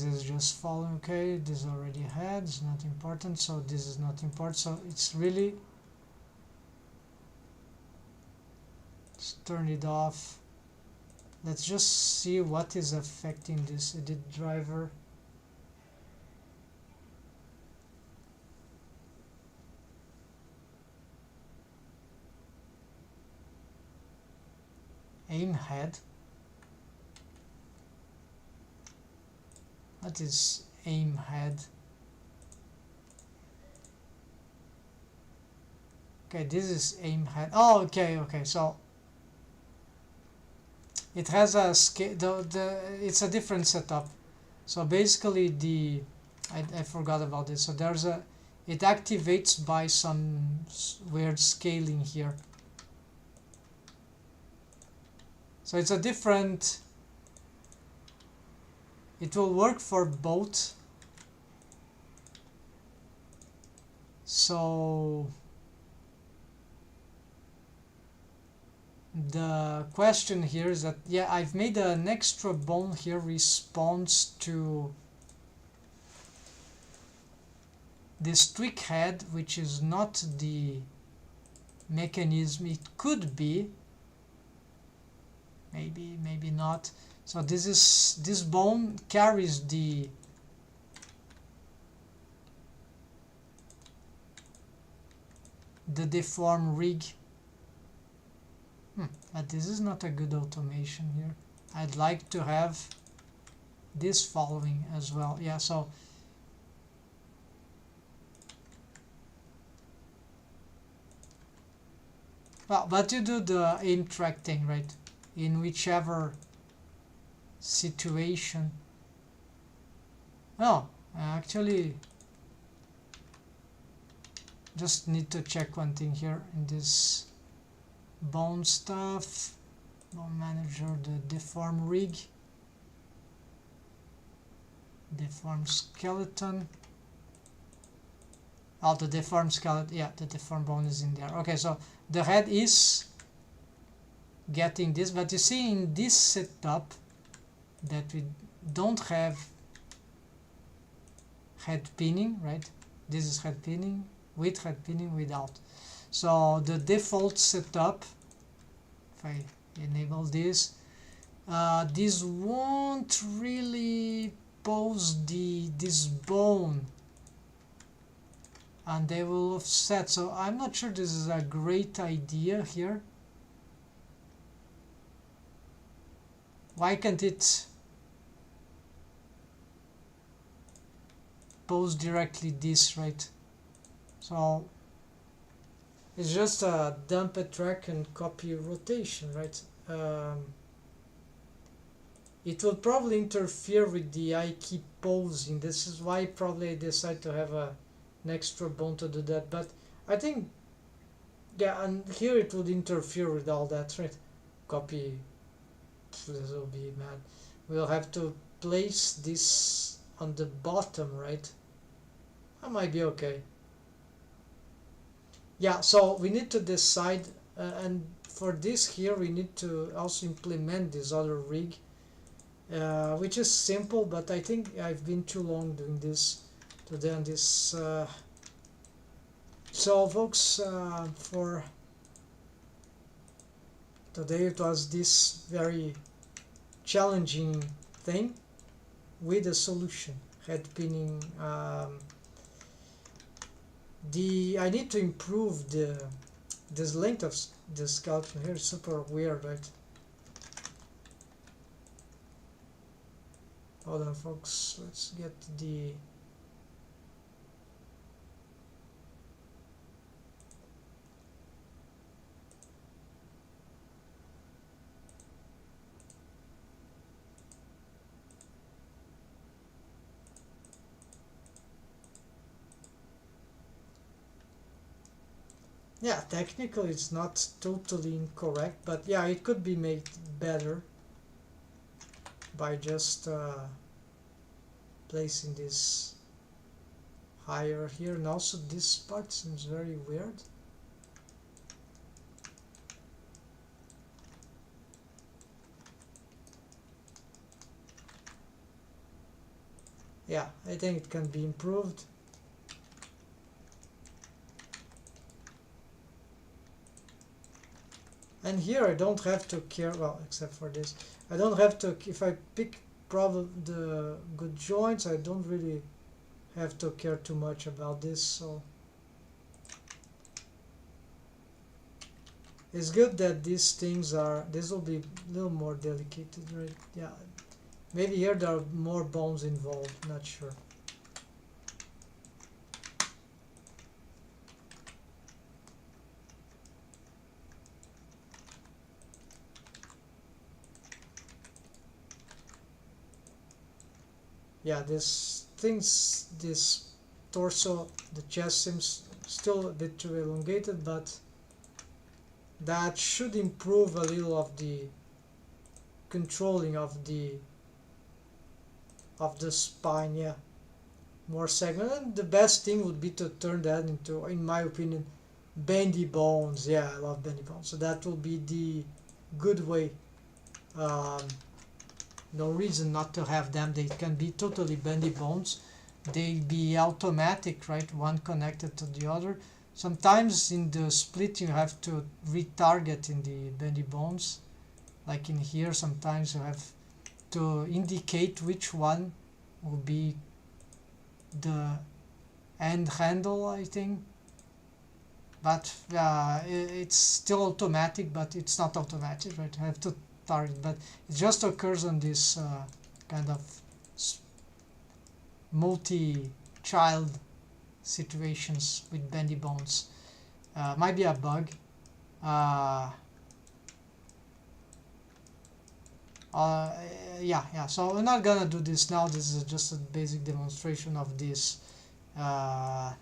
is just following. Okay, this already had, it's not important, so this is not important. So it's really, let's turn it off. Let's just see what is affecting this edit driver. Aim head. What is aim head? Okay, this is aim head. Oh, okay, okay. So it has a scale. It's a different setup. So basically, I forgot about this. So there's a, it activates by some weird scaling here. So it's a different. It will work for both. So the question here is that, yeah, I've made an extra bone here response to this tweak head, which is not the mechanism it could be. Maybe not. So this bone carries the deform rig. But this is not a good automation here. I'd like to have this following as well. Yeah, so well, but you do the aim track thing, right? In whichever situation. No, actually just need to check one thing here in this bone stuff, bone manager, the deform rig, deform skeleton. Oh, the deform skeleton, yeah, the deform bone is in there. Okay, so the head is getting this, but you see in this setup that we don't have head pinning, right? This is head pinning, with head pinning, without. So the default setup, if I enable this, this won't really pose this bone, and they will offset. So I'm not sure this is a great idea here. Why can't it pose directly this, right? So it's just a dump a track and copy rotation, right? It will probably interfere with the I keep posing. This is why probably I decide to have an extra bone to do that. But I think, yeah, and here it would interfere with all that, right? Copy, this will be mad. We'll have to place this on the bottom, right? That might be okay. Yeah, so we need to decide, and for this here we need to also implement this other rig, which is simple, but I think I've been too long doing this today on this. So folks, for today it was this very challenging thing with a solution, head pinning. I need to improve this length of the skeleton here. It's super weird, right? Hold on, folks. Let's get the yeah, technically it's not totally incorrect, but yeah, it could be made better by just placing this higher here. And also this part seems very weird. Yeah, I think it can be improved. And here I don't have to care, well, except for this, I don't have to, if I pick probably the good joints, I don't really have to care too much about this. So it's good that these things are, this will be a little more delicate, right? Yeah, maybe here there are more bones involved, not sure. Yeah, this torso, the chest seems still a bit too elongated, but that should improve a little of the controlling of the spine. Yeah, more segment, and the best thing would be to turn that into, in my opinion, bendy bones. Yeah, I love bendy bones. So that will be good way. No reason not to have them. They can be totally bendy bones. They be automatic, right? One connected to the other. Sometimes in the split you have to retarget in the bendy bones, like in here. Sometimes you have to indicate which one will be the end handle, I think. But it's still automatic, but it's not automatic, right? I have to target, but it just occurs on this kind of multi-child situations with bendy bones. Might be a bug. Yeah, so we're not gonna do this now. This is just a basic demonstration of this. And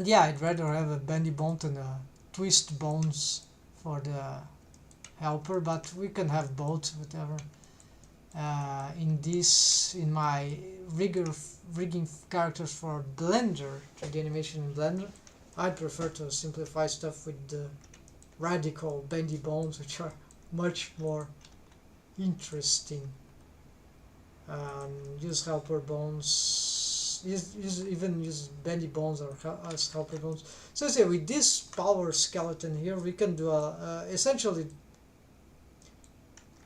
yeah, I'd rather have a bendy bone than a twist bones for the helper, but we can have both, whatever. In my rigging characters for Blender, 3D animation in Blender, I prefer to simplify stuff with the radical bendy bones, which are much more interesting. Use helper bones, even use bendy bones or as helper bones. So say with this power skeleton here, we can do essentially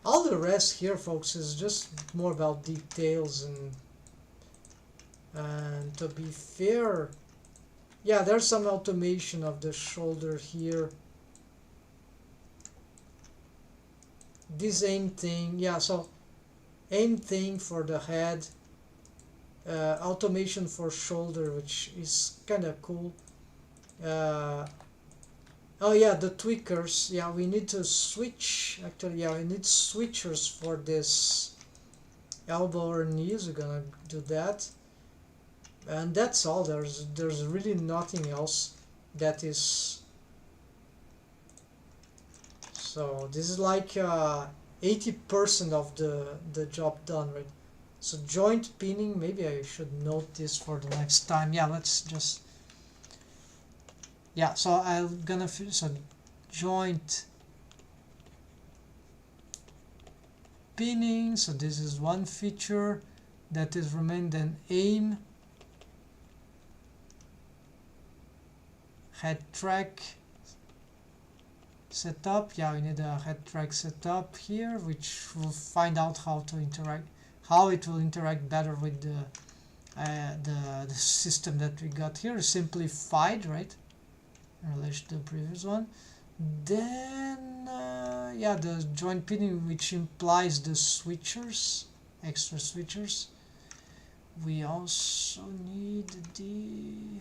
all the rest here, folks, is just more about details. And to be fair, yeah, there's some automation of the shoulder here. This aim thing, yeah, so aim thing for the head, automation for shoulder, which is kind of cool. Oh yeah, the tweakers, yeah, we need to switch, actually, yeah, we need switchers for this elbow or knees. We're gonna do that, and that's all. There's really nothing else that is. So this is like 80% of the job done, right? So joint pinning, maybe I should note this for the next time. Yeah, let's just, yeah, so I'm gonna finish. So joint pinning, so this is one feature that is remained. Then aim, head track setup. Yeah, we need a head track setup here, which will find out how it will interact better with the system that we got here. Simplified, right, in relation to the previous one. Then yeah, the joint pinning, which implies the switchers, extra switchers. We also need the,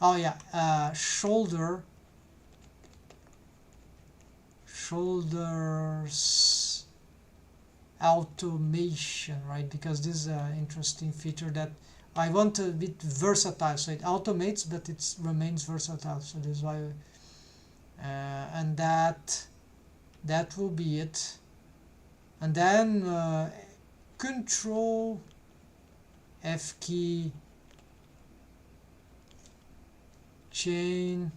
oh yeah, shoulders automation, right? Because this is an interesting feature that I want a bit versatile, so it automates but it remains versatile. So this is why and that will be it. And then control F key chain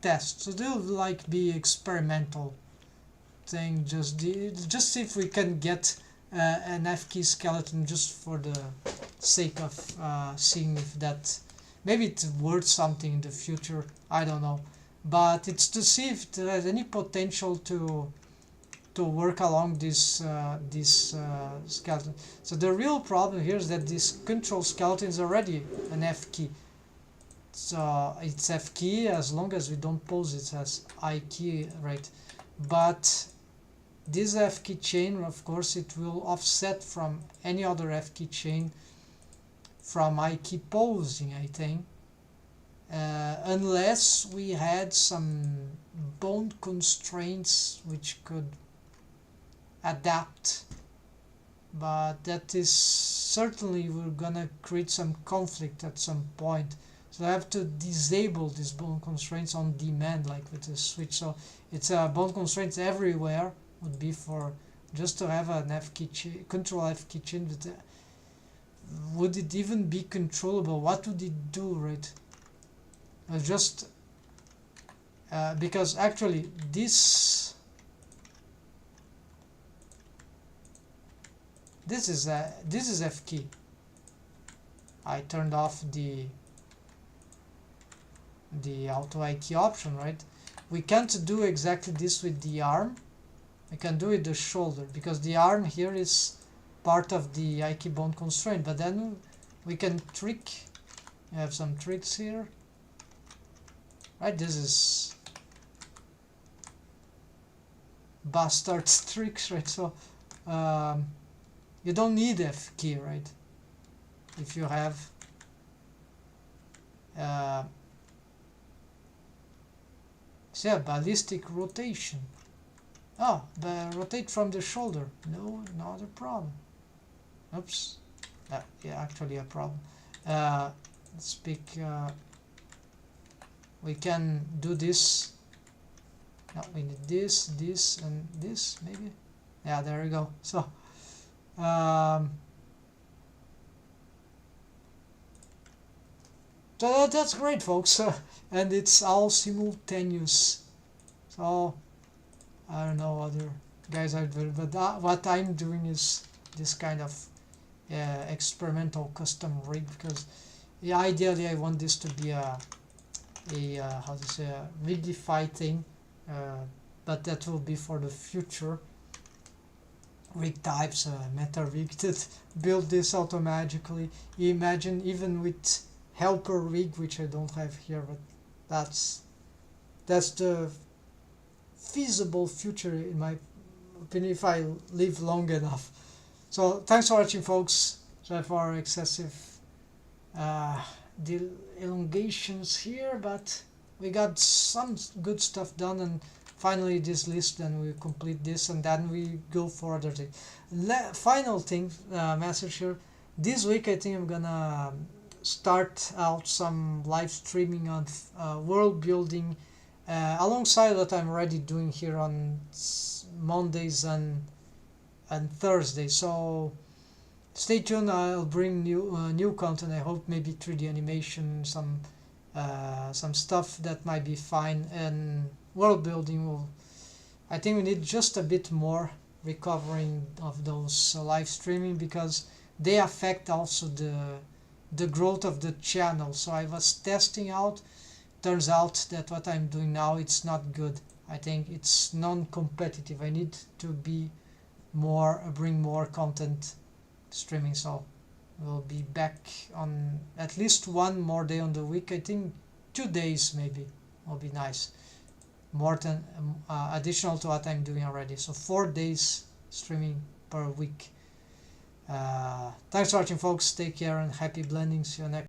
test. So they'll like be experimental thing, just see if we can get an F key skeleton, just for the sake of seeing if that, maybe it's worth something in the future, I don't know, but it's to see if there has any potential to work along this skeleton. So the real problem here is that this control skeleton is already an F key. So it's F key as long as we don't pose it as I key, right? But this F key chain, of course, it will offset from any other F key chain from I key posing, I think, unless we had some bone constraints which could adapt, but that is certainly, we're gonna create some conflict at some point. So I have to disable these bone constraints on demand, like with the switch. So it's bone constraints everywhere would be for just to have an F key control F key chain with would it even be controllable? What would it do, right? Just because actually this is F key. I turned off the auto I key option, right? We can't do exactly this with the arm. We can do it the shoulder because the arm here is part of the I key bone constraint, but then we can trick. We have some tricks here, right? This is bastard tricks, right? So you don't need F key, right? If you have so yeah, ballistic rotation. Oh, but rotate from the shoulder. No, not a problem. Oops. Yeah, actually a problem. Let's pick. We can do this. No, we need this, and this, maybe. Yeah, there we go. So, so that's great, folks. And it's all simultaneous. So, I don't know other guys out there, but what I'm doing is this kind of experimental custom rig because yeah, ideally I want this to be a how to say a rigified thing, but that will be for the future rig types, meta rig that build this automatically. You imagine even with helper rig, which I don't have here, but that's the feasible future in my opinion if I live long enough. So thanks for watching, folks. Sorry for excessive elongations here, but we got some good stuff done, and finally this list, then we complete this and then we go for other things. Final thing, message here. This week I think I'm gonna start out some live streaming on world building alongside what I'm already doing here on Mondays and Thursdays. So stay tuned. I'll bring new content. I hope maybe 3D animation, some stuff that might be fine, and world building will. I think we need just a bit more recovering of those live streaming because they affect also the growth of the channel. So I was testing out. Turns out that what I'm doing now, it's not good. I think it's non-competitive. I need to be more, bring more content streaming. So we'll be back on at least one more day on the week. I think 2 days maybe will be nice. More than additional to what I'm doing already. So 4 days streaming per week. Thanks for watching, folks. Take care and happy blending. See you next.